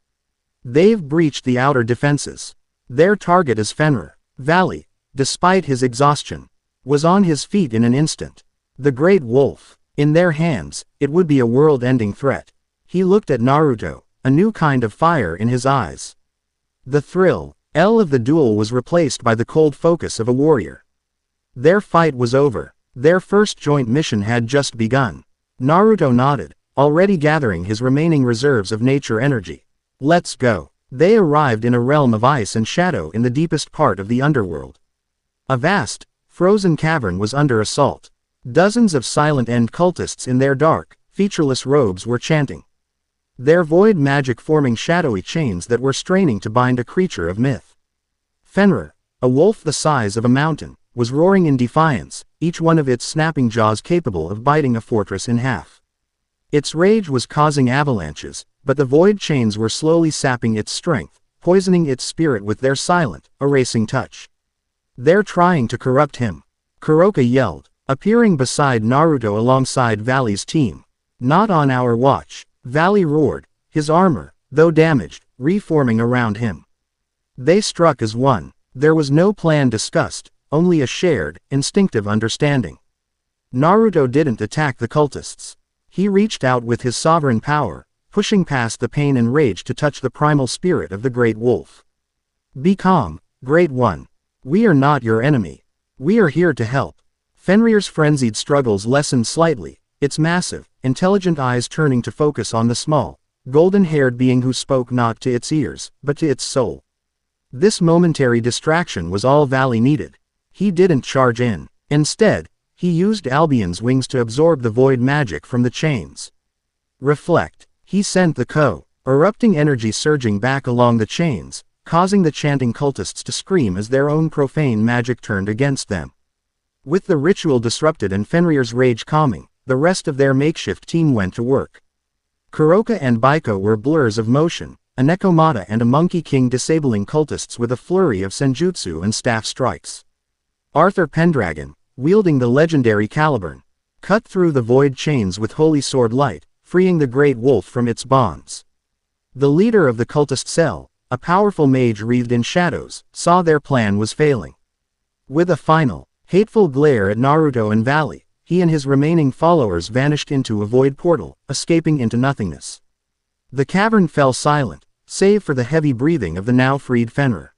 They've breached the outer defenses. Their target is Fenrir. Valley, despite his exhaustion, was on his feet in an instant. The great wolf. In their hands, it would be a world-ending threat. He looked at Naruto, a new kind of fire in his eyes. The thrill of the duel was replaced by the cold focus of a warrior. Their fight was over. Their first joint mission had just begun. Naruto nodded, already gathering his remaining reserves of nature energy. Let's go. They arrived in a realm of ice and shadow in the deepest part of the underworld. A vast, frozen cavern was under assault. Dozens of silent end cultists in their dark, featureless robes were chanting. Their void magic forming shadowy chains that were straining to bind a creature of myth. Fenrir, a wolf the size of a mountain, was roaring in defiance, each one of its snapping jaws capable of biting a fortress in half. Its rage was causing avalanches, but the void chains were slowly sapping its strength, poisoning its spirit with their silent, erasing touch. They're trying to corrupt him. Kuroka yelled, appearing beside Naruto alongside Valley's team. Not on our watch, Valley roared, his armor, though damaged, reforming around him. They struck as one. There was no plan discussed, only a shared, instinctive understanding. Naruto didn't attack the cultists. He reached out with his sovereign power, pushing past the pain and rage to touch the primal spirit of the great wolf. Be calm, Great One. We are not your enemy. We are here to help. Fenrir's frenzied struggles lessened slightly, its massive, intelligent eyes turning to focus on the small, golden-haired being who spoke not to its ears, but to its soul. This momentary distraction was all Valley needed. He didn't charge in. Instead, he used Albion's wings to absorb the void magic from the chains. Reflect. He sent the erupting energy surging back along the chains, causing the chanting cultists to scream as their own profane magic turned against them. With the ritual disrupted and Fenrir's rage calming, the rest of their makeshift team went to work. Kuroka and Baiko were blurs of motion, a Nekomata and a Monkey King disabling cultists with a flurry of senjutsu and staff strikes. Arthur Pendragon, wielding the legendary Caliburn, cut through the void chains with holy sword light, freeing the great wolf from its bonds. The leader of the cultist cell, a powerful mage wreathed in shadows, saw their plan was failing. With a final, hateful glare at Naruto and Valley, he and his remaining followers vanished into a void portal, escaping into nothingness. The cavern fell silent, save for the heavy breathing of the now freed Fenrir.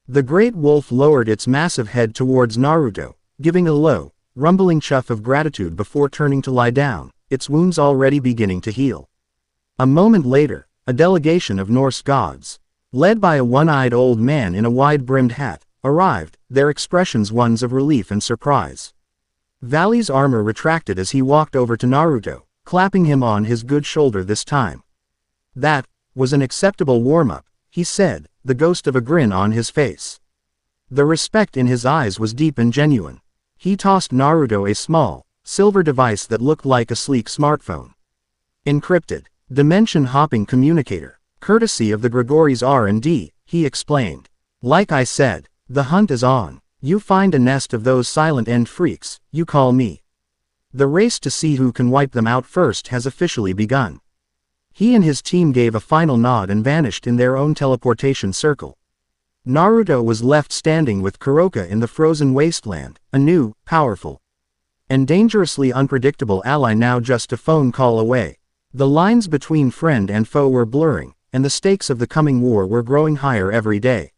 The great wolf lowered its massive head towards Naruto, giving a low, rumbling chuff of gratitude before turning to lie down, its wounds already beginning to heal. A moment later, a delegation of Norse gods, led by a one-eyed old man in a wide-brimmed hat, arrived, their expressions ones of relief and surprise. Valley's armor retracted as he walked over to Naruto, clapping him on his good shoulder this time. That was an acceptable warm-up, he said, the ghost of a grin on his face. The respect in his eyes was deep and genuine. He tossed Naruto a small, silver device that looked like a sleek smartphone. Encrypted, dimension-hopping communicator, courtesy of the Gregory's R&D, he explained. Like I said, the hunt is on. You find a nest of those silent end freaks, you call me. The race to see who can wipe them out first has officially begun. He and his team gave a final nod and vanished in their own teleportation circle. Naruto was left standing with Kuroka in the frozen wasteland, a new, powerful, and dangerously unpredictable ally now just a phone call away. The lines between friend and foe were blurring, and the stakes of the coming war were growing higher every day.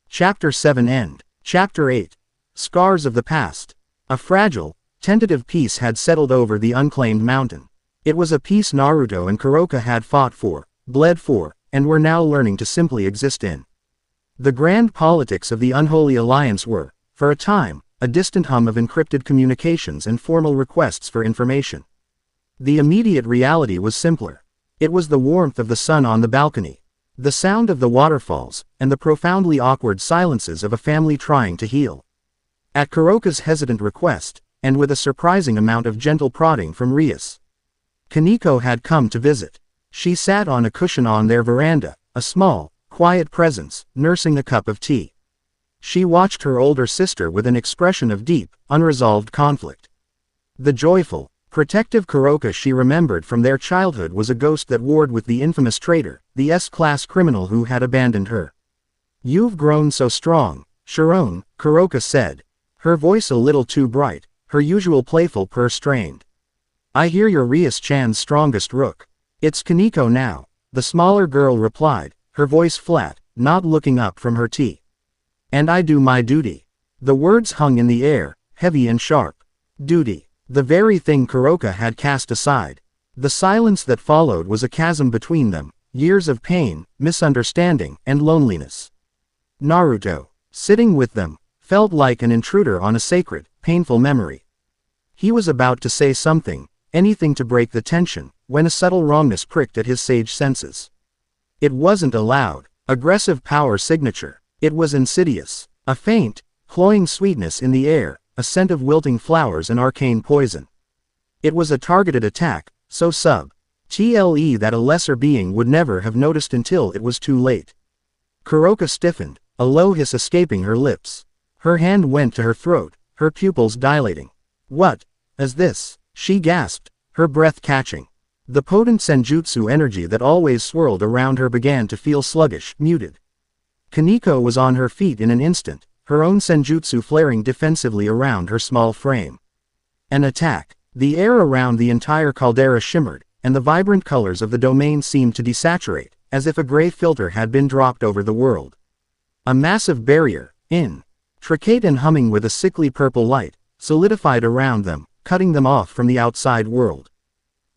Chapter 7 End. Chapter 8. Scars of the Past. A fragile, tentative peace had settled over the unclaimed mountain. It was a peace Naruto and Kuroka had fought for, bled for, and were now learning to simply exist in. The grand politics of the unholy alliance were, for a time, a distant hum of encrypted communications and formal requests for information. The immediate reality was simpler. It was the warmth of the sun on the balcony, the sound of the waterfalls, and the profoundly awkward silences of a family trying to heal. At Kuroka's hesitant request, and with a surprising amount of gentle prodding from Rias, Kaneko had come to visit. She sat on a cushion on their veranda, a small, quiet presence, nursing a cup of tea. She watched her older sister with an expression of deep, unresolved conflict. The joyful, Protective Kuroka she remembered from their childhood was a ghost that warred with the infamous traitor, the S-class criminal who had abandoned her. You've grown so strong, Sharon, Kuroka said. Her voice a little too bright, her usual playful purr strained. I hear you're Rias-chan's strongest rook. It's Kaneko now, the smaller girl replied, her voice flat, not looking up from her tea. And I do my duty. The words hung in the air, heavy and sharp. Duty. The very thing Kuroka had cast aside. The silence that followed was a chasm between them, years of pain, misunderstanding, and loneliness. Naruto, sitting with them, felt like an intruder on a sacred, painful memory. He was about to say something, anything to break the tension, when a subtle wrongness pricked at his sage senses. It wasn't a loud, aggressive power signature. It was insidious. A faint, cloying sweetness in the air, a scent of wilting flowers and arcane poison. It was a targeted attack, so subtle that a lesser being would never have noticed until it was too late. Kuroka stiffened, a low hiss escaping her lips. Her hand went to her throat, her pupils dilating. What is this? She gasped, her breath catching. The potent senjutsu energy that always swirled around her began to feel sluggish, muted. Kaneko was on her feet in an instant, her own senjutsu flaring defensively around her small frame. An attack. The air around the entire caldera shimmered, and the vibrant colors of the domain seemed to desaturate, as if a gray filter had been dropped over the world. A massive barrier, intricate and humming with a sickly purple light, solidified around them, cutting them off from the outside world.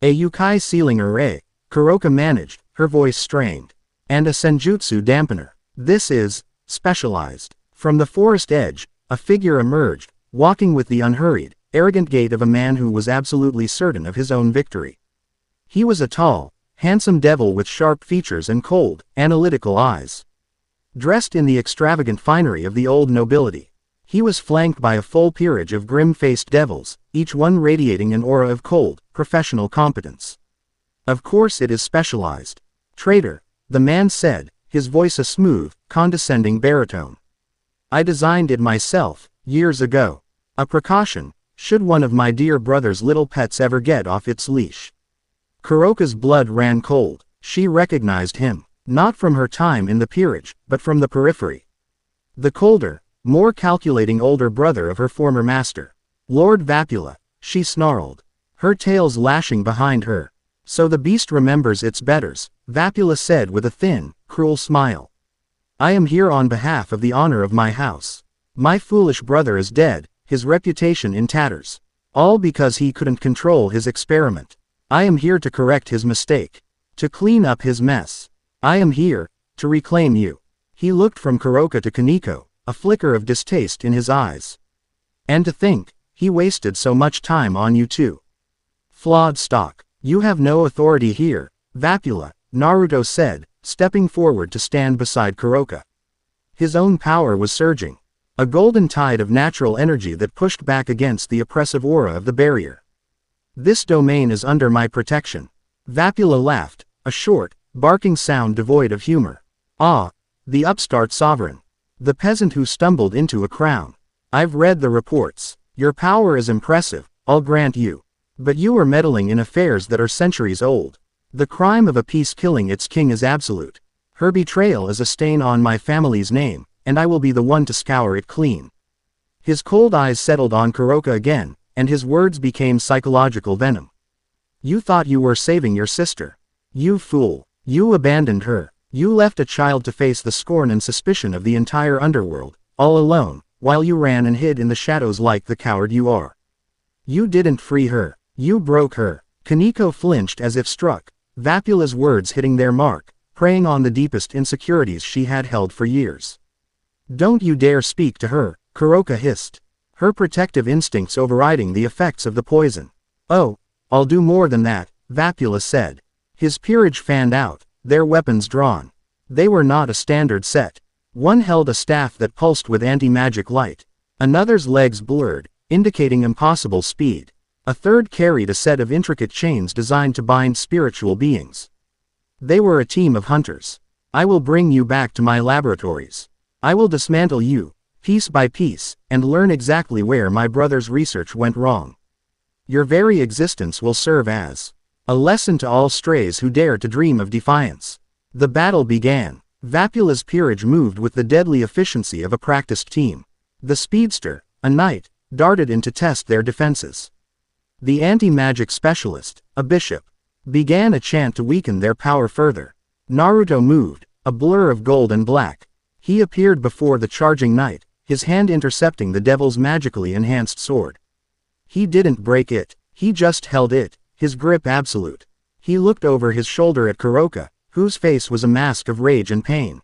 A Yukai ceiling array, Kuroka managed, her voice strained. And a senjutsu dampener. This is specialized. From the forest edge, a figure emerged, walking with the unhurried, arrogant gait of a man who was absolutely certain of his own victory. He was a tall, handsome devil with sharp features and cold, analytical eyes. Dressed in the extravagant finery of the old nobility, he was flanked by a full peerage of grim-faced devils, each one radiating an aura of cold, professional competence. Of course it is specialized. Traitor, the man said, his voice a smooth, condescending baritone. I designed it myself, years ago. A precaution, should one of my dear brother's little pets ever get off its leash. Kuroka's blood ran cold. She recognized him, not from her time in the peerage, but from the periphery. The colder, more calculating older brother of her former master. Lord Vapula, she snarled, her tails lashing behind her. So the beast remembers its betters, Vapula said with a thin, cruel smile. I am here on behalf of the honor of my house. My foolish brother is dead, his reputation in tatters. All because he couldn't control his experiment. I am here to correct his mistake. To clean up his mess. I am here, to reclaim you. He looked from Kuroka to Kaneko, a flicker of distaste in his eyes. And to think, he wasted so much time on you too. Flawed stock. You have no authority here, Vapula, Naruto said, stepping forward to stand beside Kuroka. His own power was surging. A golden tide of natural energy that pushed back against the oppressive aura of the barrier. This domain is under my protection. Vapula laughed, a short, barking sound devoid of humor. Ah, the upstart sovereign. The peasant who stumbled into a crown. I've read the reports. Your power is impressive, I'll grant you. But you are meddling in affairs that are centuries old. The crime of a piece killing its king is absolute. Her betrayal is a stain on my family's name, and I will be the one to scour it clean. His cold eyes settled on Kuroka again, and his words became psychological venom. You thought you were saving your sister. You fool. You abandoned her. You left a child to face the scorn and suspicion of the entire underworld, all alone, while you ran and hid in the shadows like the coward you are. You didn't free her. You broke her. Kaneko flinched as if struck, Vapula's words hitting their mark, preying on the deepest insecurities she had held for years. Don't you dare speak to her, Kuroka hissed, her protective instincts overriding the effects of the poison. Oh, I'll do more than that, Vapula said. His peerage fanned out, their weapons drawn. They were not a standard set. One held a staff that pulsed with anti-magic light. Another's legs blurred, indicating impossible speed. A third carried a set of intricate chains designed to bind spiritual beings. They were a team of hunters. I will bring you back to my laboratories. I will dismantle you, piece by piece, and learn exactly where my brother's research went wrong. Your very existence will serve as a lesson to all strays who dare to dream of defiance. The battle began. Vapula's peerage moved with the deadly efficiency of a practiced team. The speedster, a knight, darted in to test their defenses. The anti-magic specialist, a bishop, began a chant to weaken their power further. Naruto moved, a blur of gold and black. He appeared before the charging knight, his hand intercepting the devil's magically enhanced sword. He didn't break it, he just held it, his grip absolute. He looked over his shoulder at Kuroka, whose face was a mask of rage and pain.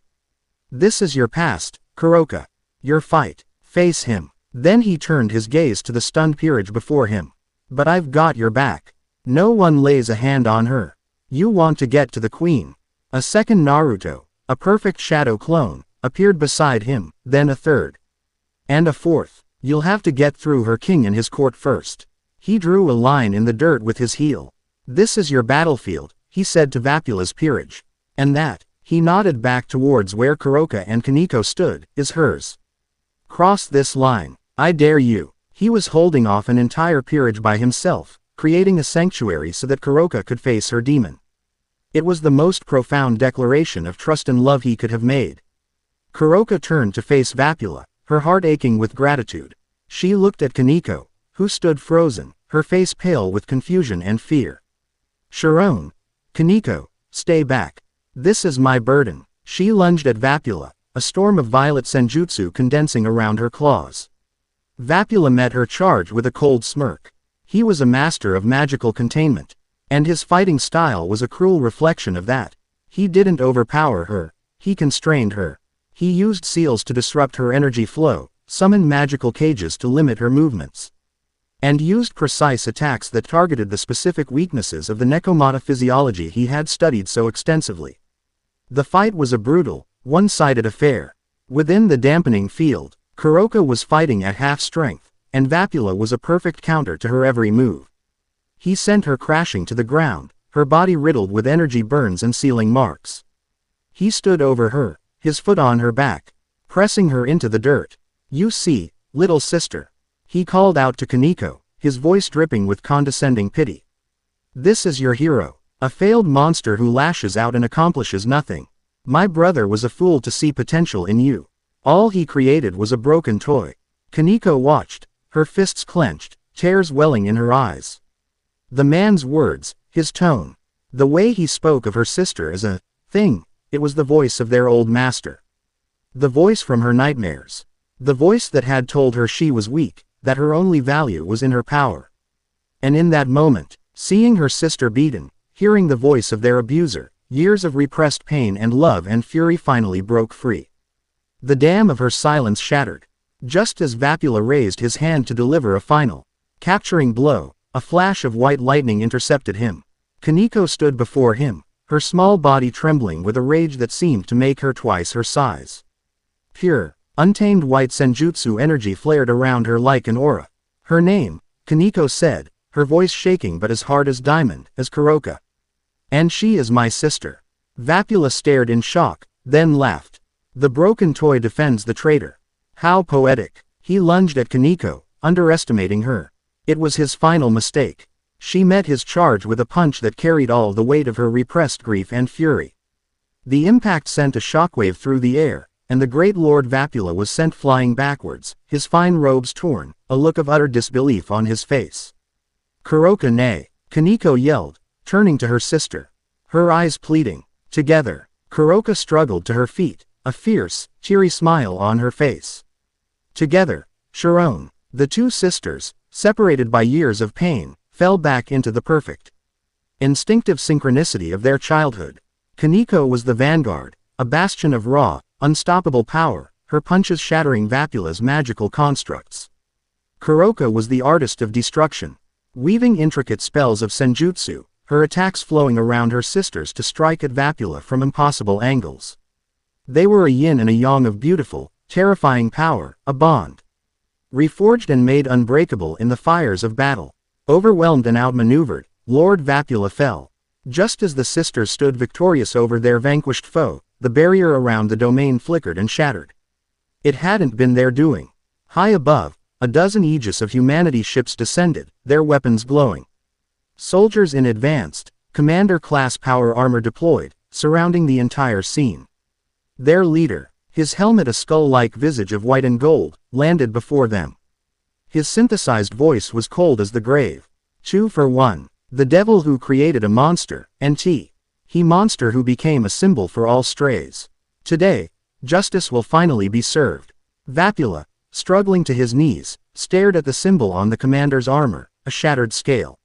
This is your past, Kuroka. Your fight. Face him. Then he turned his gaze to the stunned peerage before him. But I've got your back. No one lays a hand on her. You want to get to the queen. A second Naruto, a perfect shadow clone, appeared beside him, then a third. And a fourth. You'll have to get through her king and his court first. He drew a line in the dirt with his heel. This is your battlefield, he said to Vapula's peerage. And that, he nodded back towards where Kuroka and Kaneko stood, is hers. Cross this line. I dare you. He was holding off an entire peerage by himself, creating a sanctuary so that Kuroka could face her demon. It was the most profound declaration of trust and love he could have made. Kuroka turned to face Vapula, her heart aching with gratitude. She looked at Kaneko, who stood frozen, her face pale with confusion and fear. Sharon. Kaneko, stay back. This is my burden. She lunged at Vapula, a storm of violet senjutsu condensing around her claws. Vapula met her charge with a cold smirk. He was a master of magical containment, and his fighting style was a cruel reflection of that. He didn't overpower her, he constrained her. He used seals to disrupt her energy flow, summoned magical cages to limit her movements, and used precise attacks that targeted the specific weaknesses of the Nekomata physiology he had studied so extensively. The fight was a brutal, one-sided affair. Within the dampening field, Kuroka was fighting at half strength, and Vapula was a perfect counter to her every move. He sent her crashing to the ground, her body riddled with energy burns and sealing marks. He stood over her, his foot on her back, pressing her into the dirt. You see, little sister. He called out to Kaneko, his voice dripping with condescending pity. This is your hero, a failed monster who lashes out and accomplishes nothing. My brother was a fool to see potential in you. All he created was a broken toy. Kaneko watched, her fists clenched, tears welling in her eyes. The man's words, his tone, the way he spoke of her sister as a thing, it was the voice of their old master. The voice from her nightmares. The voice that had told her she was weak, that her only value was in her power. And in that moment, seeing her sister beaten, hearing the voice of their abuser, years of repressed pain and love and fury finally broke free. The dam of her silence shattered. Just as Vapula raised his hand to deliver a final, capturing blow, a flash of white lightning intercepted him. Kaneko stood before him, her small body trembling with a rage that seemed to make her twice her size. Pure, untamed white senjutsu energy flared around her like an aura. Her name, Kaneko said, her voice shaking but as hard as diamond, as Kuroka. And she is my sister. Vapula stared in shock, then laughed. The broken toy defends the traitor. How poetic. He lunged at Kaneko, underestimating her. It was his final mistake. She met his charge with a punch that carried all the weight of her repressed grief and fury. The impact sent a shockwave through the air, and the great Lord Vapula was sent flying backwards, his fine robes torn, a look of utter disbelief on his face. Kuroka nay, Kaneko yelled, turning to her sister. Her eyes pleading. Together, Kuroka struggled to her feet, a fierce, cheery smile on her face. Together, Sharon, the two sisters, separated by years of pain, fell back into the perfect, instinctive synchronicity of their childhood. Kaneko was the vanguard, a bastion of raw, unstoppable power, her punches shattering Vapula's magical constructs. Kuroka was the artist of destruction, weaving intricate spells of senjutsu, her attacks flowing around her sisters to strike at Vapula from impossible angles. They were a yin and a yang of beautiful, terrifying power, a bond reforged and made unbreakable in the fires of battle. Overwhelmed and outmaneuvered, Lord Vapula fell. Just as the sisters stood victorious over their vanquished foe, the barrier around the domain flickered and shattered. It hadn't been their doing. High above, a dozen Aegis of humanity ships descended, their weapons glowing. Soldiers in advanced, commander-class power armor deployed, surrounding the entire scene. Their leader, his helmet a skull-like visage of white and gold, landed before them. His synthesized voice was cold as the grave. 2 for 1. The devil who created a monster, and he monster who became a symbol for all strays. Today, justice will finally be served. Vapula, struggling to his knees, stared at the symbol on the commander's armor, a shattered scale.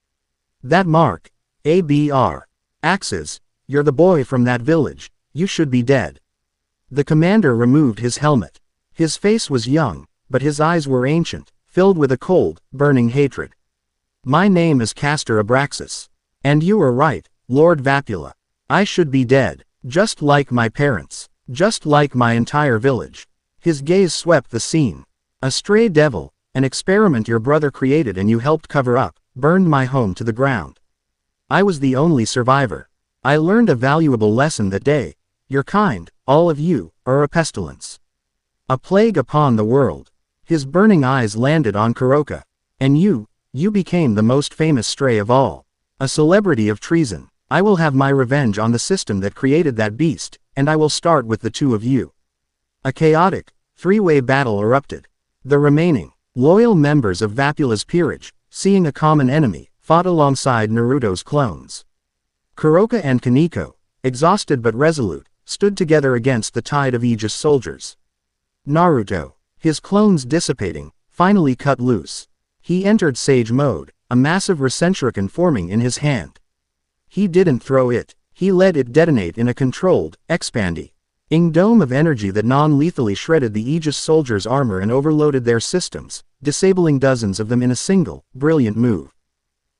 That mark, ABR. Axes, you're the boy from that village, you should be dead. The commander removed his helmet. His face was young, but his eyes were ancient, filled with a cold, burning hatred. My name is Castor Abraxas. And you are right, Lord Vapula. I should be dead, just like my parents, just like my entire village. His gaze swept the scene. A stray devil, an experiment your brother created and you helped cover up, burned my home to the ground. I was the only survivor. I learned a valuable lesson that day. Your kind, all of you, are a pestilence. A plague upon the world. His burning eyes landed on Kuroka. And you became the most famous stray of all. A celebrity of treason. I will have my revenge on the system that created that beast, and I will start with the two of you. A chaotic, three-way battle erupted. The remaining, loyal members of Vapula's peerage, seeing a common enemy, fought alongside Naruto's clones. Kuroka and Kaneko, exhausted but resolute, stood together against the tide of Aegis soldiers. Naruto, his clones dissipating, finally cut loose. He entered Sage mode, a massive Rasenshuriken forming in his hand. He didn't throw it, he let it detonate in a controlled, expanding dome of energy that non-lethally shredded the Aegis soldiers' armor and overloaded their systems, disabling dozens of them in a single, brilliant move.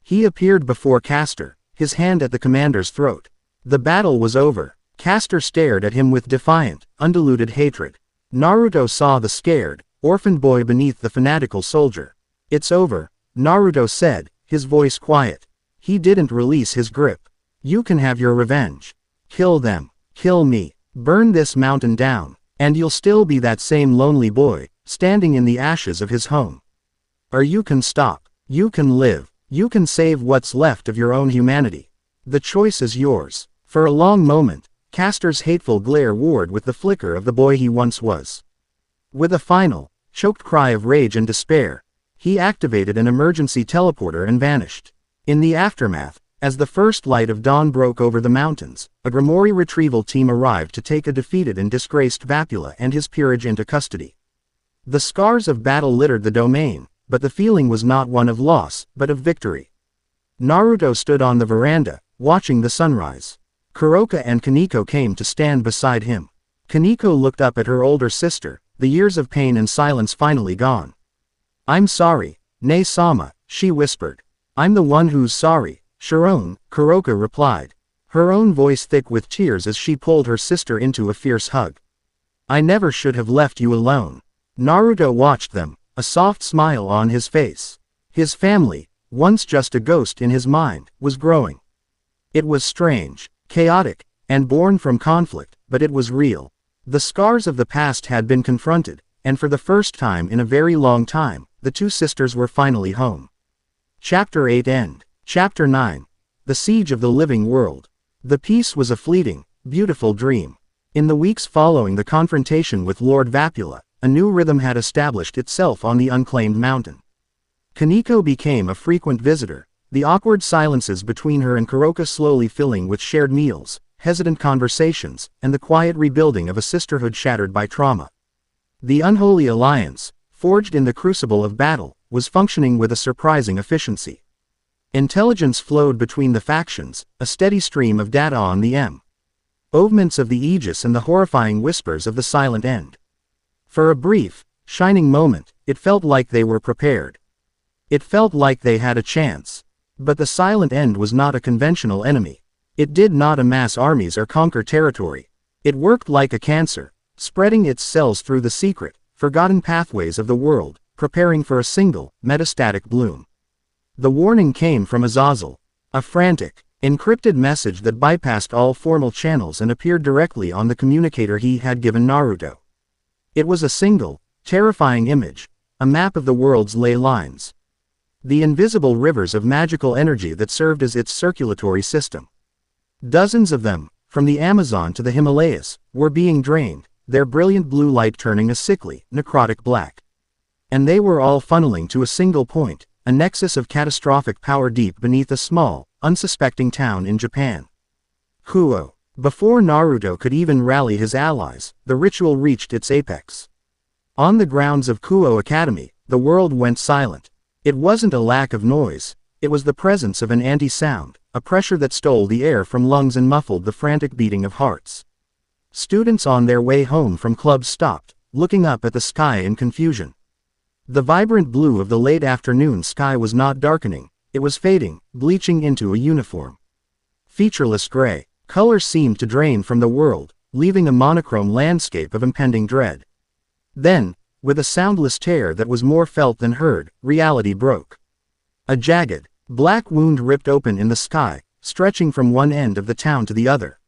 He appeared before Castor, his hand at the commander's throat. The battle was over. Castor stared at him with defiant, undiluted hatred. Naruto saw the scared, orphaned boy beneath the fanatical soldier. It's over, Naruto said, his voice quiet. He didn't release his grip. You can have your revenge. Kill them. Kill me. Burn this mountain down. And you'll still be that same lonely boy, standing in the ashes of his home. Or you can stop. You can live. You can save what's left of your own humanity. The choice is yours. For a long moment, Castor's hateful glare warred with the flicker of the boy he once was. With a final, choked cry of rage and despair, he activated an emergency teleporter and vanished. In the aftermath, as the first light of dawn broke over the mountains, a Grimoire retrieval team arrived to take a defeated and disgraced Vapula and his peerage into custody. The scars of battle littered the domain, but the feeling was not one of loss, but of victory. Naruto stood on the veranda, watching the sunrise. Kuroka and Kaneko came to stand beside him. Kaneko looked up at her older sister, the years of pain and silence finally gone. I'm sorry, Ne-sama, she whispered. I'm the one who's sorry, Sharon, Kuroka replied, her own voice thick with tears as she pulled her sister into a fierce hug. I never should have left you alone. Naruto watched them, a soft smile on his face. His family, once just a ghost in his mind, was growing. It was strange, chaotic, and born from conflict, but it was real. The scars of the past had been confronted, and for the first time in a very long time, the two sisters were finally home. Chapter 8 End. Chapter 9. The Siege of the Living World. The peace was a fleeting, beautiful dream. In the weeks following the confrontation with Lord Vapula, a new rhythm had established itself on the unclaimed mountain. Kaneko became a frequent visitor, the awkward silences between her and Kuroka slowly filling with shared meals, hesitant conversations, and the quiet rebuilding of a sisterhood shattered by trauma. The unholy alliance, forged in the crucible of battle, was functioning with a surprising efficiency. Intelligence flowed between the factions, a steady stream of data on the movements of the Aegis and the horrifying whispers of the silent end. For a brief, shining moment, it felt like they were prepared. It felt like they had a chance. But the silent end was not a conventional enemy. It did not amass armies or conquer territory. It worked like a cancer, spreading its cells through the secret, forgotten pathways of the world, preparing for a single, metastatic bloom. The warning came from Azazel, a frantic, encrypted message that bypassed all formal channels and appeared directly on the communicator he had given Naruto. It was a single, terrifying image, a map of the world's ley lines. The invisible rivers of magical energy that served as its circulatory system. Dozens of them, from the Amazon to the Himalayas, were being drained, their brilliant blue light turning a sickly, necrotic black. And they were all funneling to a single point, a nexus of catastrophic power deep beneath a small, unsuspecting town in Japan. Kuo. Before Naruto could even rally his allies, the ritual reached its apex. On the grounds of Kuo Academy, the world went silent. It wasn't a lack of noise, it was the presence of an anti-sound, a pressure that stole the air from lungs and muffled the frantic beating of hearts. Students on their way home from clubs stopped, looking up at the sky in confusion. The vibrant blue of the late afternoon sky was not darkening, it was fading, bleaching into a uniform featureless gray. Color seemed to drain from the world, leaving a monochrome landscape of impending dread. Then, with a soundless tear that was more felt than heard, reality broke. A jagged, black wound ripped open in the sky, stretching from one end of the town to the other.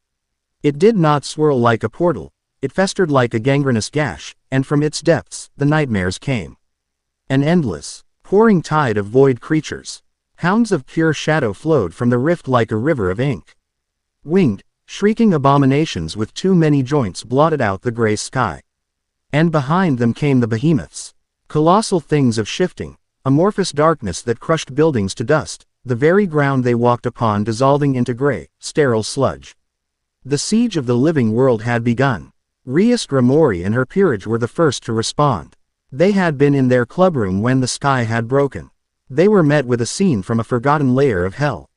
It did not swirl like a portal, it festered like a gangrenous gash, and from its depths, the nightmares came. An endless, pouring tide of void creatures. Hounds of pure shadow flowed from the rift like a river of ink. Winged, shrieking abominations with too many joints blotted out the gray sky. And behind them came the behemoths. Colossal things of shifting, amorphous darkness that crushed buildings to dust, the very ground they walked upon dissolving into gray, sterile sludge. The siege of the living world had begun. Rias Grimori and her peerage were the first to respond. They had been in their clubroom when the sky had broken. They were met with a scene from a forgotten layer of hell.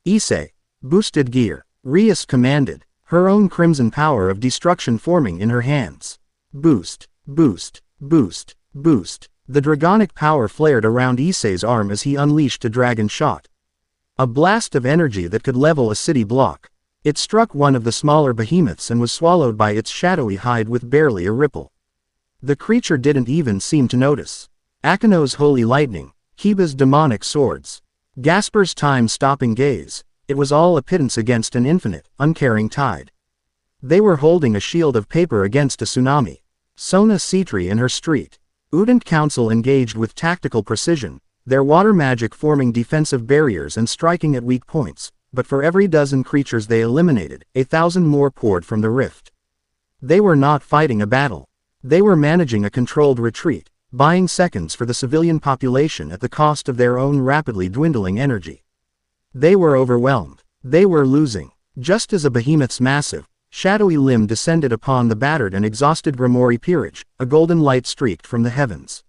Issei, boosted gear. Rias commanded, her own crimson power of destruction forming in her hands. Boost, boost, boost, boost. The dragonic power flared around Issei's arm as he unleashed a dragon shot. A blast of energy that could level a city block. It struck one of the smaller behemoths and was swallowed by its shadowy hide with barely a ripple. The creature didn't even seem to notice. Akino's holy lightning, Kiba's demonic swords. Gasper's time-stopping gaze. It was all a pittance against an infinite, uncaring tide. They were holding a shield of paper against a tsunami. Sona Citri in her street. Udent Council engaged with tactical precision, their water magic forming defensive barriers and striking at weak points, but for every dozen creatures they eliminated, 1,000 more poured from the rift. They were not fighting a battle. They were managing a controlled retreat, buying seconds for the civilian population at the cost of their own rapidly dwindling energy. They were overwhelmed. They were losing. Just as a behemoth's massive, shadowy limb descended upon the battered and exhausted Grimori peerage, a golden light streaked from the heavens.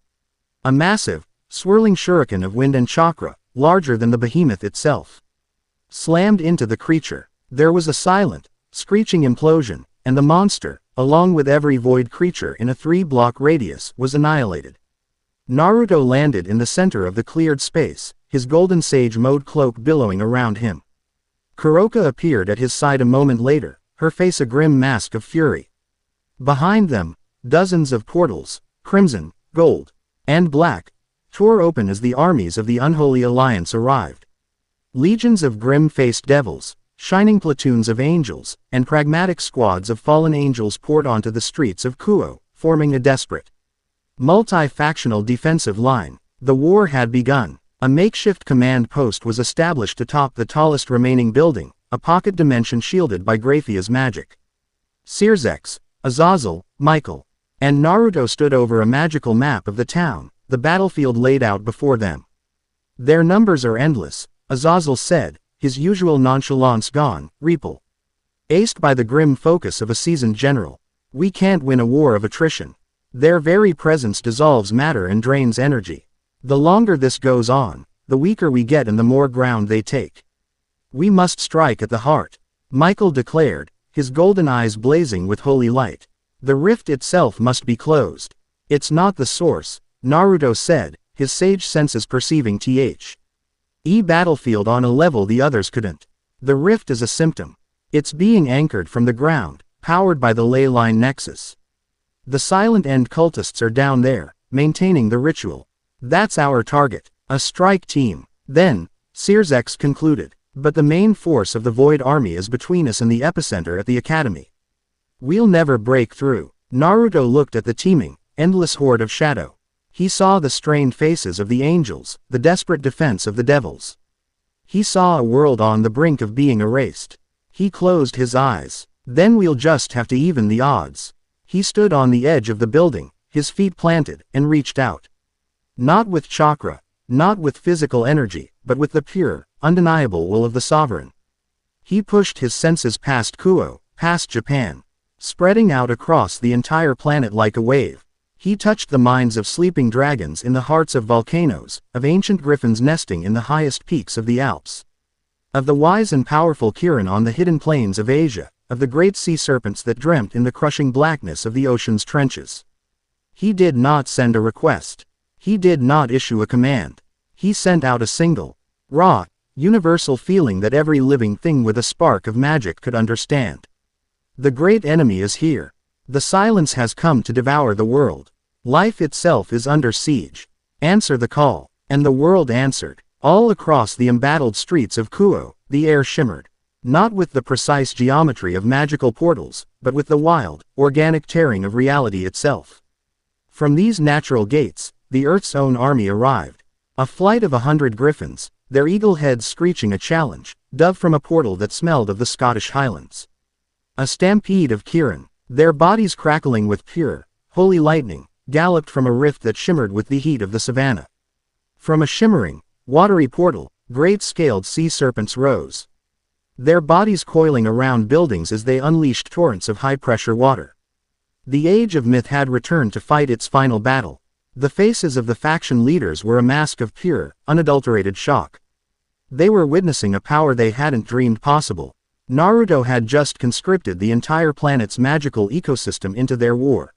A massive, swirling shuriken of wind and chakra, larger than the behemoth itself, slammed into the creature. There was a silent, screeching implosion, and the monster, along with every void creature in a 3-block radius, was annihilated. Naruto landed in the center of the cleared space, his golden sage mode cloak billowing around him. Kuroka appeared at his side a moment later, her face a grim mask of fury. Behind them, dozens of portals, crimson, gold, and black, tore open as the armies of the Unholy Alliance arrived. Legions of grim-faced devils, shining platoons of angels, and pragmatic squads of fallen angels poured onto the streets of Kuo, forming a desperate, multi-factional defensive line. The war had begun. A makeshift command post was established atop the tallest remaining building, a pocket dimension shielded by Graphia's magic. Cirzex, Azazel, Michael, and Naruto stood over a magical map of the town, the battlefield laid out before them. Their numbers are endless, Azazel said, his usual nonchalance gone. Repel. Aced by the grim focus of a seasoned general. We can't win a war of attrition. Their very presence dissolves matter and drains energy. The longer this goes on, the weaker we get and the more ground they take. We must strike at the heart, Michael declared, his golden eyes blazing with holy light. The rift itself must be closed. It's not the source, Naruto said, his sage senses perceiving battlefield on a level the others couldn't. The rift is a symptom. It's being anchored from the ground, powered by the ley line nexus. The silent end cultists are down there, maintaining the ritual. That's our target, a strike team. Then, Cirzex concluded, but the main force of the Void Army is between us and the epicenter at the Academy. We'll never break through. Naruto looked at the teeming, endless horde of shadow. He saw the strained faces of the angels, the desperate defense of the devils. He saw a world on the brink of being erased. He closed his eyes. Then we'll just have to even the odds. He stood on the edge of the building, his feet planted, and reached out. Not with chakra, not with physical energy, but with the pure, undeniable will of the sovereign. He pushed his senses past Kuo, past Japan, spreading out across the entire planet like a wave. He touched the minds of sleeping dragons in the hearts of volcanoes, of ancient griffins nesting in the highest peaks of the Alps, of the wise and powerful Kirin on the hidden plains of Asia, of the great sea serpents that dreamt in the crushing blackness of the ocean's trenches. He did not send a request. He did not issue a command. He sent out a single, raw, universal feeling that every living thing with a spark of magic could understand. The great enemy is here. The silence has come to devour the world. Life itself is under siege. Answer the call. And the world answered. All across the embattled streets of Kuo, the air shimmered. Not with the precise geometry of magical portals, but with the wild, organic tearing of reality itself. From these natural gates, the Earth's own army arrived. A flight of 100 griffins, their eagle heads screeching a challenge, dove from a portal that smelled of the Scottish Highlands. A stampede of Kirin, their bodies crackling with pure, holy lightning, galloped from a rift that shimmered with the heat of the savannah. From a shimmering, watery portal, great scaled sea serpents rose, their bodies coiling around buildings as they unleashed torrents of high-pressure water. The age of myth had returned to fight its final battle. The faces of the faction leaders were a mask of pure, unadulterated shock. They were witnessing a power they hadn't dreamed possible. Naruto had just conscripted the entire planet's magical ecosystem into their war.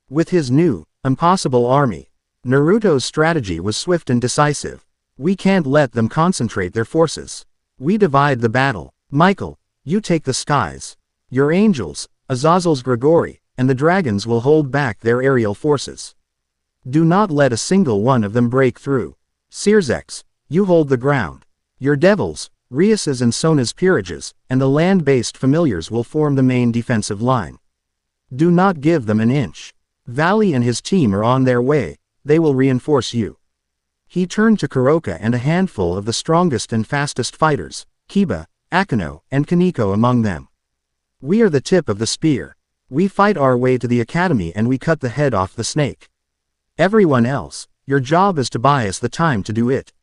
With his new, impossible army, Naruto's strategy was swift and decisive. We can't let them concentrate their forces. We divide the battle. Michael, you take the skies. Your angels, Azazel's Grigori, and the dragons will hold back their aerial forces. Do not let a single one of them break through. Sirzex, you hold the ground. Your devils, Rias's and Sona's peerages, and the land-based familiars will form the main defensive line. Do not give them an inch. Valley and his team are on their way, they will reinforce you. He turned to Kuroka and a handful of the strongest and fastest fighters, Kiba, Akano, and Kaneko among them. We are the tip of the spear. We fight our way to the academy and we cut the head off the snake. Everyone else, your job is to buy us the time to do it.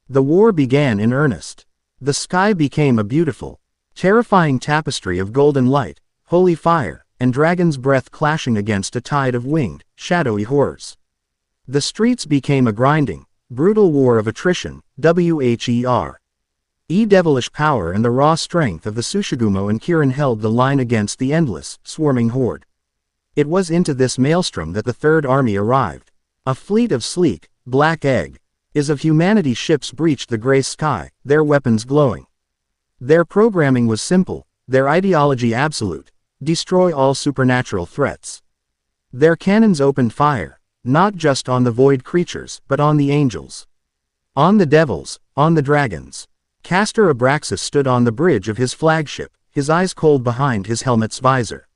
The war began in earnest. The sky became a beautiful, terrifying tapestry of golden light, holy fire, and dragon's breath clashing against a tide of winged, shadowy horrors. The streets became a grinding, brutal war of attrition, devilish power and the raw strength of the Tsushigumo and Kirin held the line against the endless, swarming horde. It was into this maelstrom that the Third Army arrived. A fleet of sleek, black egg, is of humanity ships breached the gray sky, their weapons glowing. Their programming was simple, their ideology absolute: destroy all supernatural threats. Their cannons opened fire, not just on the void creatures, but on the angels. On the devils, on the dragons. Castor Abraxas stood on the bridge of his flagship, his eyes cold behind his helmet's visor.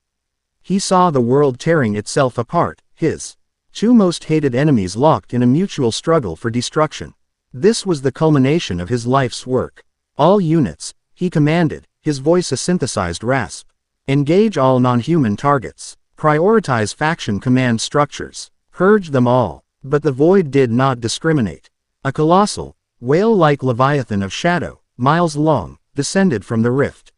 He saw the world tearing itself apart, his two most hated enemies locked in a mutual struggle for destruction. This was the culmination of his life's work. All units, he commanded, his voice a synthesized rasp. Engage all non-human targets. Prioritize faction command structures. Purge them all. But the void did not discriminate. A colossal, whale-like leviathan of shadow, miles long, descended from the rift.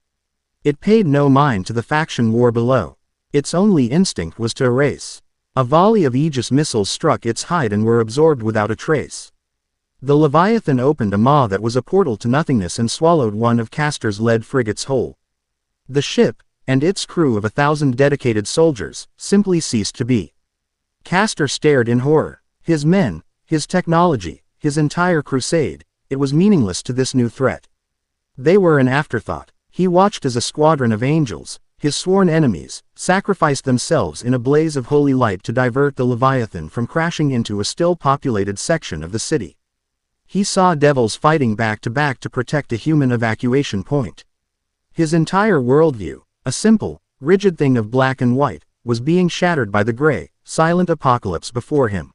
It paid no mind to the faction war below. Its only instinct was to erase. A volley of Aegis missiles struck its hide and were absorbed without a trace. The Leviathan opened a maw that was a portal to nothingness and swallowed one of Castor's lead frigates whole. The ship, and its crew of 1,000 dedicated soldiers, simply ceased to be. Castor stared in horror. His men, his technology, his entire crusade, it was meaningless to this new threat. They were an afterthought. He watched as a squadron of angels, his sworn enemies, sacrificed themselves in a blaze of holy light to divert the Leviathan from crashing into a still populated section of the city. He saw devils fighting back to protect a human evacuation point. His entire worldview, a simple, rigid thing of black and white, was being shattered by the gray, silent apocalypse before him.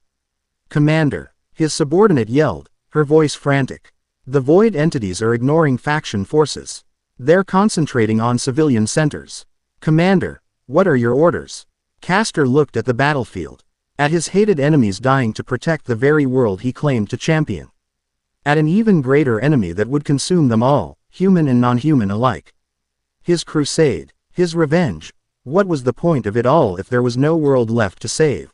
Commander, his subordinate yelled, her voice frantic. The void entities are ignoring faction forces. They're concentrating on civilian centers. Commander, what are your orders? Castor looked at the battlefield. At his hated enemies dying to protect the very world he claimed to champion. At an even greater enemy that would consume them all, human and non-human alike. His crusade, his revenge. What was the point of it all if there was no world left to save?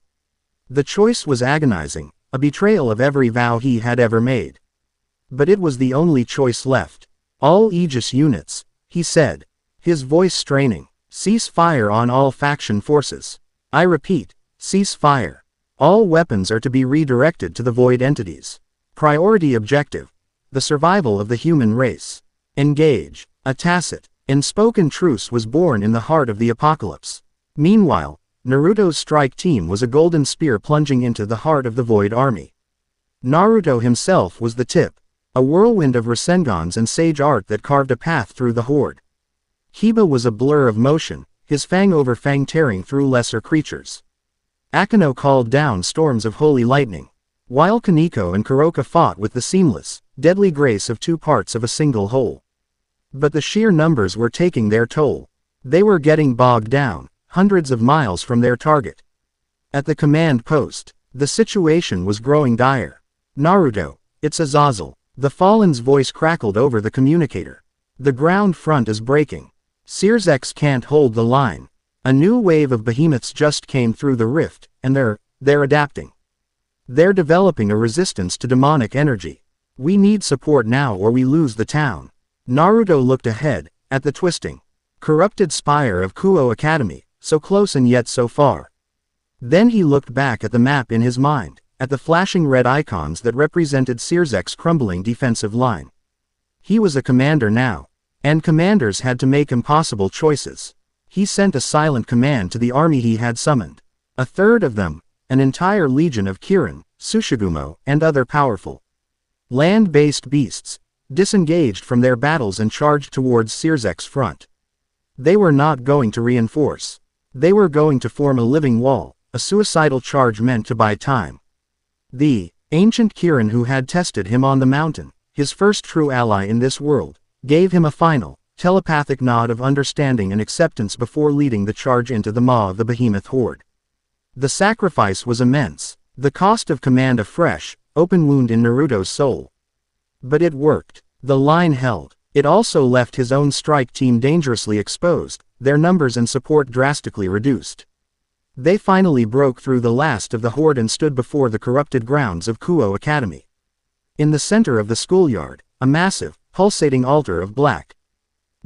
The choice was agonizing, a betrayal of every vow he had ever made. But it was the only choice left. All Aegis units, he said, his voice straining, cease fire on all faction forces. I repeat, cease fire. All weapons are to be redirected to the void entities. Priority objective, the survival of the human race. Engage. A tacit, unspoken truce was born in the heart of the apocalypse. Meanwhile, Naruto's strike team was a golden spear plunging into the heart of the void army. Naruto himself was the tip, a whirlwind of Rasengans and sage art that carved a path through the horde. Kiba was a blur of motion, his fang over fang tearing through lesser creatures. Akeno called down storms of holy lightning, while Kaneko and Kuroka fought with the seamless, deadly grace of two parts of a single whole. But the sheer numbers were taking their toll. They were getting bogged down, hundreds of miles from their target. At the command post, the situation was growing dire. Naruto, it's Azazel. The Fallen's voice crackled over the communicator. The ground front is breaking. Searsex can't hold the line. A new wave of behemoths just came through the rift, and they're adapting. They're developing a resistance to demonic energy. We need support now or we lose the town. Naruto looked ahead, at the twisting, corrupted spire of Kuroka Academy, so close and yet so far. Then he looked back at the map in his mind, at the flashing red icons that represented Searsex's crumbling defensive line. He was a commander now, and commanders had to make impossible choices. He sent a silent command to the army he had summoned. A third of them, an entire legion of Kirin, Tsushigumo, and other powerful land-based beasts, disengaged from their battles and charged towards Searsex's front. They were not going to reinforce. They were going to form a living wall, a suicidal charge meant to buy time. The ancient Kirin who had tested him on the mountain, his first true ally in this world, gave him a final, telepathic nod of understanding and acceptance before leading the charge into the maw of the behemoth horde. The sacrifice was immense, the cost of command a fresh, open wound in Naruto's soul. But it worked. The line held. It also left his own strike team dangerously exposed, their numbers and support drastically reduced. They finally broke through the last of the horde and stood before the corrupted grounds of Kuroka Academy. In the center of the schoolyard, a massive, pulsating altar of black,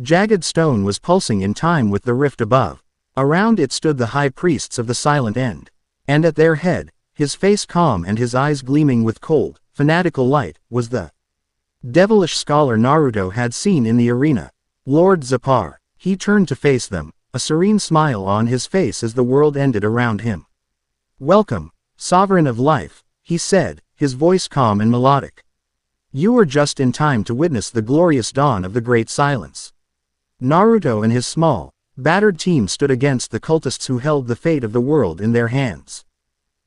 jagged stone was pulsing in time with the rift above. Around it stood the high priests of the Silent End. And at their head, his face calm and his eyes gleaming with cold, fanatical light, was the devilish scholar Naruto had seen in the arena. Lord Zapar. He turned to face them, a serene smile on his face as the world ended around him. Welcome, Sovereign of Life, he said, his voice calm and melodic. You were just in time to witness the glorious dawn of the Great Silence. Naruto and his small, battered team stood against the cultists who held the fate of the world in their hands.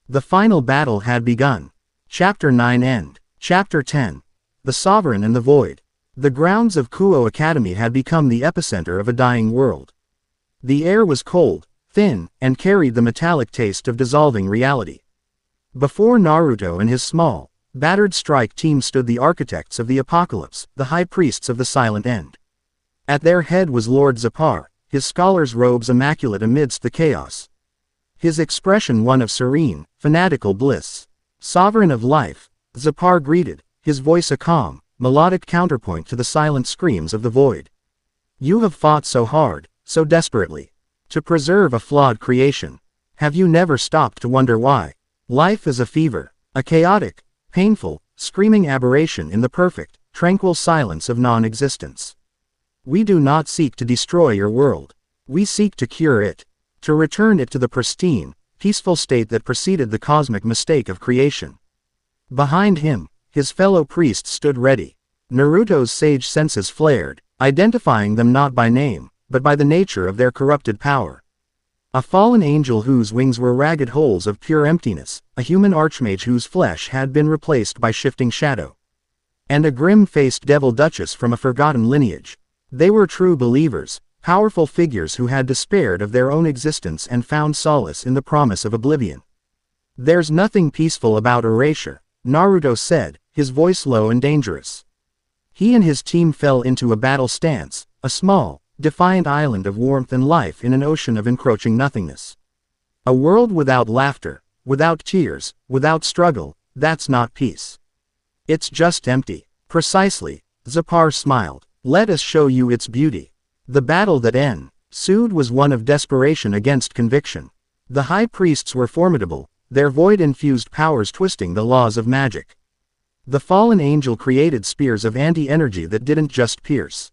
The final battle had begun. Chapter 9 End. Chapter 10. The Sovereign and the Void. The grounds of Kuroka Academy had become the epicenter of a dying world. The air was cold, thin, and carried the metallic taste of dissolving reality. Before Naruto and his small, battered strike team stood the architects of the apocalypse, the high priests of the Silent End. At their head was Lord Zapar, his scholar's robes immaculate amidst the chaos. His expression one of serene, fanatical bliss. Sovereign of Life, Zapar greeted, his voice a calm, melodic counterpoint to the silent screams of the void. You have fought so hard, so desperately, to preserve a flawed creation. Have you never stopped to wonder why? Life is a fever, a chaotic, painful, screaming aberration in the perfect, tranquil silence of non-existence. We do not seek to destroy your world. We seek to cure it, to return it to the pristine, peaceful state that preceded the cosmic mistake of creation. Behind him, his fellow priests stood ready. Naruto's sage senses flared, identifying them not by name, but by the nature of their corrupted power. A fallen angel whose wings were ragged holes of pure emptiness, a human archmage whose flesh had been replaced by shifting shadow, and a grim-faced devil duchess from a forgotten lineage. They were true believers, powerful figures who had despaired of their own existence and found solace in the promise of oblivion. "There's nothing peaceful about erasure," Naruto said, his voice low and dangerous. He and his team fell into a battle stance, a small, defiant island of warmth and life in an ocean of encroaching nothingness. A world without laughter, without tears, without struggle, that's not peace. It's just empty. Precisely, Zephyr smiled. Let us show you its beauty. The battle that ensued was one of desperation against conviction. The high priests were formidable, their void-infused powers twisting the laws of magic. The fallen angel created spears of anti-energy that didn't just pierce,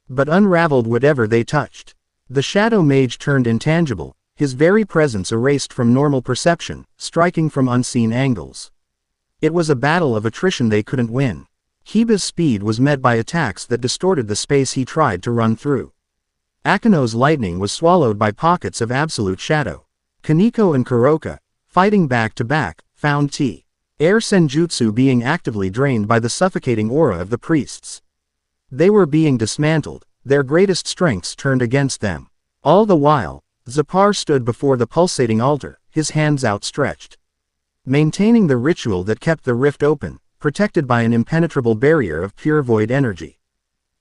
but unraveled whatever they touched. The shadow mage turned intangible, his very presence erased from normal perception, striking from unseen angles. It was a battle of attrition they couldn't win. Kiba's speed was met by attacks that distorted the space he tried to run through. Akino's lightning was swallowed by pockets of absolute shadow. Kaneko and Kuroka, fighting back to back, found air senjutsu being actively drained by the suffocating aura of the priests. They were being dismantled, their greatest strengths turned against them. All the while, Zephyr stood before the pulsating altar, his hands outstretched, maintaining the ritual that kept the rift open, protected by an impenetrable barrier of pure void energy.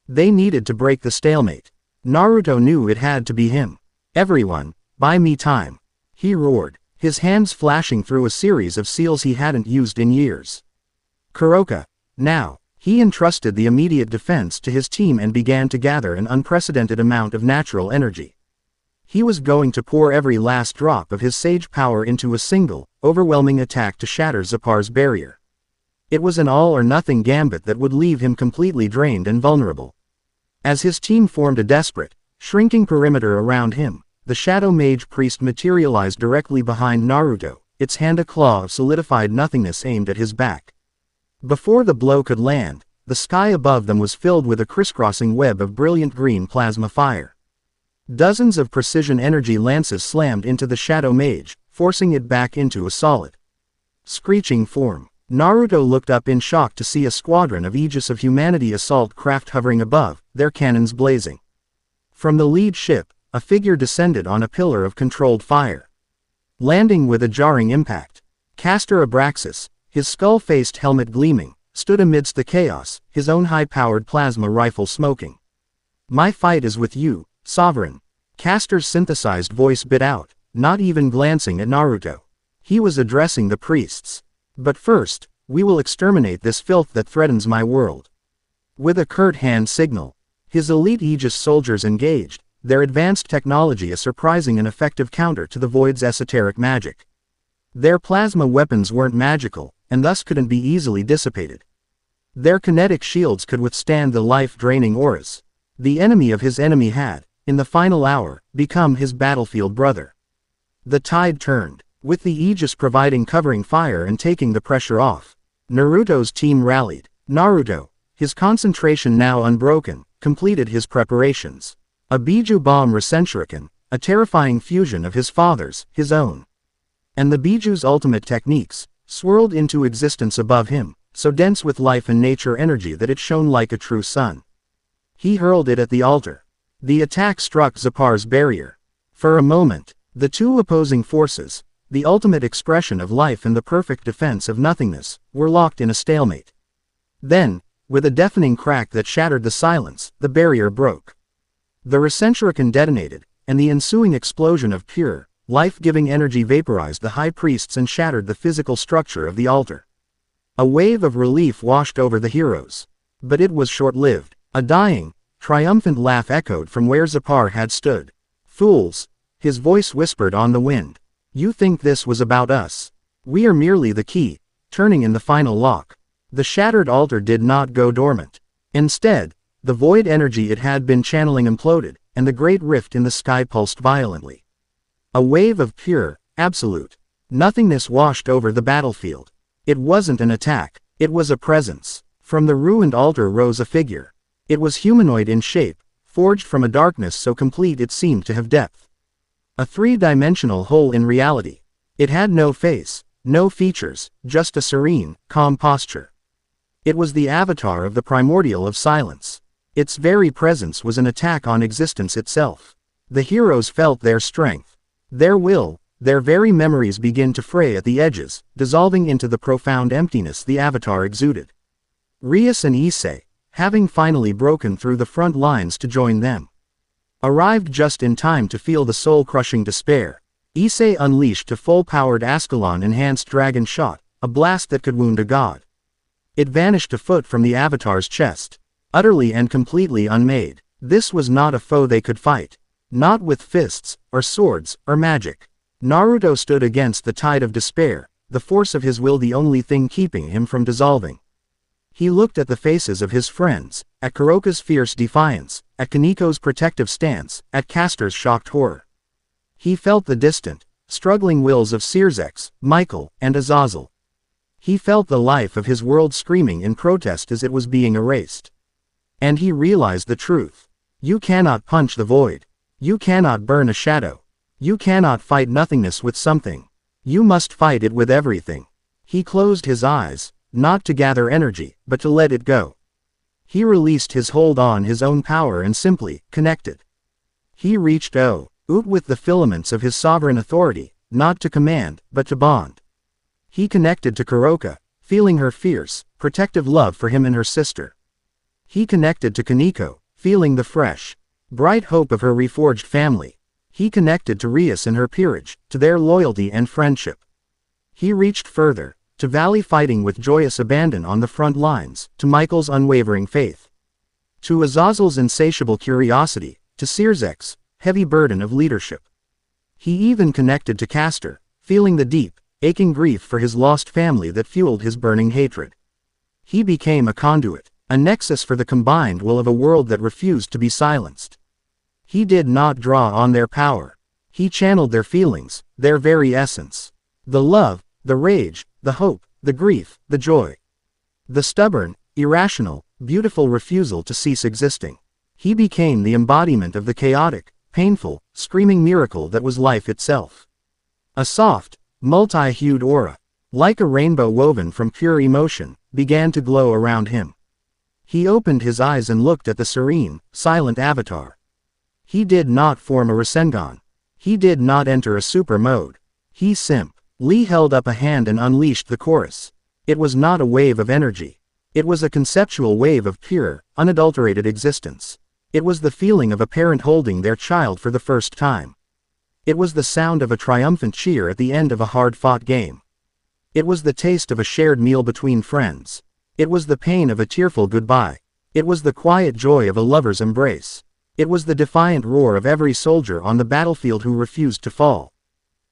They needed to break the stalemate. Naruto knew it had to be him. "Everyone, buy me time," he roared, his hands flashing through a series of seals he hadn't used in years. "Kuroka, now." He entrusted the immediate defense to his team and began to gather an unprecedented amount of natural energy. He was going to pour every last drop of his sage power into a single, overwhelming attack to shatter Zephyr's barrier. It was an all-or-nothing gambit that would leave him completely drained and vulnerable. As his team formed a desperate, shrinking perimeter around him, the Shadow Mage Priest materialized directly behind Naruto, its hand a claw of solidified nothingness aimed at his back. Before the blow could land, the sky above them was filled with a crisscrossing web of brilliant green plasma fire. Dozens of precision energy lances slammed into the Shadow Mage, forcing it back into a solid, screeching form. Naruto looked up in shock to see a squadron of Aegis of Humanity assault craft hovering above, their cannons blazing. From the lead ship, a figure descended on a pillar of controlled fire, landing with a jarring impact. Castor Abraxas, his skull-faced helmet gleaming, stood amidst the chaos, his own high-powered plasma rifle smoking. "My fight is with you, Sovereign." Castor's synthesized voice bit out, not even glancing at Naruto. He was addressing the priests. "But first, we will exterminate this filth that threatens my world." With a curt hand signal, his elite Aegis soldiers engaged, their advanced technology a surprising and effective counter to the Void's esoteric magic. Their plasma weapons weren't magical, and thus couldn't be easily dissipated. Their kinetic shields could withstand the life-draining auras. The enemy of his enemy had, in the final hour, become his battlefield brother. The tide turned, with the Aegis providing covering fire and taking the pressure off. Naruto's team rallied. Naruto, his concentration now unbroken, completed his preparations. A Biju bomb Rasenshuriken, a terrifying fusion of his father's, his own, and the Biju's ultimate techniques, swirled into existence above him, so dense with life and nature energy that it shone like a true sun. He hurled it at the altar. The attack struck Zephyr's barrier. For a moment, the two opposing forces, the ultimate expression of life and the perfect defense of nothingness, were locked in a stalemate. Then, with a deafening crack that shattered the silence, the barrier broke. The Rasenshuriken detonated, and the ensuing explosion of pure, life-giving energy vaporized the high priests and shattered the physical structure of the altar. A wave of relief washed over the heroes. But it was short-lived. A dying, triumphant laugh echoed from where Zephyr had stood. "Fools," his voice whispered on the wind. "You think this was about us? We are merely the key, turning in the final lock." The shattered altar did not go dormant. Instead, the void energy it had been channeling imploded, and the great rift in the sky pulsed violently. A wave of pure, absolute nothingness washed over the battlefield. It wasn't an attack, it was a presence. From the ruined altar rose a figure. It was humanoid in shape, forged from a darkness so complete it seemed to have depth. A three-dimensional hole in reality. It had no face, no features, just a serene, calm posture. It was the avatar of the primordial of silence. Its very presence was an attack on existence itself. The heroes felt their strength, their will, their very memories begin to fray at the edges, dissolving into the profound emptiness the avatar exuded. Rias and Issei, having finally broken through the front lines to join them, arrived just in time to feel the soul-crushing despair. Issei unleashed a full-powered Ascalon-enhanced dragon shot, a blast that could wound a god. It vanished a foot from the avatar's chest, utterly and completely unmade. This was not a foe they could fight. Not with fists, or swords, or magic. Naruto stood against the tide of despair, the force of his will the only thing keeping him from dissolving. He looked at the faces of his friends, at Kuroka's fierce defiance, at Kaniko's protective stance, at Castor's shocked horror. He felt the distant, struggling wills of Searzex, Michael, and Azazel. He felt the life of his world screaming in protest as it was being erased. And he realized the truth. You cannot punch the void. You cannot burn a shadow. You cannot fight nothingness with something. You must fight it with everything. He closed his eyes, not to gather energy, but to let it go. He released his hold on his own power and simply connected. He reached out with the filaments of his sovereign authority, not to command, but to bond. He connected to Kuroka, feeling her fierce, protective love for him and her sister. He connected to Kaniko, feeling the fresh, bright hope of her reforged family. He connected to Rias and her peerage, to their loyalty and friendship. He reached further, to Valley fighting with joyous abandon on the front lines, to Michael's unwavering faith, to Azazel's insatiable curiosity, to Searzek's heavy burden of leadership. He even connected to Castor, feeling the deep, aching grief for his lost family that fueled his burning hatred. He became a conduit, a nexus for the combined will of a world that refused to be silenced. He did not draw on their power. He channeled their feelings, their very essence. The love, the rage, the hope, the grief, the joy. The stubborn, irrational, beautiful refusal to cease existing. He became the embodiment of the chaotic, painful, screaming miracle that was life itself. A soft, multi-hued aura, like a rainbow woven from pure emotion, began to glow around him. He opened his eyes and looked at the serene, silent avatar. He did not form a Rasengan. He did not enter a super mode. He simply held up a hand and unleashed the chorus. It was not a wave of energy. It was a conceptual wave of pure, unadulterated existence. It was the feeling of a parent holding their child for the first time. It was the sound of a triumphant cheer at the end of a hard-fought game. It was the taste of a shared meal between friends. It was the pain of a tearful goodbye. It was the quiet joy of a lover's embrace. It was the defiant roar of every soldier on the battlefield who refused to fall.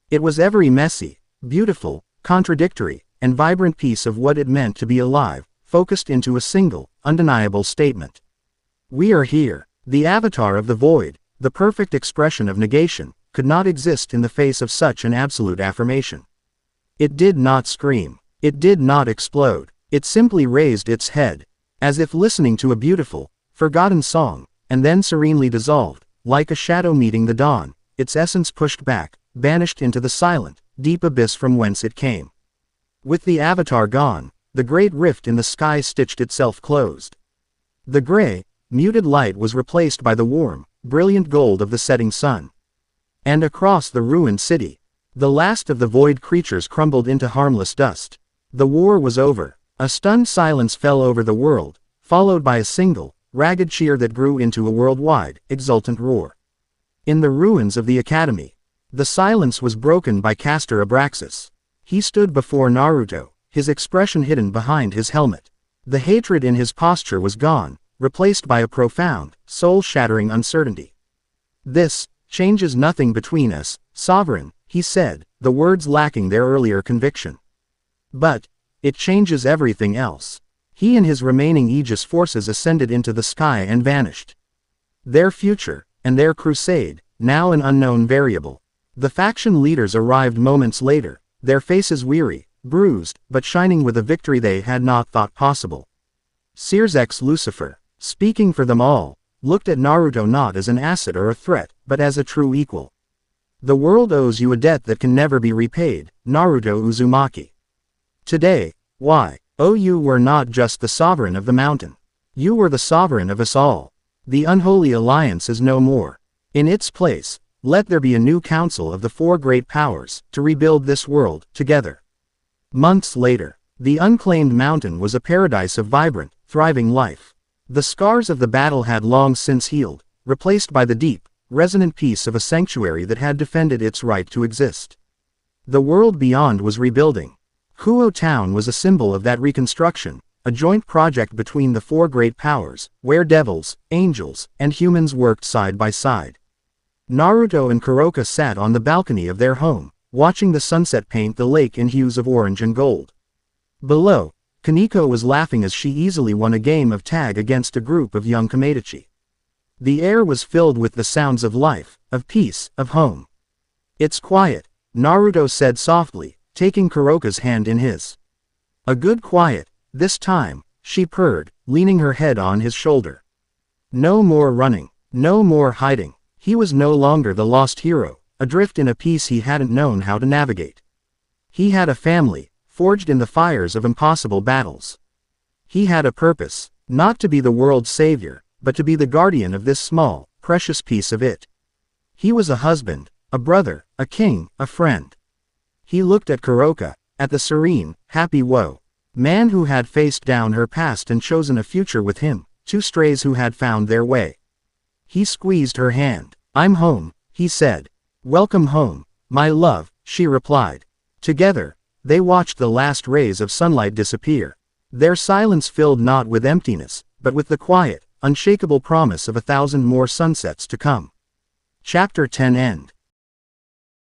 It was every messy, beautiful, contradictory, and vibrant piece of what it meant to be alive, focused into a single, undeniable statement. We are here. The avatar of the void, the perfect expression of negation, could not exist in the face of such an absolute affirmation. It did not scream. It did not explode. It simply raised its head, as if listening to a beautiful, forgotten song, and then serenely dissolved, like a shadow meeting the dawn, its essence pushed back, vanished into the silent, deep abyss from whence it came. With the avatar gone, the great rift in the sky stitched itself closed. The gray, muted light was replaced by the warm, brilliant gold of the setting sun. And across the ruined city, the last of the void creatures crumbled into harmless dust. The war was over. A stunned silence fell over the world, followed by a single, ragged cheer that grew into a worldwide, exultant roar. In the ruins of the academy, the silence was broken by Castor Abraxas. He stood before Naruto, his expression hidden behind his helmet. The hatred in his posture was gone, replaced by a profound, soul-shattering uncertainty. This changes nothing between us, sovereign, he said, the words lacking their earlier conviction. But it changes everything else. He and his remaining Aegis forces ascended into the sky and vanished. Their future, and their crusade, now an unknown variable. The faction leaders arrived moments later, their faces weary, bruised, but shining with a victory they had not thought possible. Searzek's Lucifer, speaking for them all, looked at Naruto not as an asset or a threat, but as a true equal. The world owes you a debt that can never be repaid, Naruto Uzumaki. Today, why? Oh, you were not just the sovereign of the mountain. You were the sovereign of us all. The unholy alliance is no more. In its place, let there be a new council of the four great powers, to rebuild this world, together. Months later, the unclaimed mountain was a paradise of vibrant, thriving life. The scars of the battle had long since healed, replaced by the deep, resonant peace of a sanctuary that had defended its right to exist. The world beyond was rebuilding. Kuo Town was a symbol of that reconstruction, a joint project between the four great powers, where devils, angels, and humans worked side by side. Naruto and Kuroka sat on the balcony of their home, watching the sunset paint the lake in hues of orange and gold. Below, Kaneko was laughing as she easily won a game of tag against a group of young Komedachi. The air was filled with the sounds of life, of peace, of home. It's quiet, Naruto said softly, taking Kuroka's hand in his. A good quiet, this time, she purred, leaning her head on his shoulder. No more running, no more hiding. He was no longer the lost hero, adrift in a peace he hadn't known how to navigate. He had a family, forged in the fires of impossible battles. He had a purpose, not to be the world's savior, but to be the guardian of this small, precious piece of it. He was a husband, a brother, a king, a friend. He looked at Kuroka, at the serene, happy man who had faced down her past and chosen a future with him, two strays who had found their way. He squeezed her hand. I'm home, he said. Welcome home, my love, she replied. Together, they watched the last rays of sunlight disappear. Their silence filled not with emptiness, but with the quiet, unshakable promise of 1,000 more sunsets to come. Chapter 10 End.